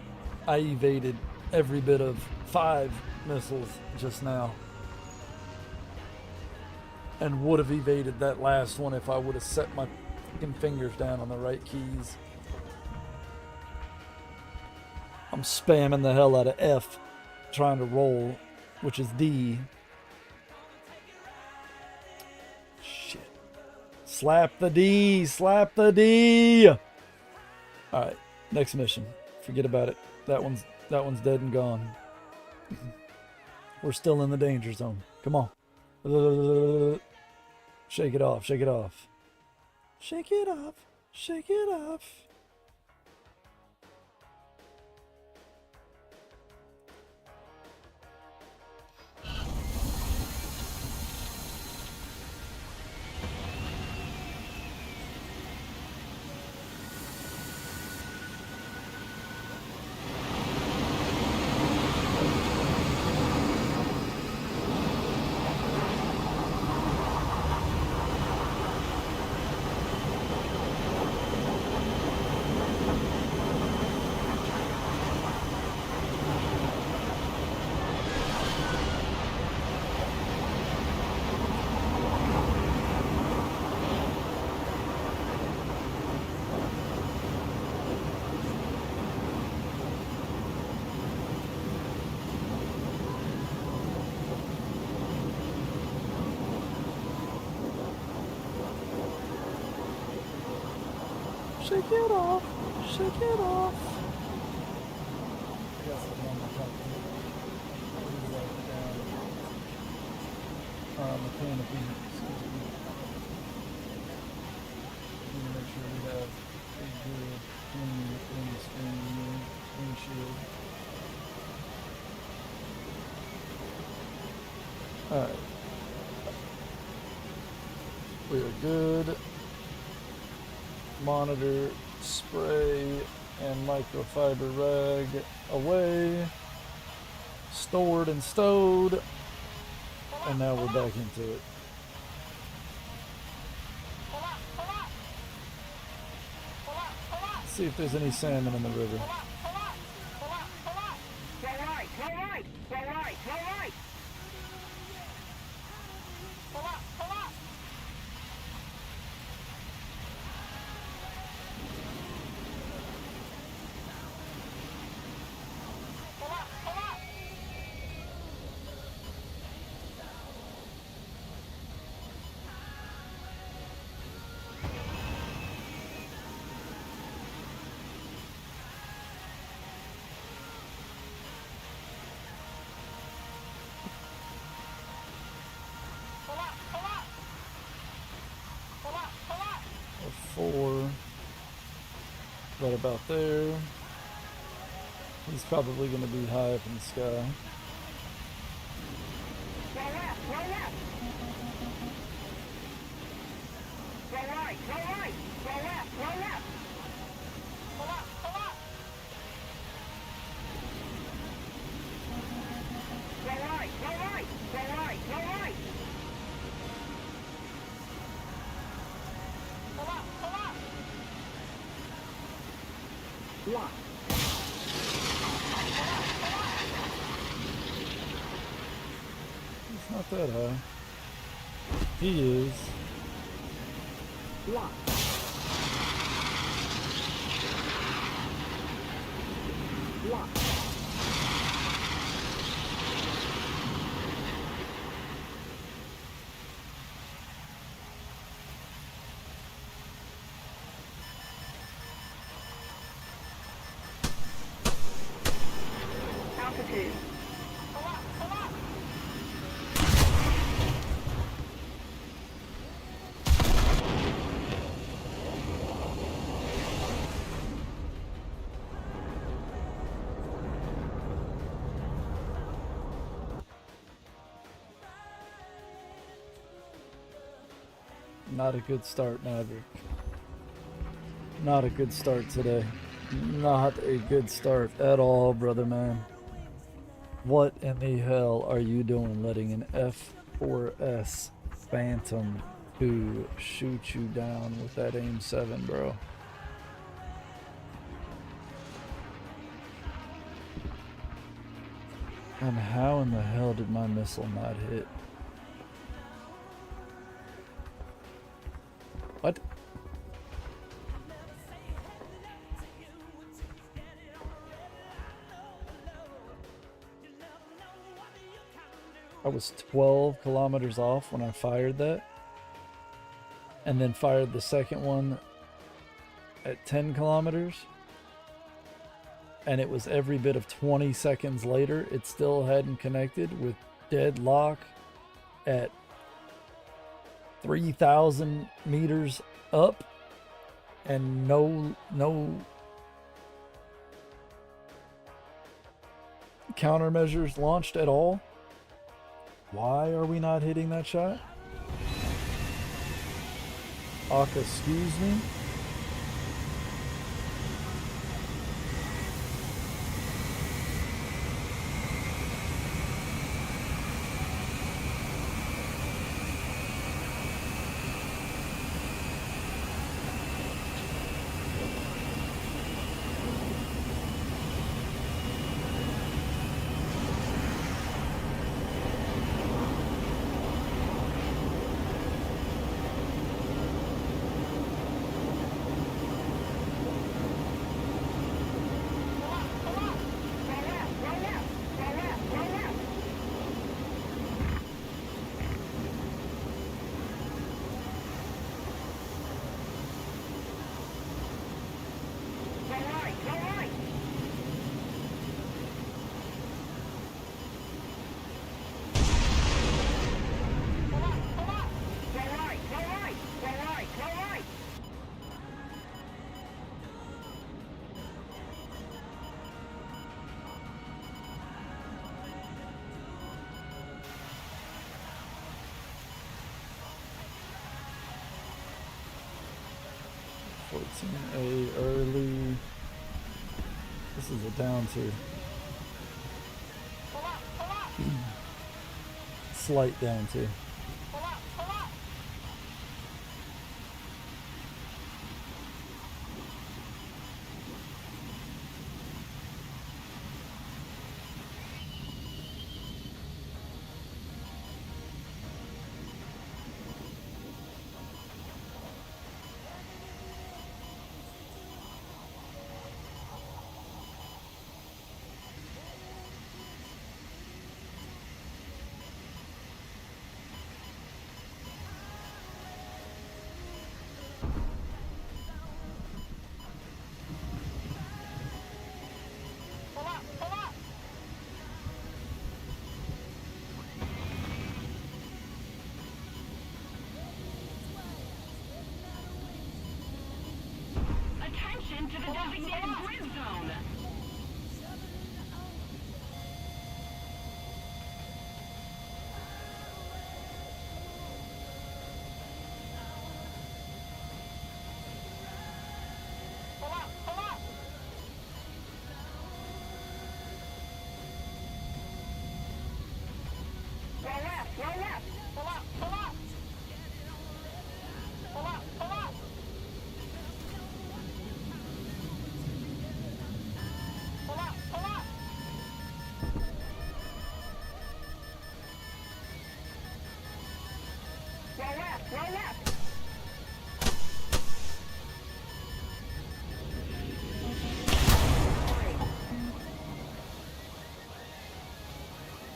I evaded every bit of 5 missiles just now. and would have evaded that last one if I would have set my fucking fingers down on the right keys. I'm spamming the hell out of F trying to roll, which is D. Shit. Slap the D, slap the D. All right, next mission. Forget about it. That one's dead and gone. We're still in the danger zone. Come on. Shake it off, shake it off. Shake it off, shake it off. Shake it off, shake it off. Mechanical, excuse me. Need to make sure we have a good clean windshield. Alright. We are good. Monitor, spray, and microfiber rag away. Stored and stowed. And now we're back into it. Let's see if there's any salmon in the river. Four, right about there. He's probably going to be high up in the sky. It's not that high. He is. Altitude. Not a good start, Maverick. Not a good start today. Not a good start at all, brother man. What in the hell are you doing letting an F4S Phantom 2 shoot you down with that AIM 7, bro? And how in the hell did my missile not hit? I was 12 kilometers off when I fired that. And then fired the second one at 10 kilometers. And it was every bit of 20 seconds later, it still hadn't connected with deadlock at 3,000 meters up and no countermeasures launched at all. Why are we not hitting that shot? Aka, excuse me. A early. This is a down two. Slight down two. Attention to the designated grid zone.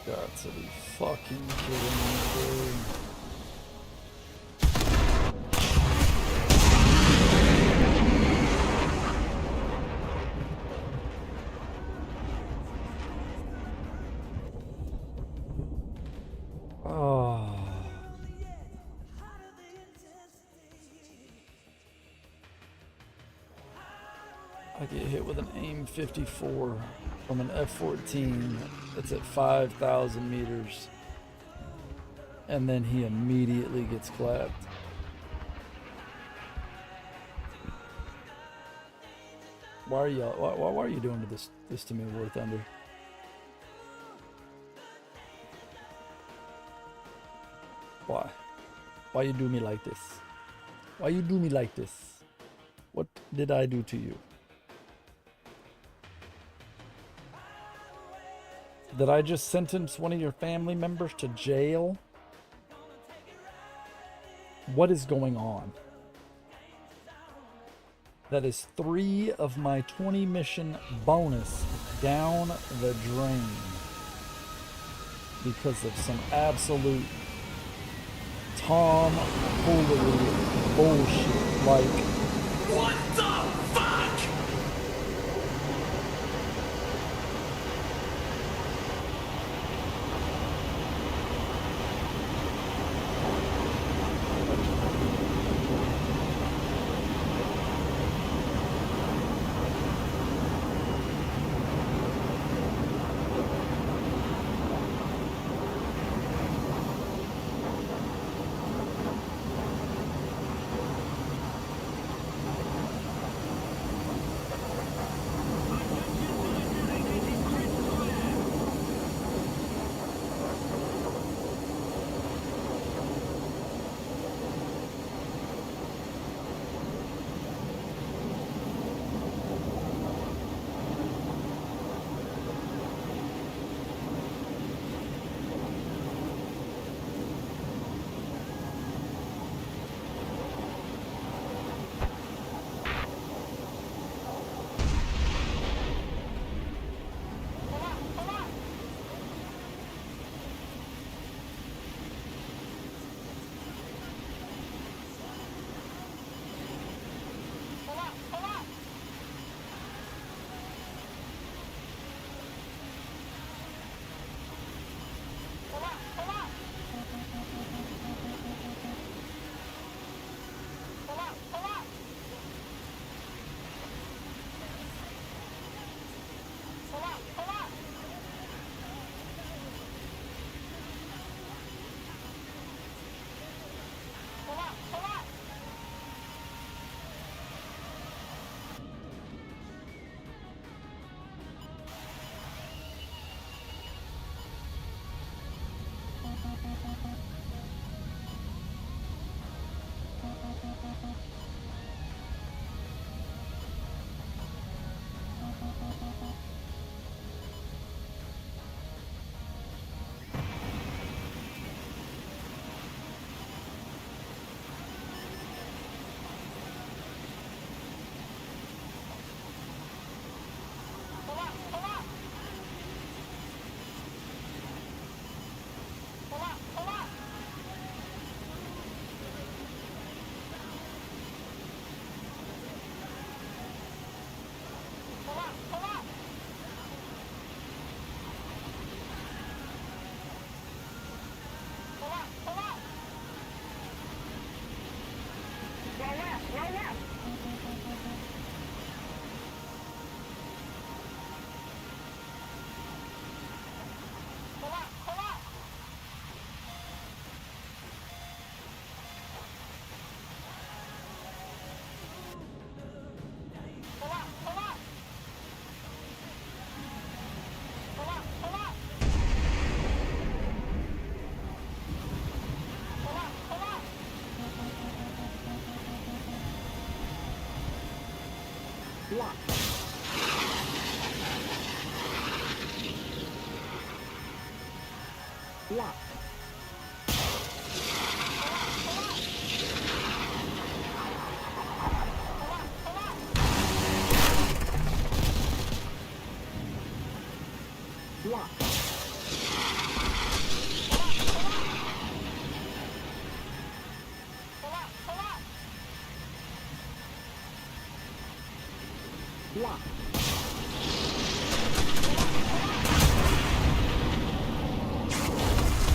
Got to be fucking kidding me, dude. Oh. I get hit with an AIM 54 from an F-14 that's at 5,000 meters, and then he immediately gets clapped. Why are y'all? Why are you doing this to me, War Thunder? Why? Why you do me like this? Why you do me like this? What did I do to you? Did I just sentence one of your family members to jail? What is going on? That is 3 of my 20 mission bonus down the drain. because of some absolute tomfoolery bullshit. Like, What the fuck?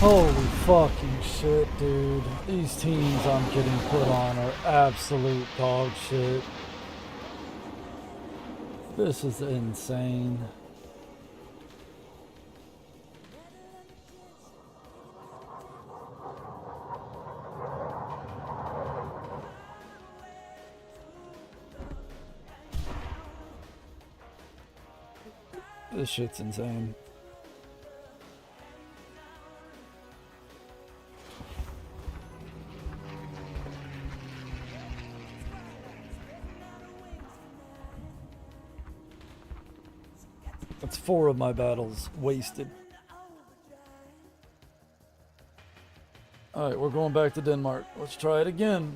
holy fucking shit, dude. These teams I'm getting put on are absolute dog shit. This is insane. This shit's insane. That's 4 of my battles wasted. Alright, we're going back to Denmark. Let's try it again.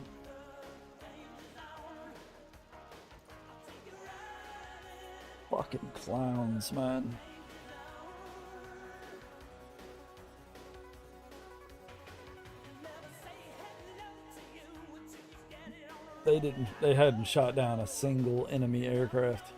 Fucking clowns, man. They hadn't shot down a single enemy aircraft.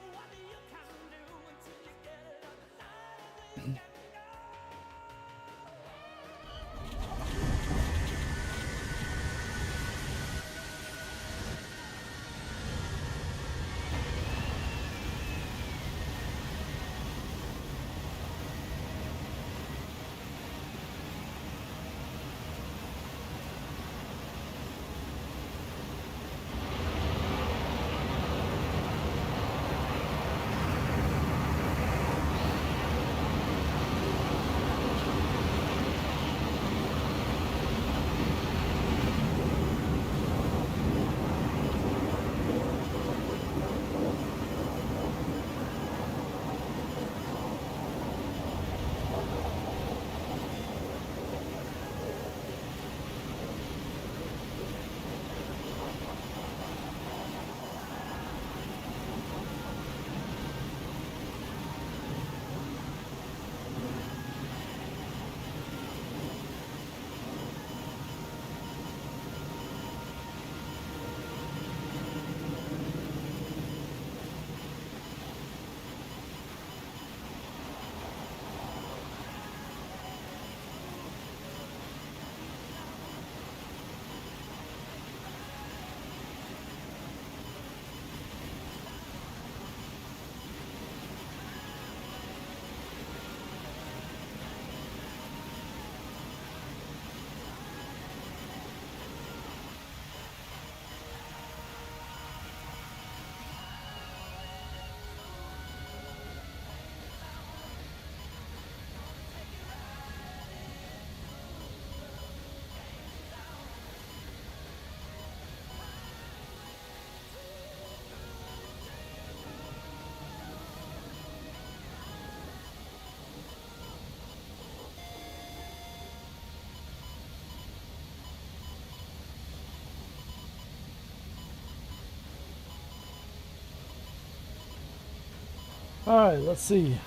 Alright, let's see.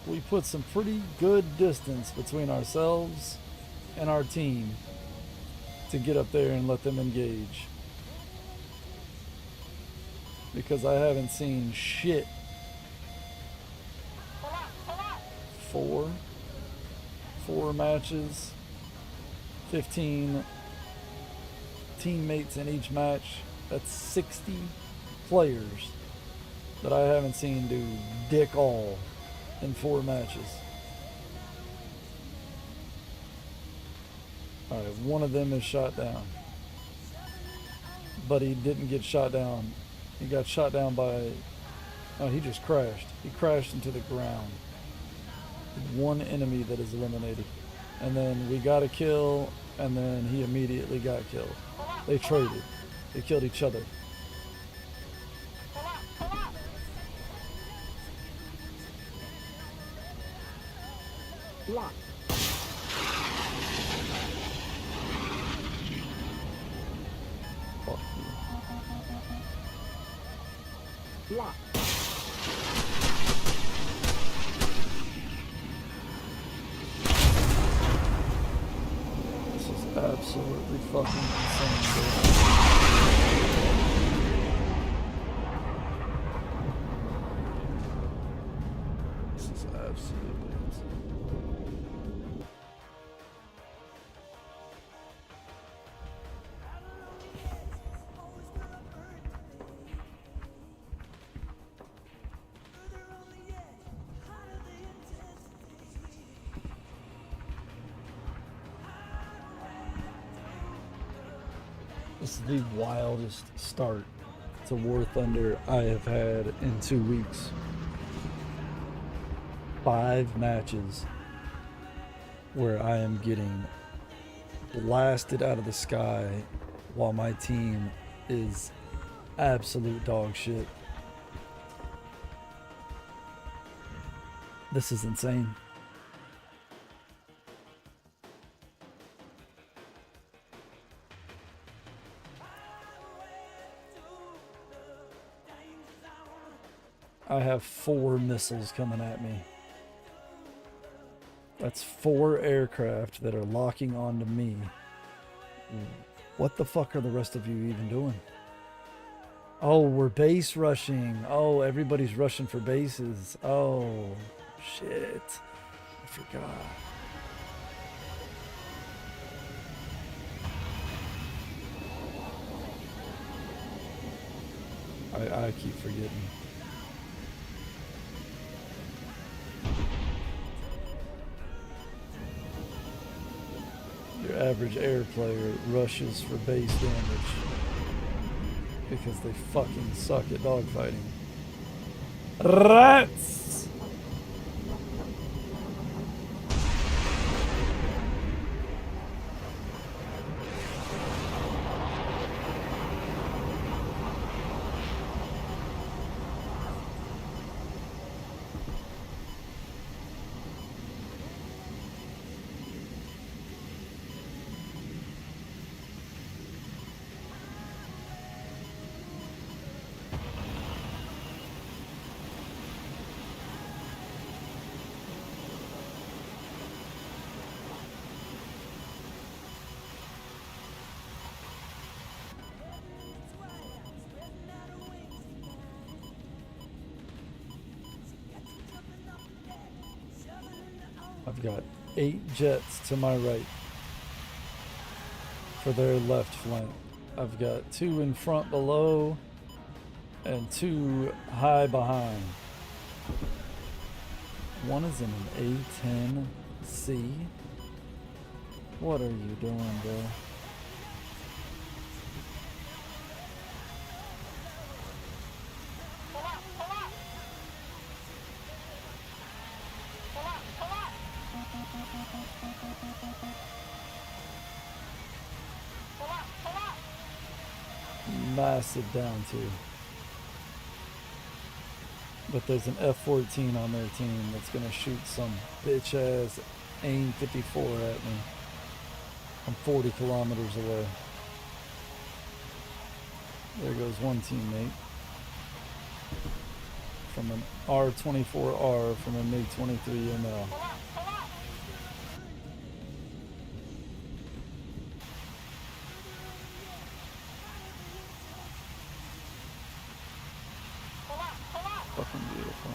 We put some pretty good distance between ourselves and our team to get up there and let them engage. Because I haven't seen shit. Four matches, 15 teammates in each match. That's 60 players that I haven't seen do dick all in 4 matches. Alright, one of them is shot down. But he didn't get shot down. He got shot down by... Oh, he just crashed. He crashed into the ground. One enemy that is eliminated. And then we got a kill, and then he immediately got killed. They traded. They killed each other. Block. Fuck you. Block. This is absolutely fucking insane, dude. This is absolutely insane. This is the wildest start to War Thunder I have had in 2 weeks. 5 matches where I am getting blasted out of the sky while my team is absolute dog shit. This is insane. I have 4 missiles coming at me. That's 4 aircraft that are locking onto me What the fuck are the rest of you even doing? Oh, we're base rushing. Oh, everybody's rushing for bases. Oh, shit. I forgot. I keep forgetting. Your average air player rushes for base damage because they fucking suck at dogfighting. Rats! I've got 8 jets to my right for their left flank. I've got 2 in front below and 2 high behind. One is in an A10C. What are you doing, bro? Massive down too. But there's an F-14 on their team that's gonna shoot some bitch ass AIM 54 at me. I'm 40 kilometers away. There goes one teammate. From an R-24R from a MiG-23ML. Fucking beautiful.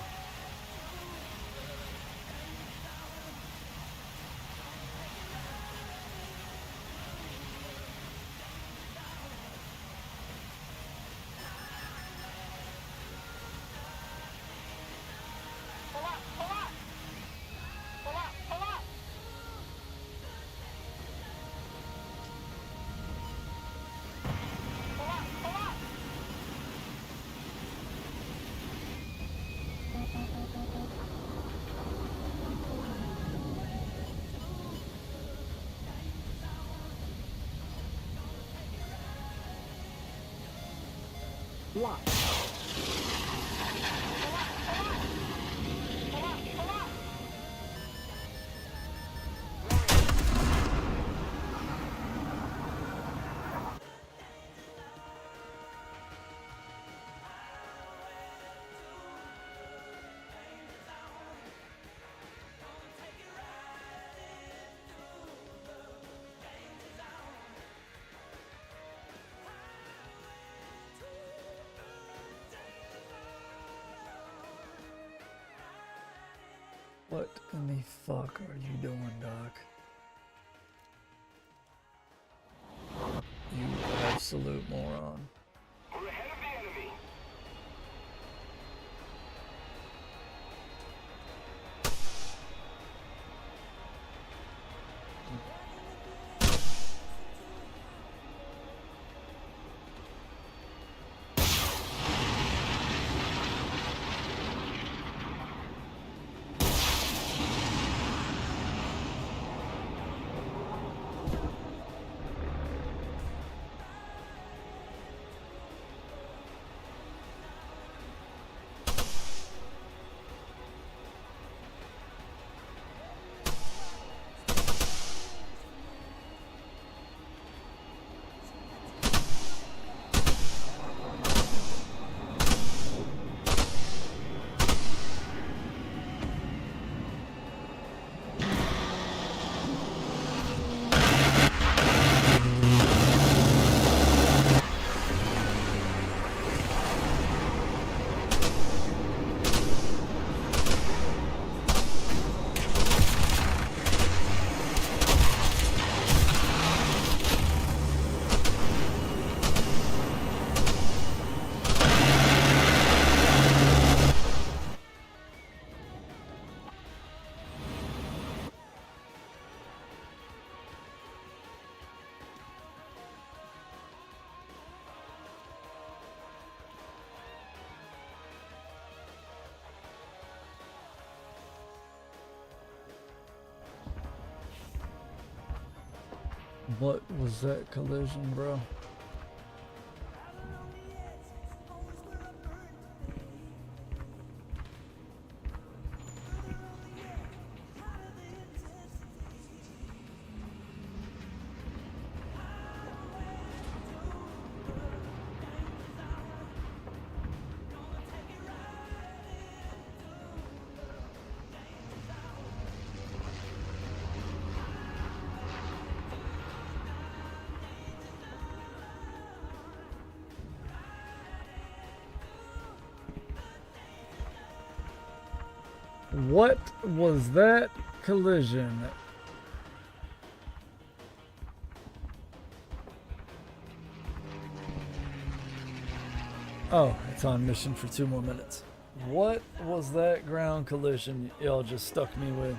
What in the fuck are you doing, Doc? You absolute moron. We're ahead of the enemy. What was that collision, bro? What was that collision? Oh, it's on mission for 2 more minutes. What was that ground collision y'all just stuck me with?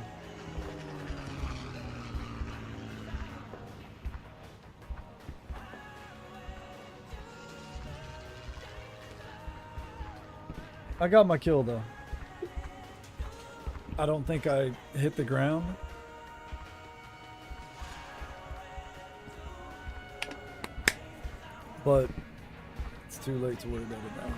I got my kill though. I don't think I hit the ground. But it's too late to worry about it now.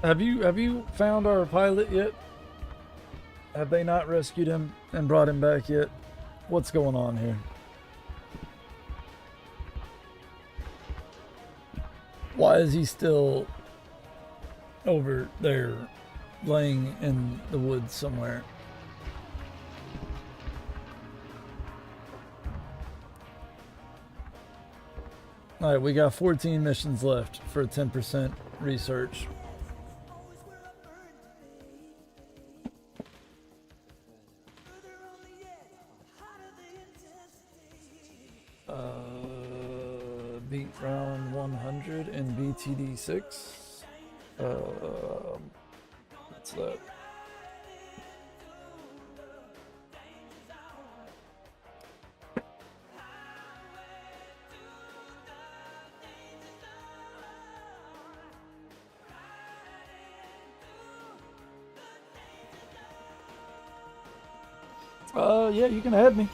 Have you found our pilot yet? Have they not rescued him and brought him back yet? What's going on here? Why is he still over there laying in the woods somewhere? All right, we got 14 missions left for a 10% research. Beat round 100 in BTD 6. What's that? Yeah, you can add me.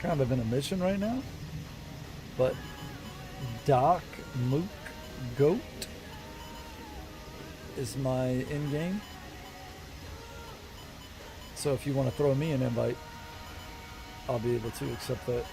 Kind of in a mission right now, but Doc Mook Goat is my in game. So if you want to throw me an invite, I'll be able to accept that.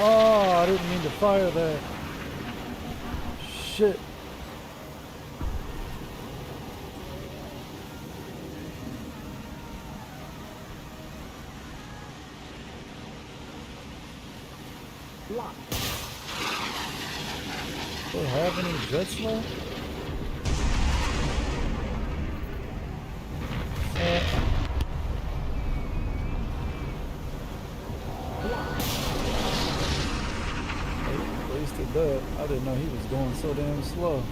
Oh, I didn't mean to fire that. Shit. Do they have any jets left? Wasted that. I didn't know he was going so damn slow.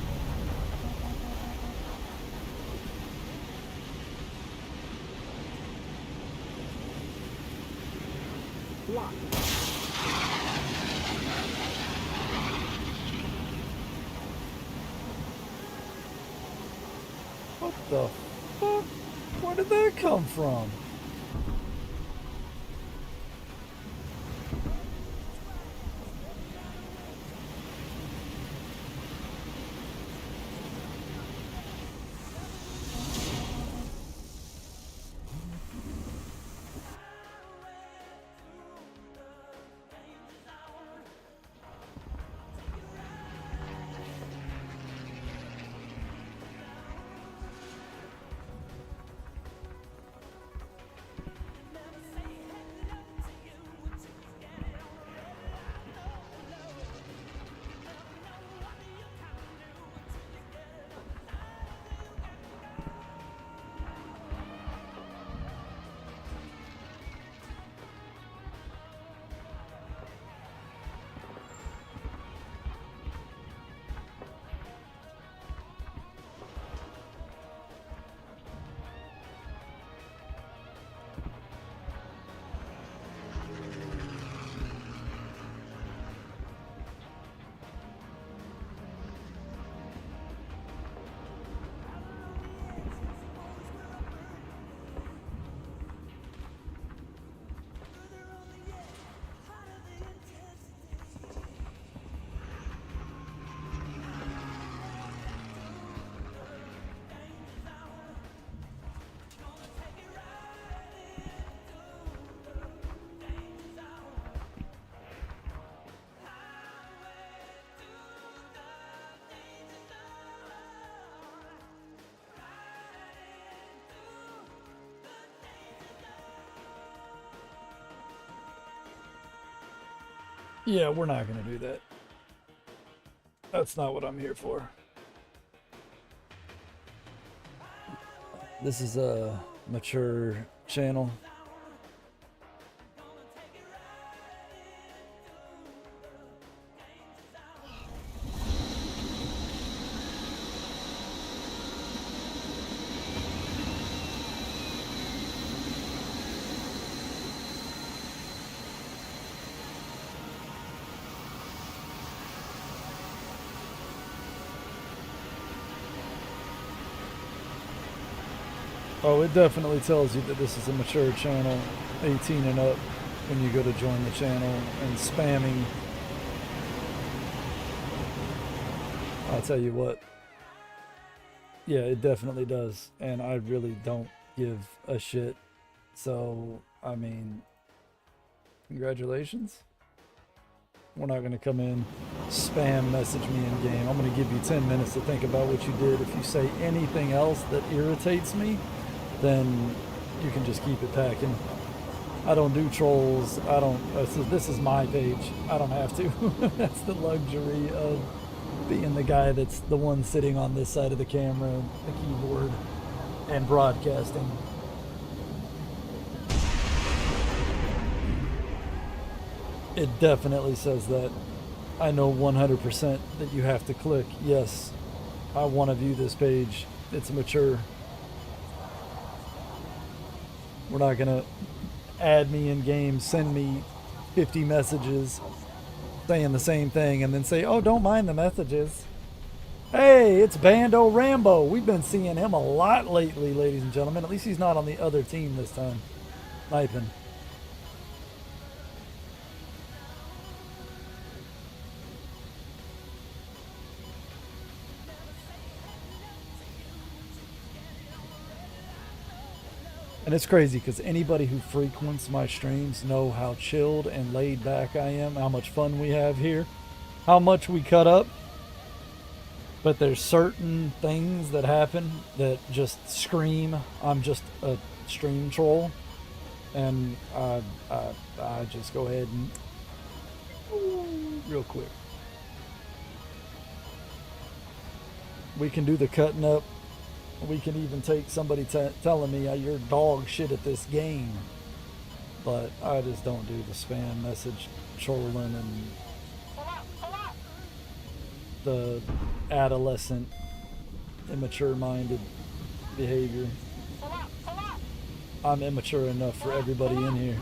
What the fuck? Where did that come from? Yeah, we're not going to do that. That's not what I'm here for. This is a mature channel. Oh, it definitely tells you that this is a mature channel, 18 and up, when you go to join the channel, and spamming. I'll tell you what. Yeah, it definitely does, and I really don't give a shit. So, I mean, congratulations. We're not going to come in, spam message me in game. I'm going to give you 10 minutes to think about what you did. If you say anything else that irritates me, then you can just keep it packing. I don't do trolls. I don't. This is my page. I don't have to. That's the luxury of being the guy that's the one sitting on this side of the camera, the keyboard, and broadcasting. It definitely says that. I know 100% that you have to click, yes, I want to view this page. It's mature. We're not going to add me in game, send me 50 messages saying the same thing, and then say, oh, don't mind the messages. Hey, it's Bando Rambo. We've been seeing him a lot lately, ladies and gentlemen. At least he's not on the other team this time. Sniping. And it's crazy because anybody who frequents my streams know how chilled and laid back I am, how much fun we have here, how much we cut up. But there's certain things that happen that just scream, I'm just a stream troll. And I just go ahead and real quick. We can do the cutting up. We can even take somebody telling me you're dog shit at this game. But I just don't do the spam message trolling and the adolescent, immature-minded behavior. I'm immature enough for everybody in here.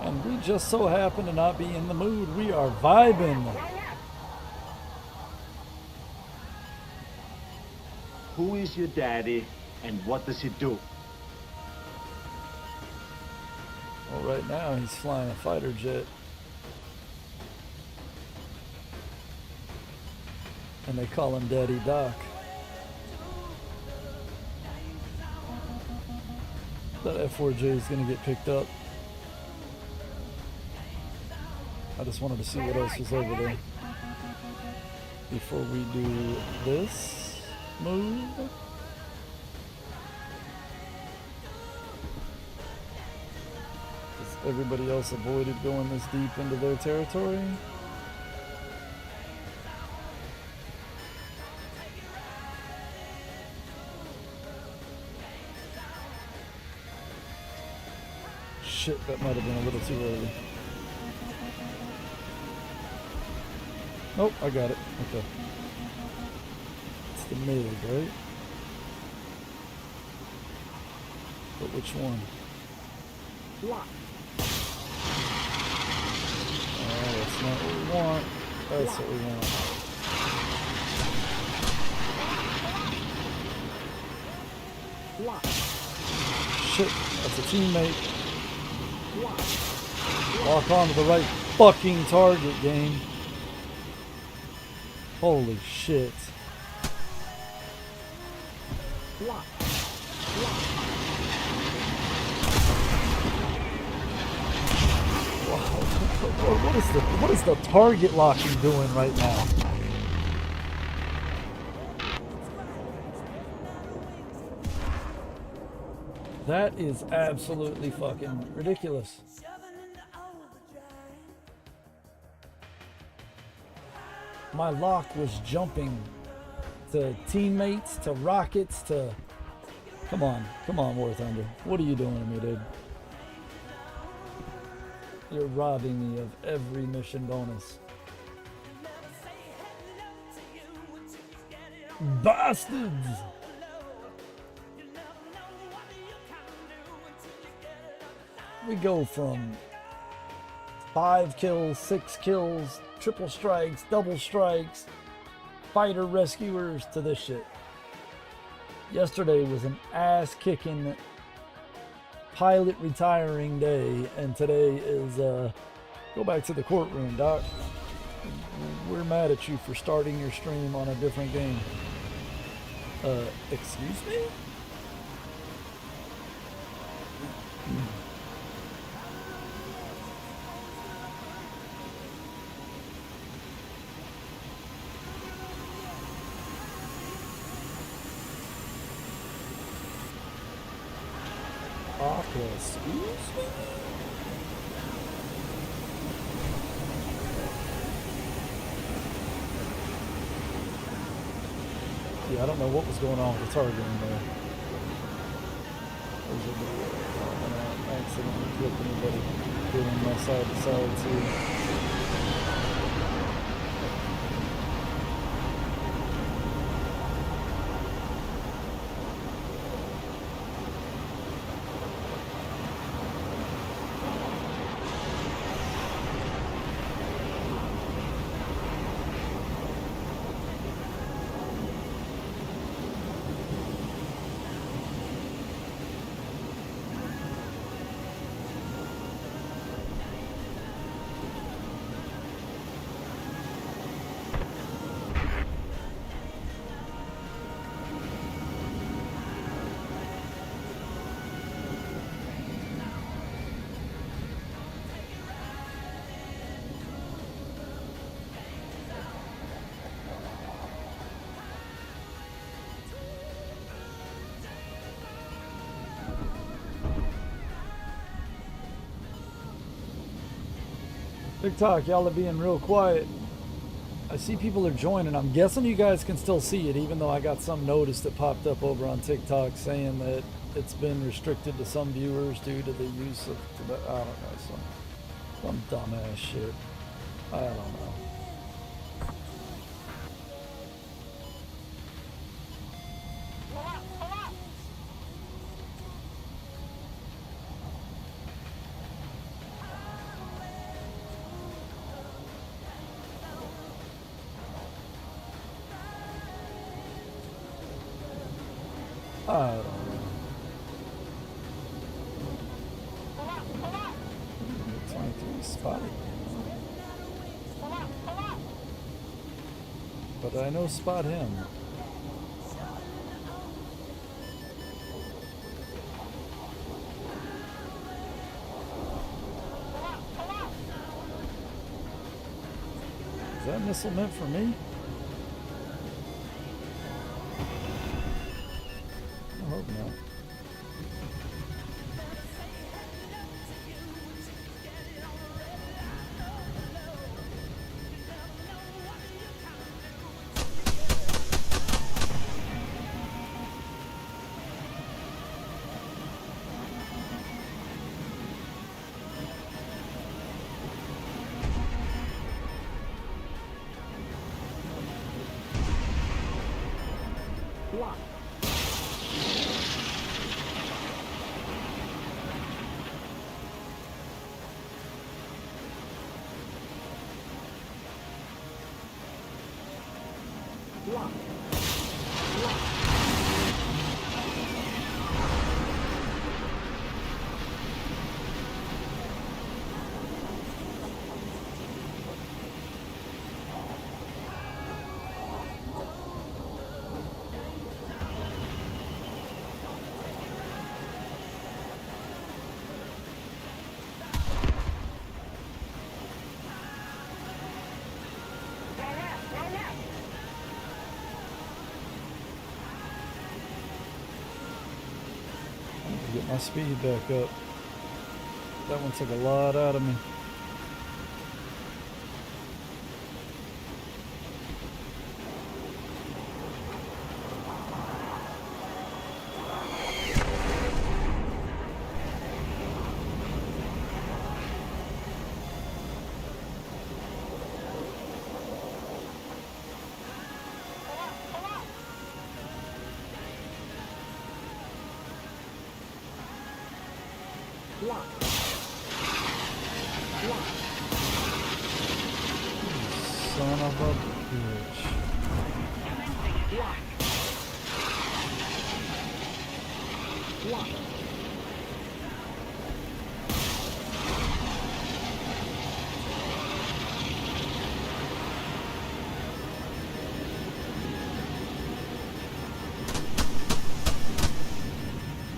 And we just so happen to not be in the mood. We are vibing. Who is your daddy and what does he do? Well, right now he's flying a fighter jet. And they call him Daddy Doc. That F4J is going to get picked up. I just wanted to see what else was over there before we do this move. Because everybody else avoided going this deep into their territory. Shit, that might have been a little too early. Oh, I got it. Okay. It's the MiG, right? But which one? That's not what we want. That's what we want. Shit, that's a teammate. Lock on to the right fucking target, game. Holy shit. What is the target locking doing right now? That is absolutely fucking ridiculous. My lock was jumping to teammates, to rockets, to... Come on, War Thunder. What are you doing to me, dude? You're robbing me of every mission bonus. Bastards! We go from 5 kills, 6 kills, triple strikes, double strikes, fighter rescuers to this shit. Yesterday was an ass-kicking pilot retiring day, and today is go back to the courtroom, Doc. We're mad at you for starting your stream on a different game. Excuse me? Excuse me? Yeah, I don't know what was going on with the targeting there. I accidentally clipped anybody doing my side to side too. TikTok, y'all are being real quiet. I see people are joining. I'm guessing you guys can still see it, even though I got some notice that popped up over on TikTok saying that it's been restricted to some viewers due to the use of, I don't know, some dumbass shit. I don't know. I don't know. 23 spotted. But I know spot him. Is that missile meant for me? I hope not. Get my speed back up. That one took a lot out of me. Son of a bitch.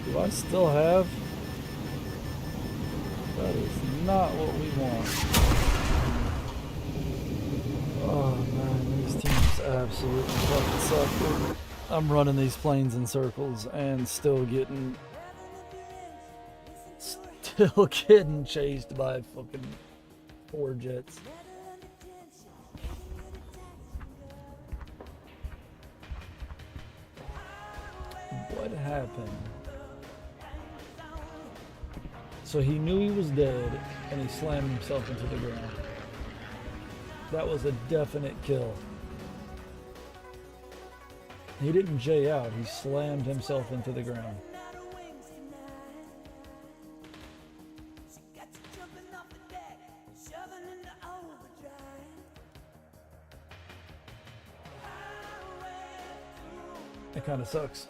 Do I still have? That is not what we want. Oh man, these teams absolutely fucking suck, dude. I'm running these planes in circles and still getting chased by fucking 4 jets. What happened? So he knew he was dead and he slammed himself into the ground. That was a definite kill. He didn't J out, he slammed himself into the ground. It kind of sucks.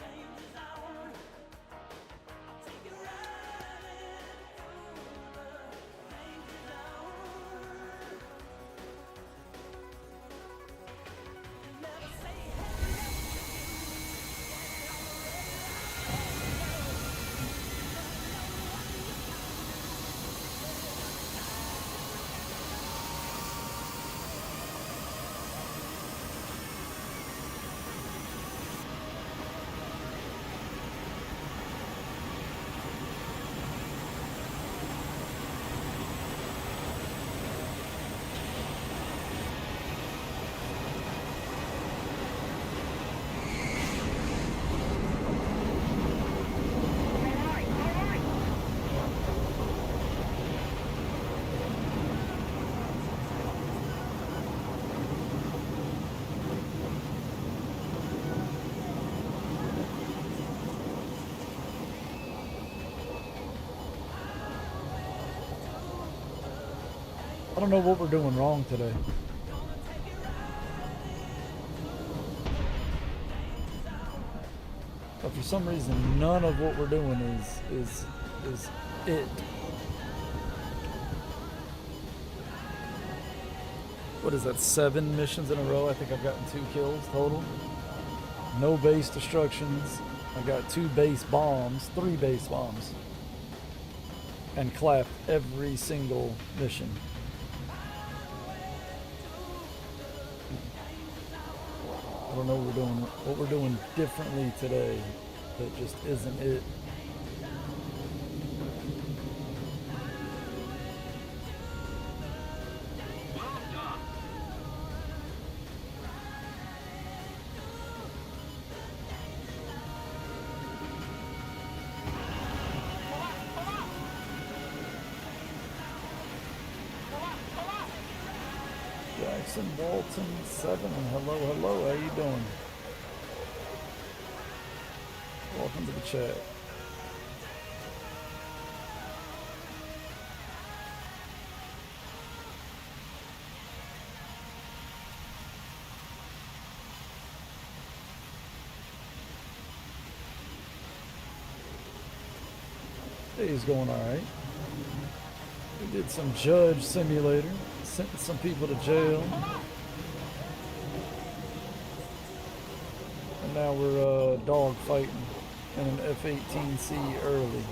I don't know what we're doing wrong today. But for some reason, none of what we're doing is it. What is that? 7 missions in a row. I think I've gotten 2 kills total. No base destructions. I got 2 base bombs, 3 base bombs, and clapped every single mission. I don't know what we're doing differently today that just isn't it. Jackson Dalton 7, hello, how you doing? Welcome to the chat. Day's going alright. We did some Judge Simulator. Sent some people to jail. And now we're dog fighting in an F-18C early.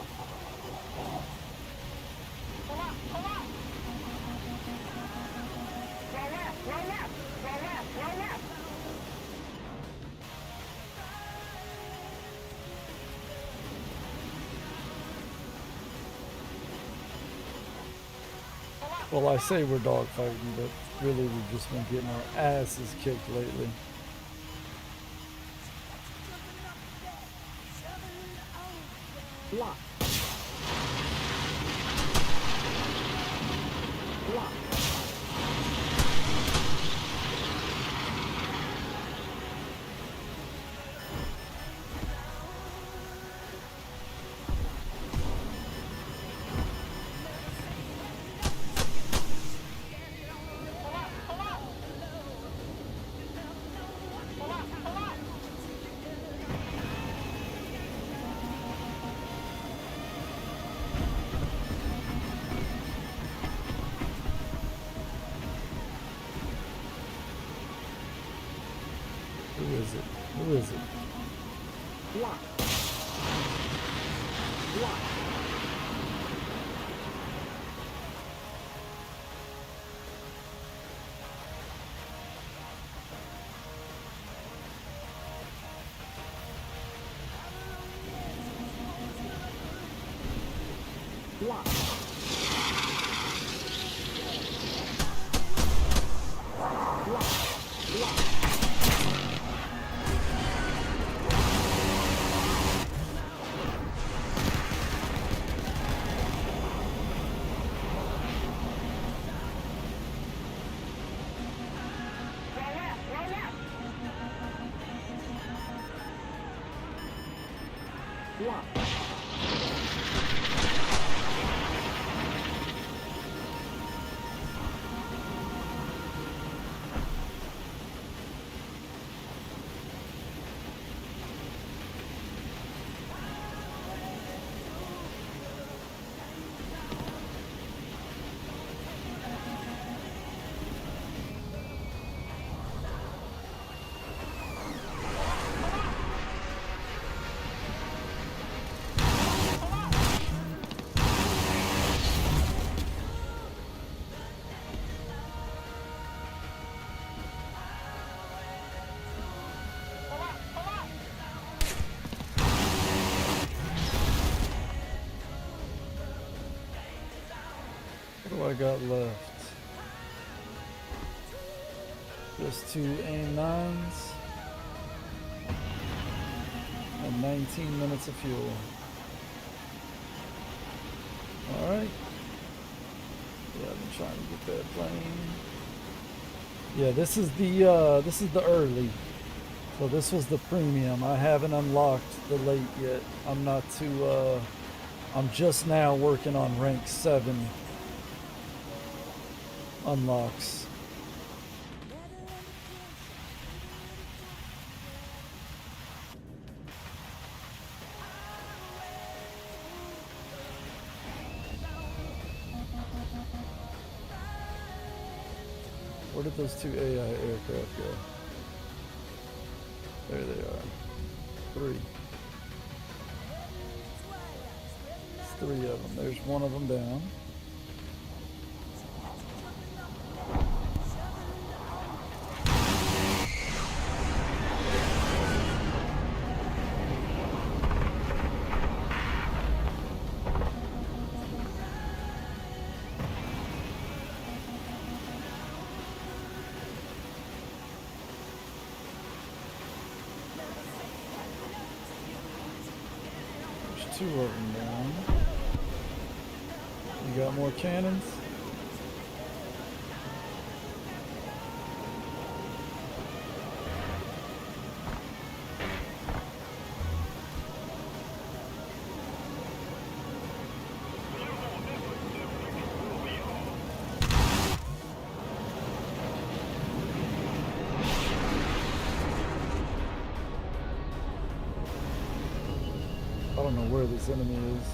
Well, I say we're dogfighting, but really we've just been getting our asses kicked lately. Block. Block. Who is it? Block. Block. Block. Block. Block. Block. What do I got left? Just 2 AIM-9s and 19 minutes of fuel. Alright. Yeah, I've been trying to get that plane. Yeah, this is the early. So this was the premium. I haven't unlocked the late yet. I'm not too I'm just now working on rank 7. unlocks. Where did those 2 AI aircraft go? There they are. 3. There's 3 of them. There's one of them down. There's 2 of them down. You got more cannons? I don't know where this enemy is.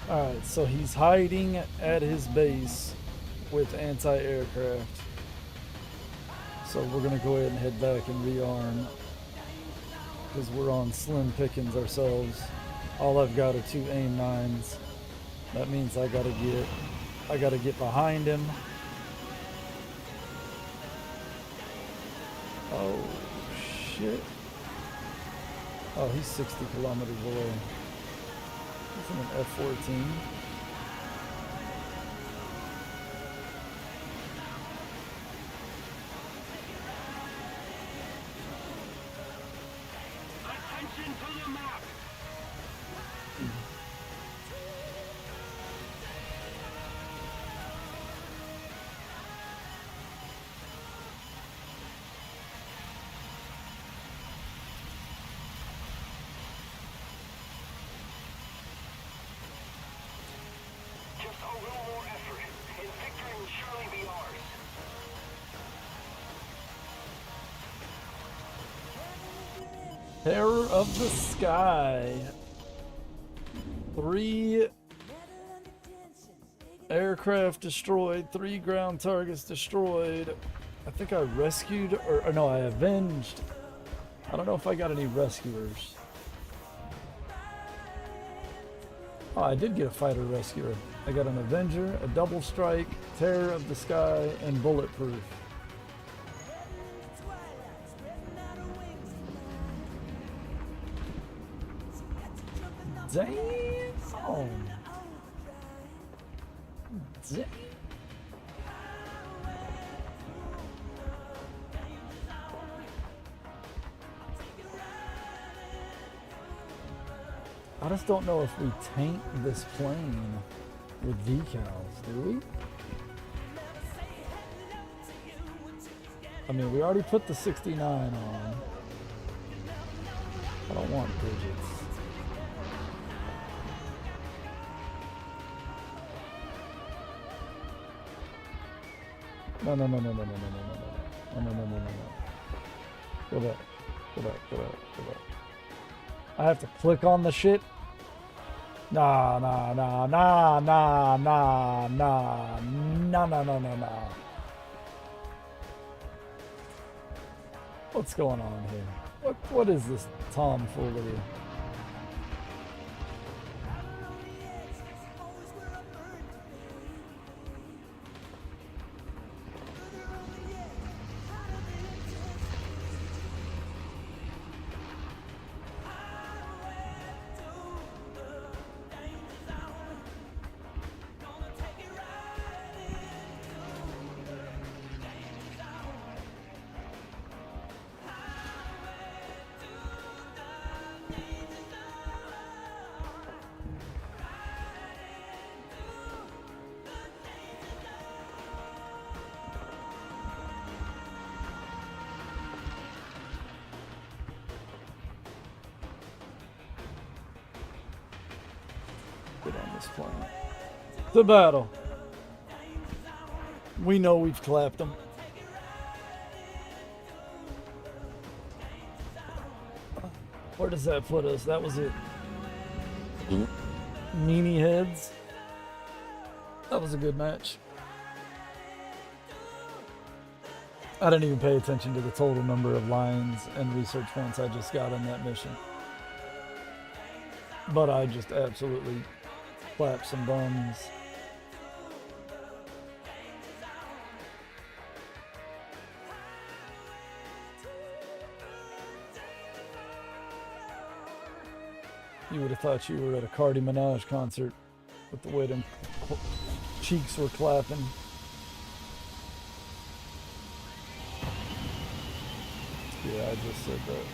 Alright, so he's hiding at his base with anti-aircraft. So we're gonna go ahead and head back and rearm because we're on slim pickings ourselves. All I've got are 2 AIM 9s. That means I gotta get behind him. Oh shit. Oh, he's 60 kilometers away. He's in an F-14. Attention to the map. Just a little more effort, and victory will surely be ours. Terror of the Sky. 3 aircraft destroyed, 3 ground targets destroyed. I think I rescued, or no, I avenged. I don't know if I got any rescuers. Oh, I did get a fighter rescuer. I got an Avenger, a Double Strike, Terror of the Sky, and Bulletproof. Damn! Damn! I just don't know if we tank this plane with decals, do we? I mean, we already put the 69 on. I don't want digits. No. Go back. I have to click on the shit? Nah. What's going on here? What is this tomfoolery? this plane. To battle. We know we've clapped them. Where does that put us? That was it. Meanie heads. That was a good match. I didn't even pay attention to the total number of lions and research points I just got on that mission. But I just absolutely clapped some bums. You would have thought you were at a Cardi Minaj concert with the way them cheeks were clapping. Yeah, I just said that.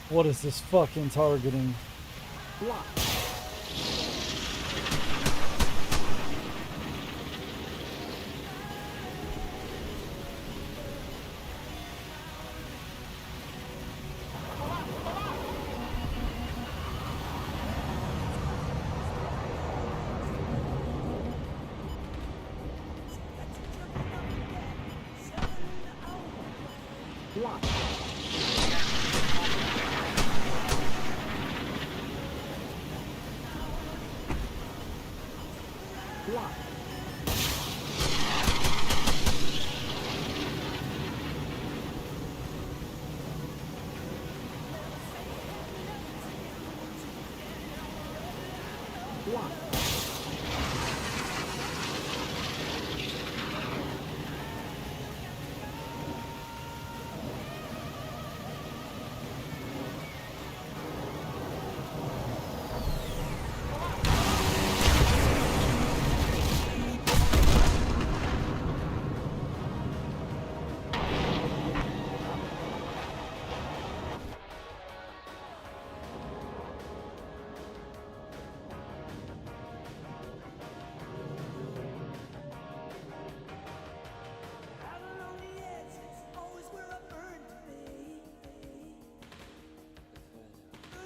What is this fucking targeting?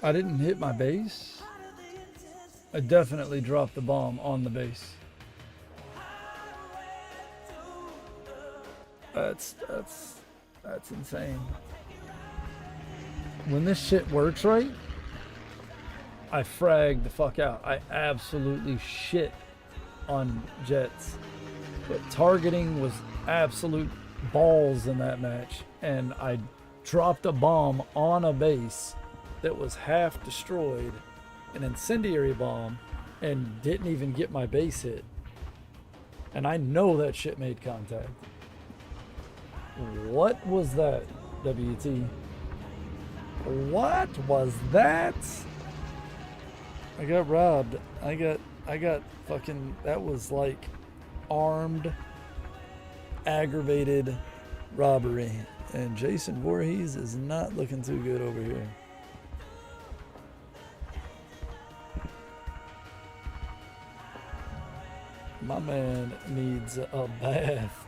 I didn't hit my base. I definitely dropped the bomb on the base. That's insane. When this shit works right, I frag the fuck out. I absolutely shit on Jets. But targeting was absolute balls in that match. And I dropped a bomb on a base that was half destroyed, an incendiary bomb, and didn't even get my base hit. And I know that shit made contact. What was that, WT? What was that? I got robbed. I got fucking, that was like armed, aggravated robbery. And Jason Voorhees is not looking too good over here. My man needs a bath.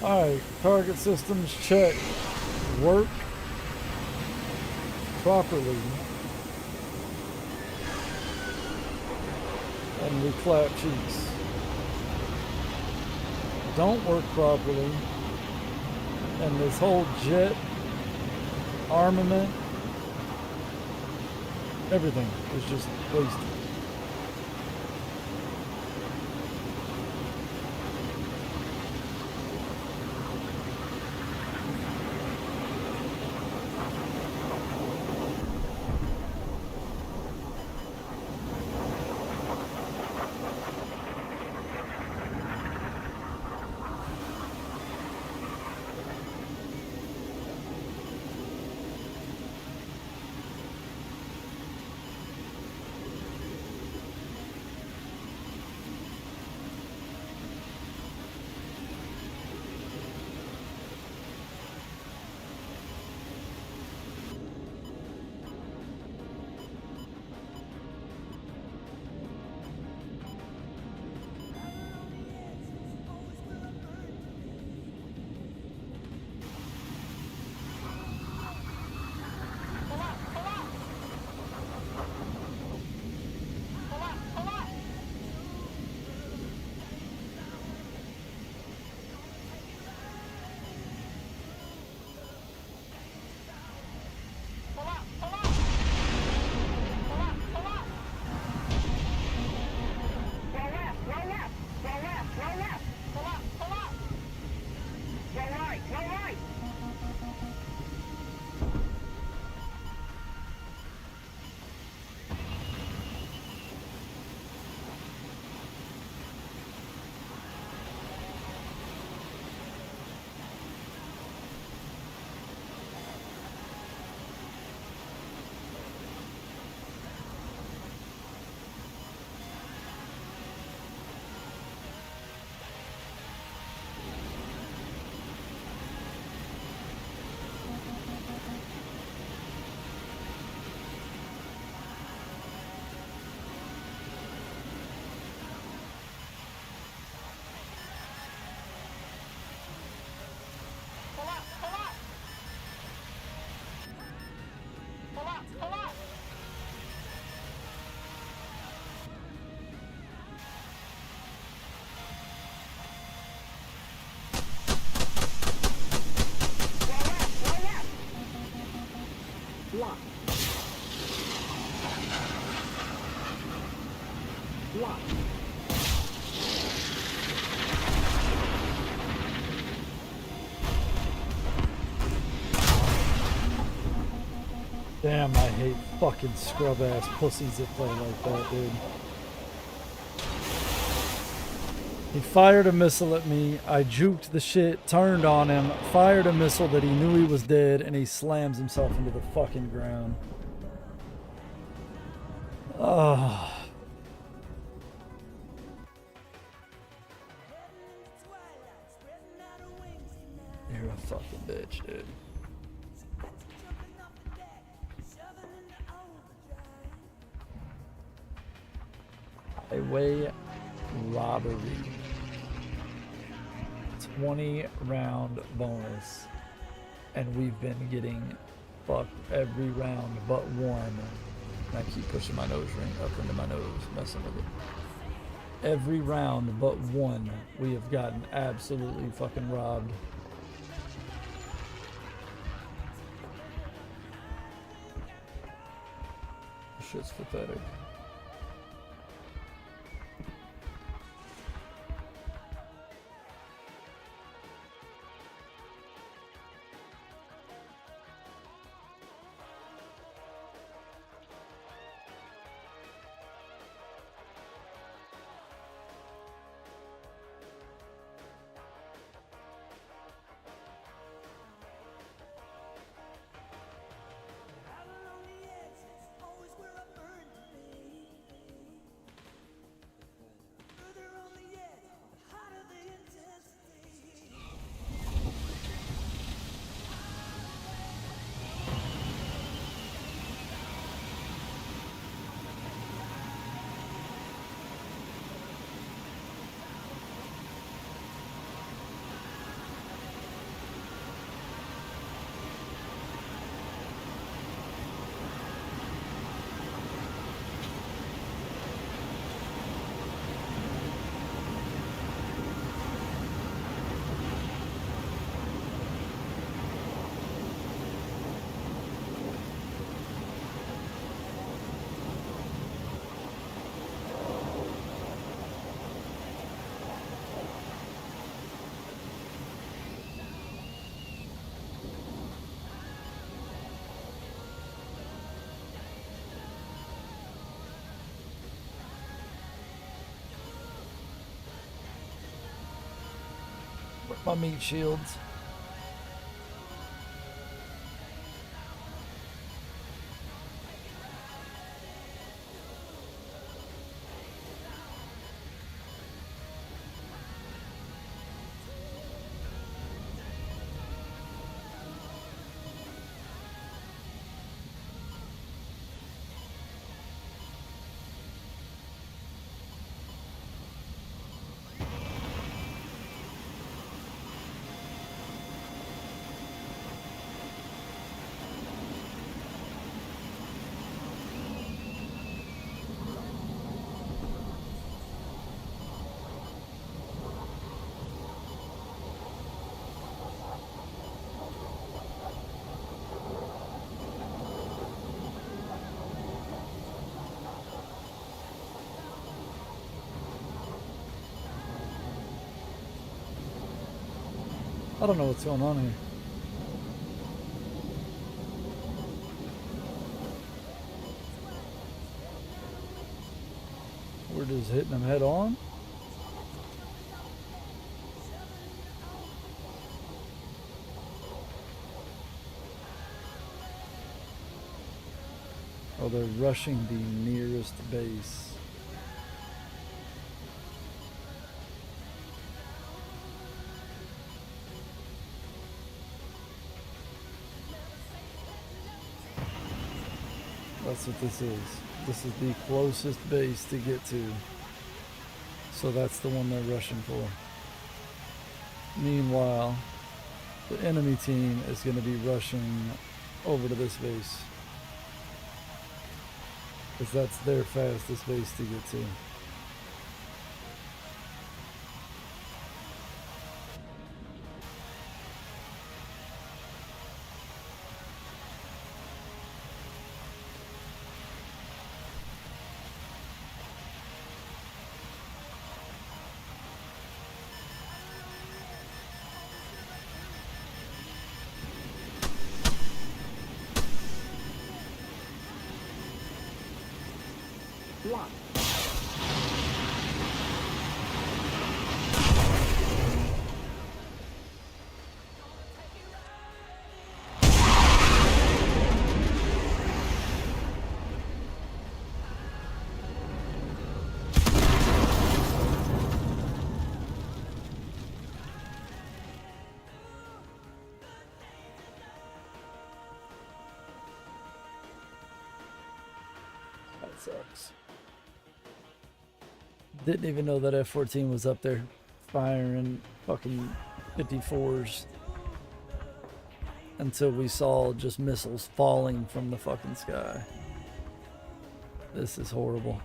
Alright, target systems check. Work properly. And we clap cheeks. Don't work properly. And this whole jet armament, everything is just wasted. Block. Block. Damn, I hate fucking scrub ass pussies that play like that, dude. He fired a missile at me. I juked the shit, turned on him, fired a missile that he knew he was dead, and he slams himself into the fucking ground. Oh. You're a fucking bitch, dude. Highway robbery. 20 round bonus. And we've been getting fucked every round but one. And I keep pushing my nose ring up into my nose, messing with it. Every round but one, we have gotten absolutely fucking robbed. Shit's pathetic. My meat shields. I don't know what's going on here. We're just hitting them head on. Oh, they're rushing the nearest base. That's what this is. This is the closest base to get to. So that's the one they're rushing for. Meanwhile, the enemy team is going to be rushing over to this base. Because that's their fastest base to get to. one. That sucks. Didn't even know that F-14 was up there firing fucking 54s until we saw just missiles falling from the fucking sky. This is horrible.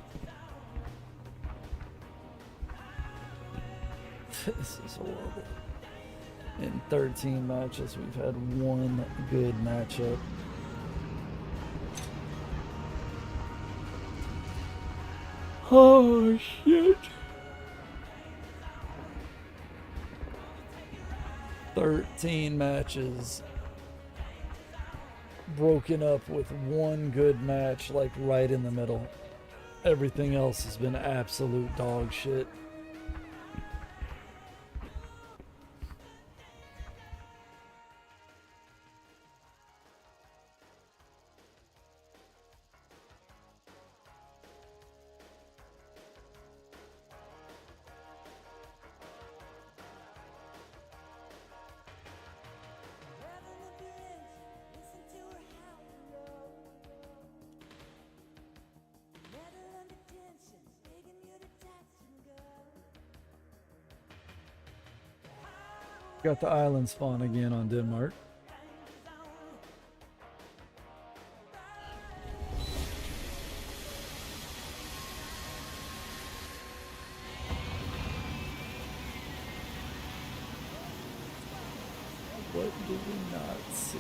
This is horrible. In 13 matches, we've had one good matchup. Oh shit. 13 matches broken up with one good match, like right in the middle. Everything else has been absolute dog shit. Got the island spawn again on Denmark. What did we not see?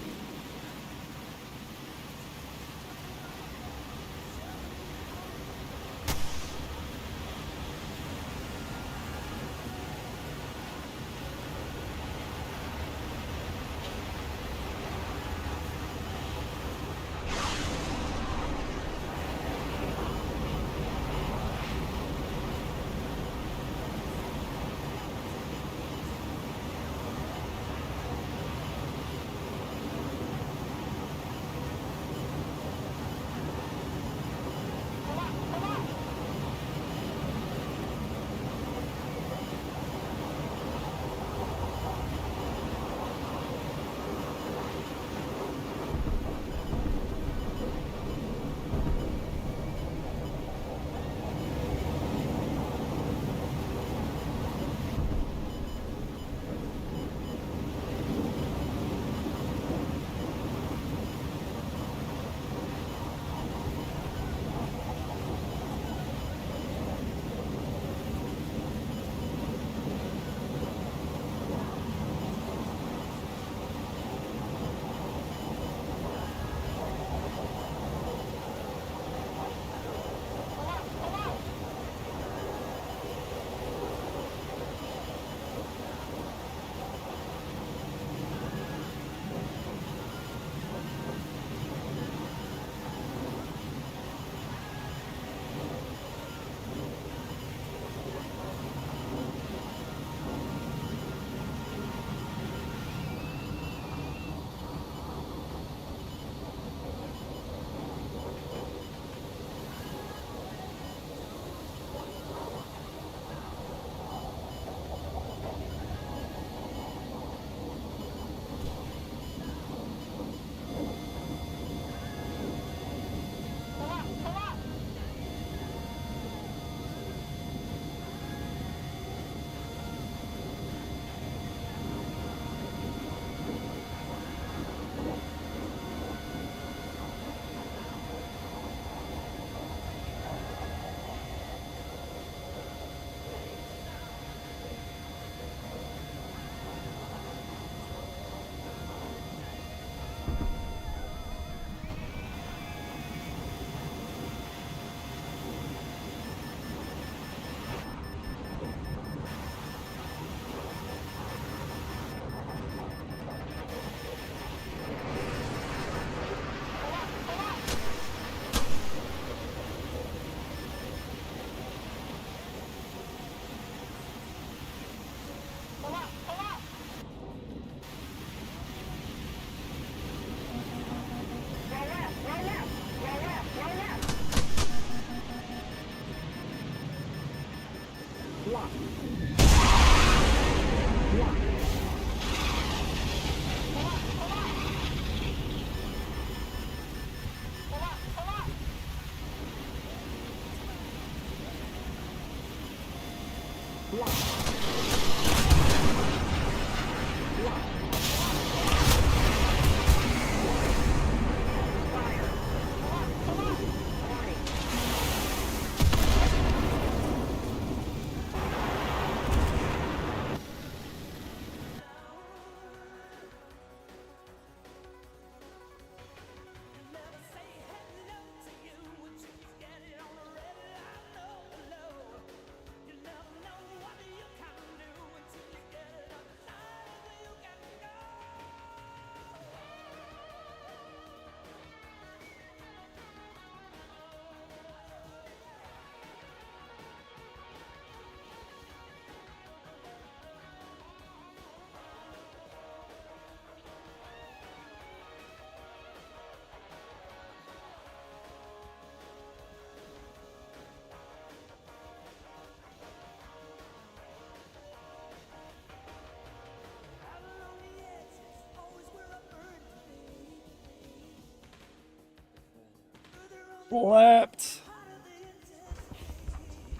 Slapped.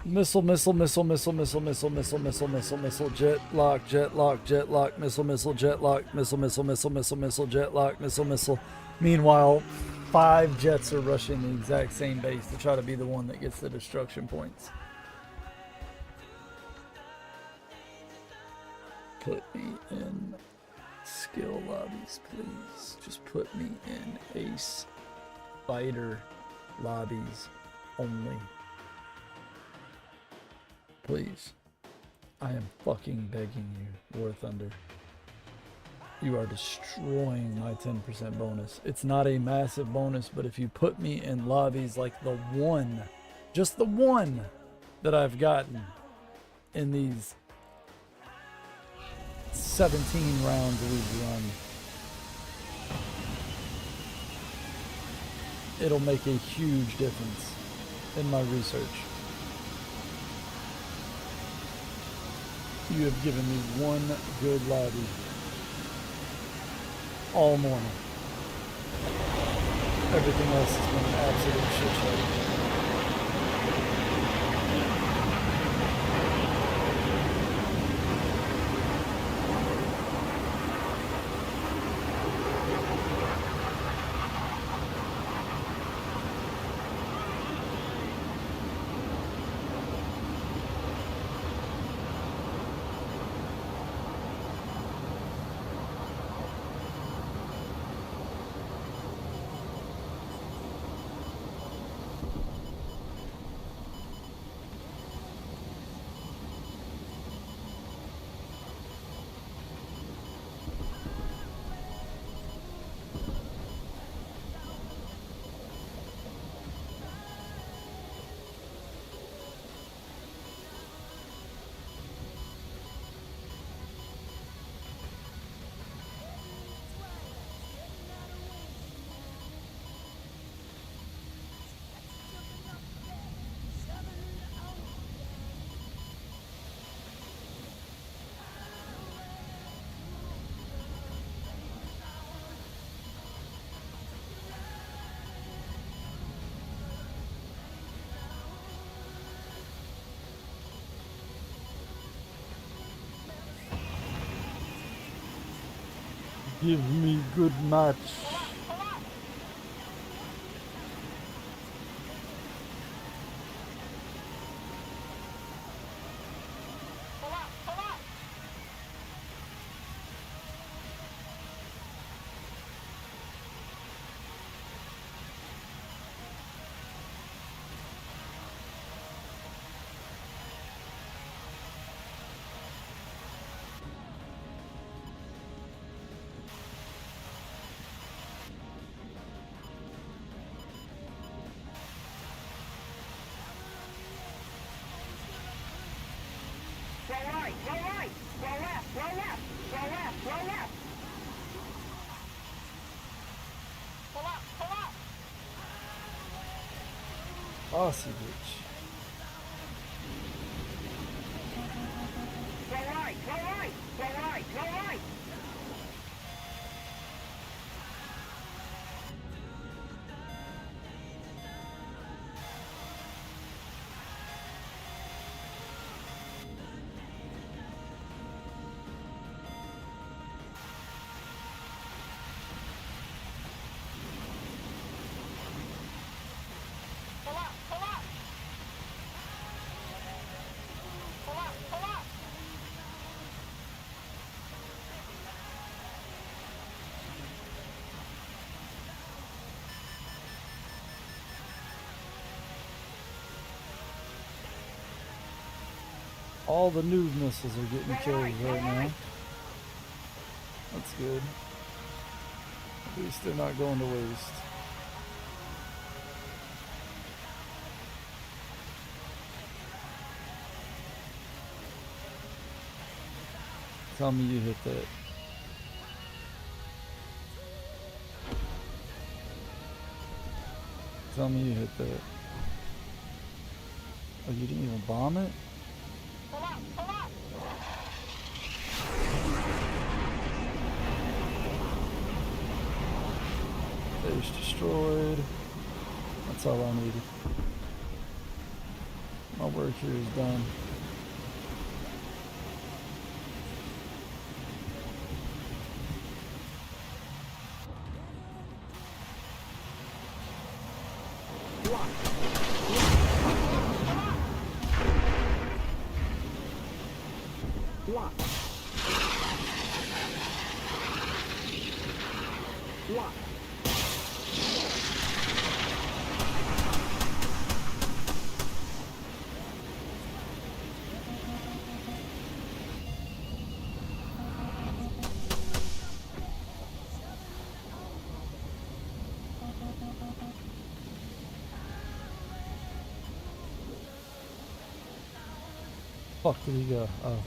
Missile, missile, missile, missile, missile, missile, missile, missile, missile, missile, jet lock, missile, missile, jet lock, missile, missile, missile, missile, missile, jet lock, missile, missile. Meanwhile, 5 jets are rushing the exact same base to try to be the one that gets the destruction points. Put me in skill lobbies, please. Just put me in ace fighter lobbies only. Please. I am fucking begging you, War Thunder. You are destroying my 10% bonus. It's not a massive bonus, but if you put me in lobbies like the one, just the one that I've gotten in these 17 rounds we've run, it'll make a huge difference in my research. You have given me one good lobby all morning. Everything else has been an absolute shit show. Give me good match. Roll right, roll left, roll left, roll left, roll left. Pull up, pull up. Bossy bitch. Roll right, roll right, roll right, roll right. Pull up, pull up. Pull up, pull up. All the new missiles are getting killed right now. That's good. At least they're not going to waste. Tell me you hit that. Tell me you hit that. Oh, you didn't even bomb it? Pull up, pull up. Base destroyed. That's all I needed. My work here is done. Fuck, did he go? Oh.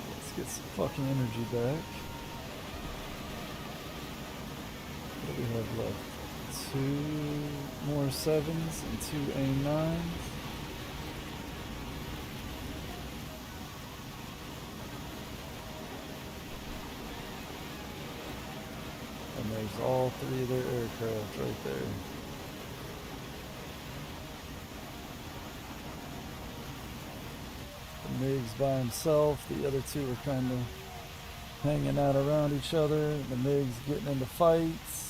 Let's get some fucking energy back. What do we have left? 2 more 7s and 2 A9s. And there's all 3 of their aircraft right there. The MiG's by himself, the other 2 are kind of hanging out around each other. The MiG's getting into fights.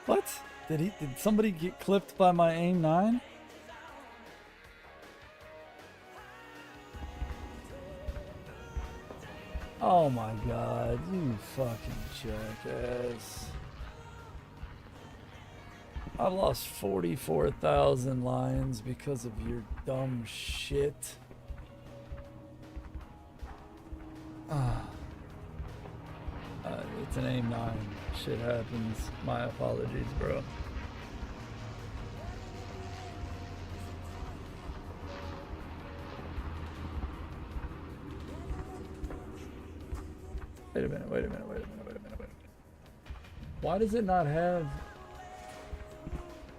What? Did somebody get clipped by my AIM-9? Oh my god, you fucking jackass. I lost 44,000 lions because of your dumb shit. It's an AIM-9. Shit happens. My apologies, bro. Wait a minute. Why does it not have...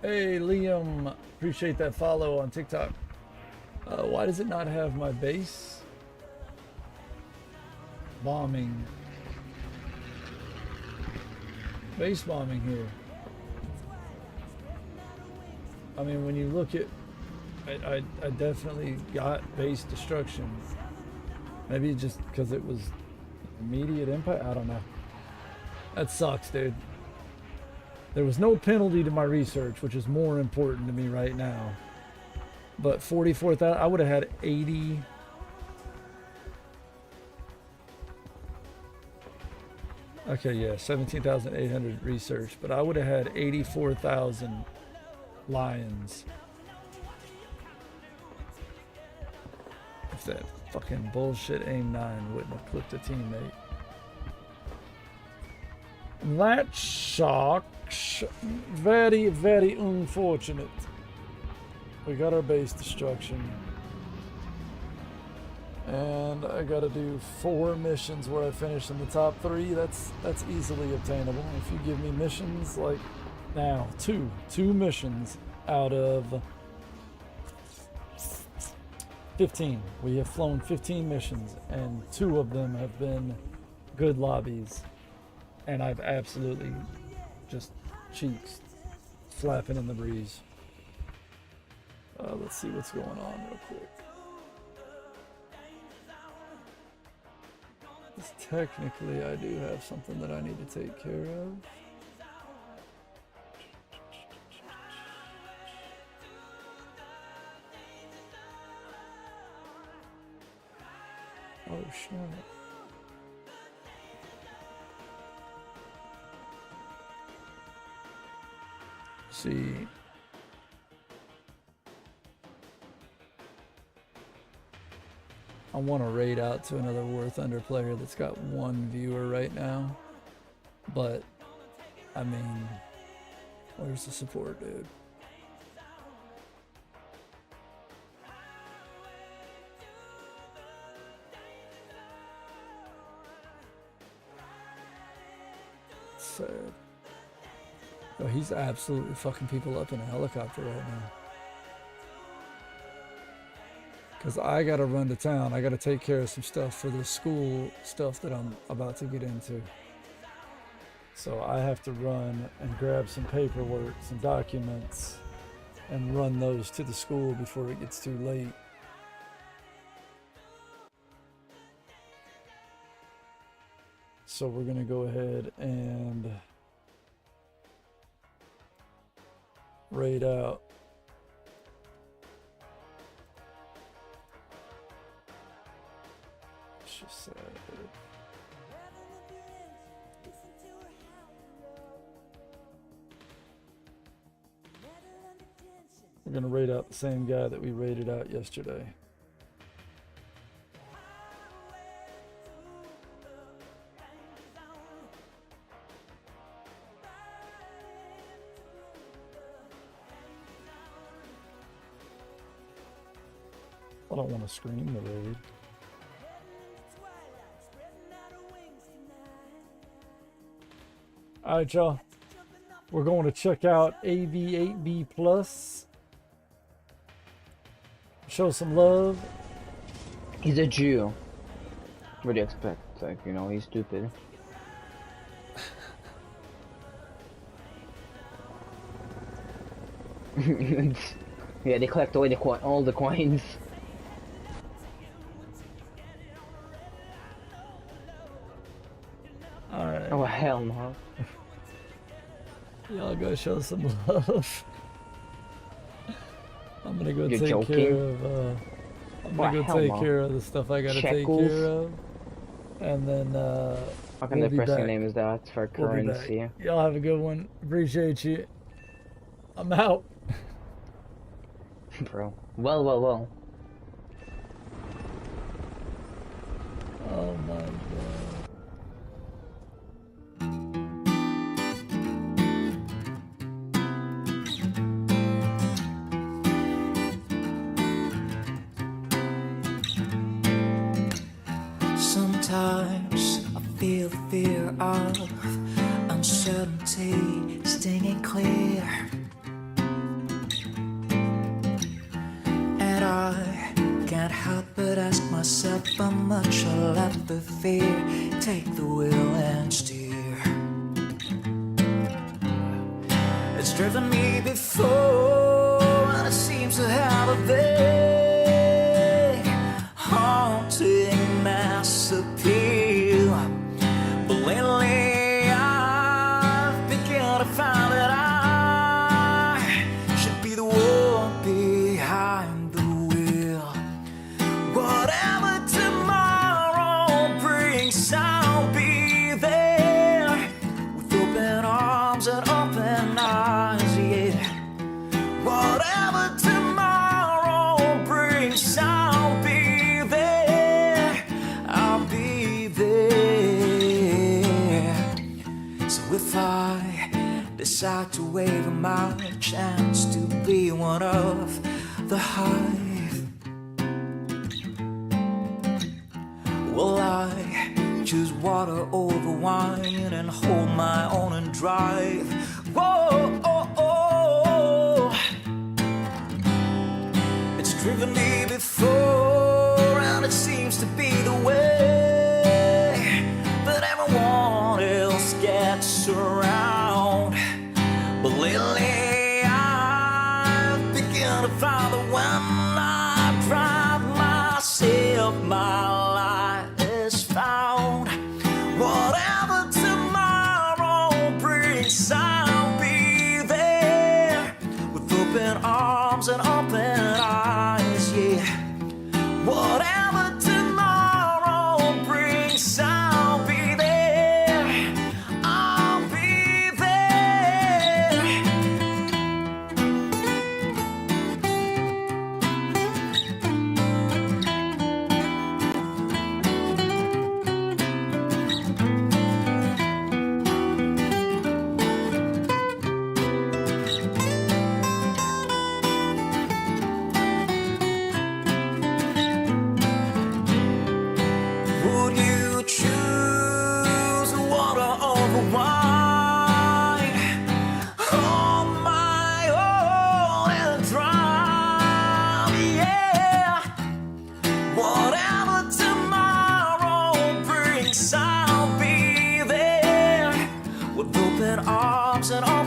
Hey, Liam. Appreciate that follow on TikTok. Why does it not have my base bombing? Base bombing here. I mean, when you look at... I definitely got base destruction. Maybe just because it was immediate impact? I don't know. That sucks, dude. There was no penalty to my research, which is more important to me right now. But 44,000, I would have had 80... Okay, yeah, 17,800 research, but I would have had 84,000 lions. If that fucking bullshit AIM-9 wouldn't have clipped a teammate. That sucks. Very, very unfortunate. We got our base destruction. And I gotta do 4 missions where I finish in the top 3. That's easily obtainable. If you give me missions like now, two missions out of 15. We have flown 15 missions, and 2 of them have been good lobbies. And I've absolutely just cheeks flapping in the breeze. Let's see what's going on real quick. Because technically I do have something that I need to take care of. Oh shit. See. I want to raid out to another War Thunder player that's got 1 viewer right now. But, I mean, where's the support, dude? Sad. Oh, he's absolutely fucking people up in a helicopter right now. Because I gotta run to town. I gotta take care of some stuff for the school stuff that I'm about to get into. So I have to run and grab some paperwork, some documents, and run those to the school before it gets too late. So we're gonna go ahead and raid out. It's just sad. We're gonna raid out the same guy that we raided out yesterday. I don't want to scream the raid. Alright, y'all. We're going to check out AV8B Plus. Show some love. He's a Jew. What do you expect? Like, you know, he's stupid. Yeah, they collect away all the coins. Alright. Oh, hell no. Y'all go show some love. I'm gonna go You're take joking? care of I'm gonna go take care of the stuff I gotta take care of. And then What kind of depressing name is that for currency? Y'all have a good one. Appreciate you. I'm out. Bro. Well. Oh my god. Sometimes I feel the fear of uncertainty stinging clear, and I can't help but ask myself how much I let the fear take the wheel and steer. It's driven me before, and it seems to have a vague, haunting mass appeal. But lately I've begun to find that I should be the one behind the wheel. Whatever tomorrow brings, I'll be there with open arms and open eyes, yeah. Whatever tomorrow brings, I'll be there. I'll be there. So if I decide to waver my chance to be one of the hive, will I choose water over wine and hold my own and drive? Whoa, oh, oh. It's driven me before. Father, when I drive myself, my light is found. Whatever tomorrow brings, I'll be there with open arms and open eyes, yeah. Whatever tomorrow brings, I'll be there. I'll be there. Would you choose water over wine? On my own and dry, yeah. Whatever tomorrow brings, I'll be there with open arms and open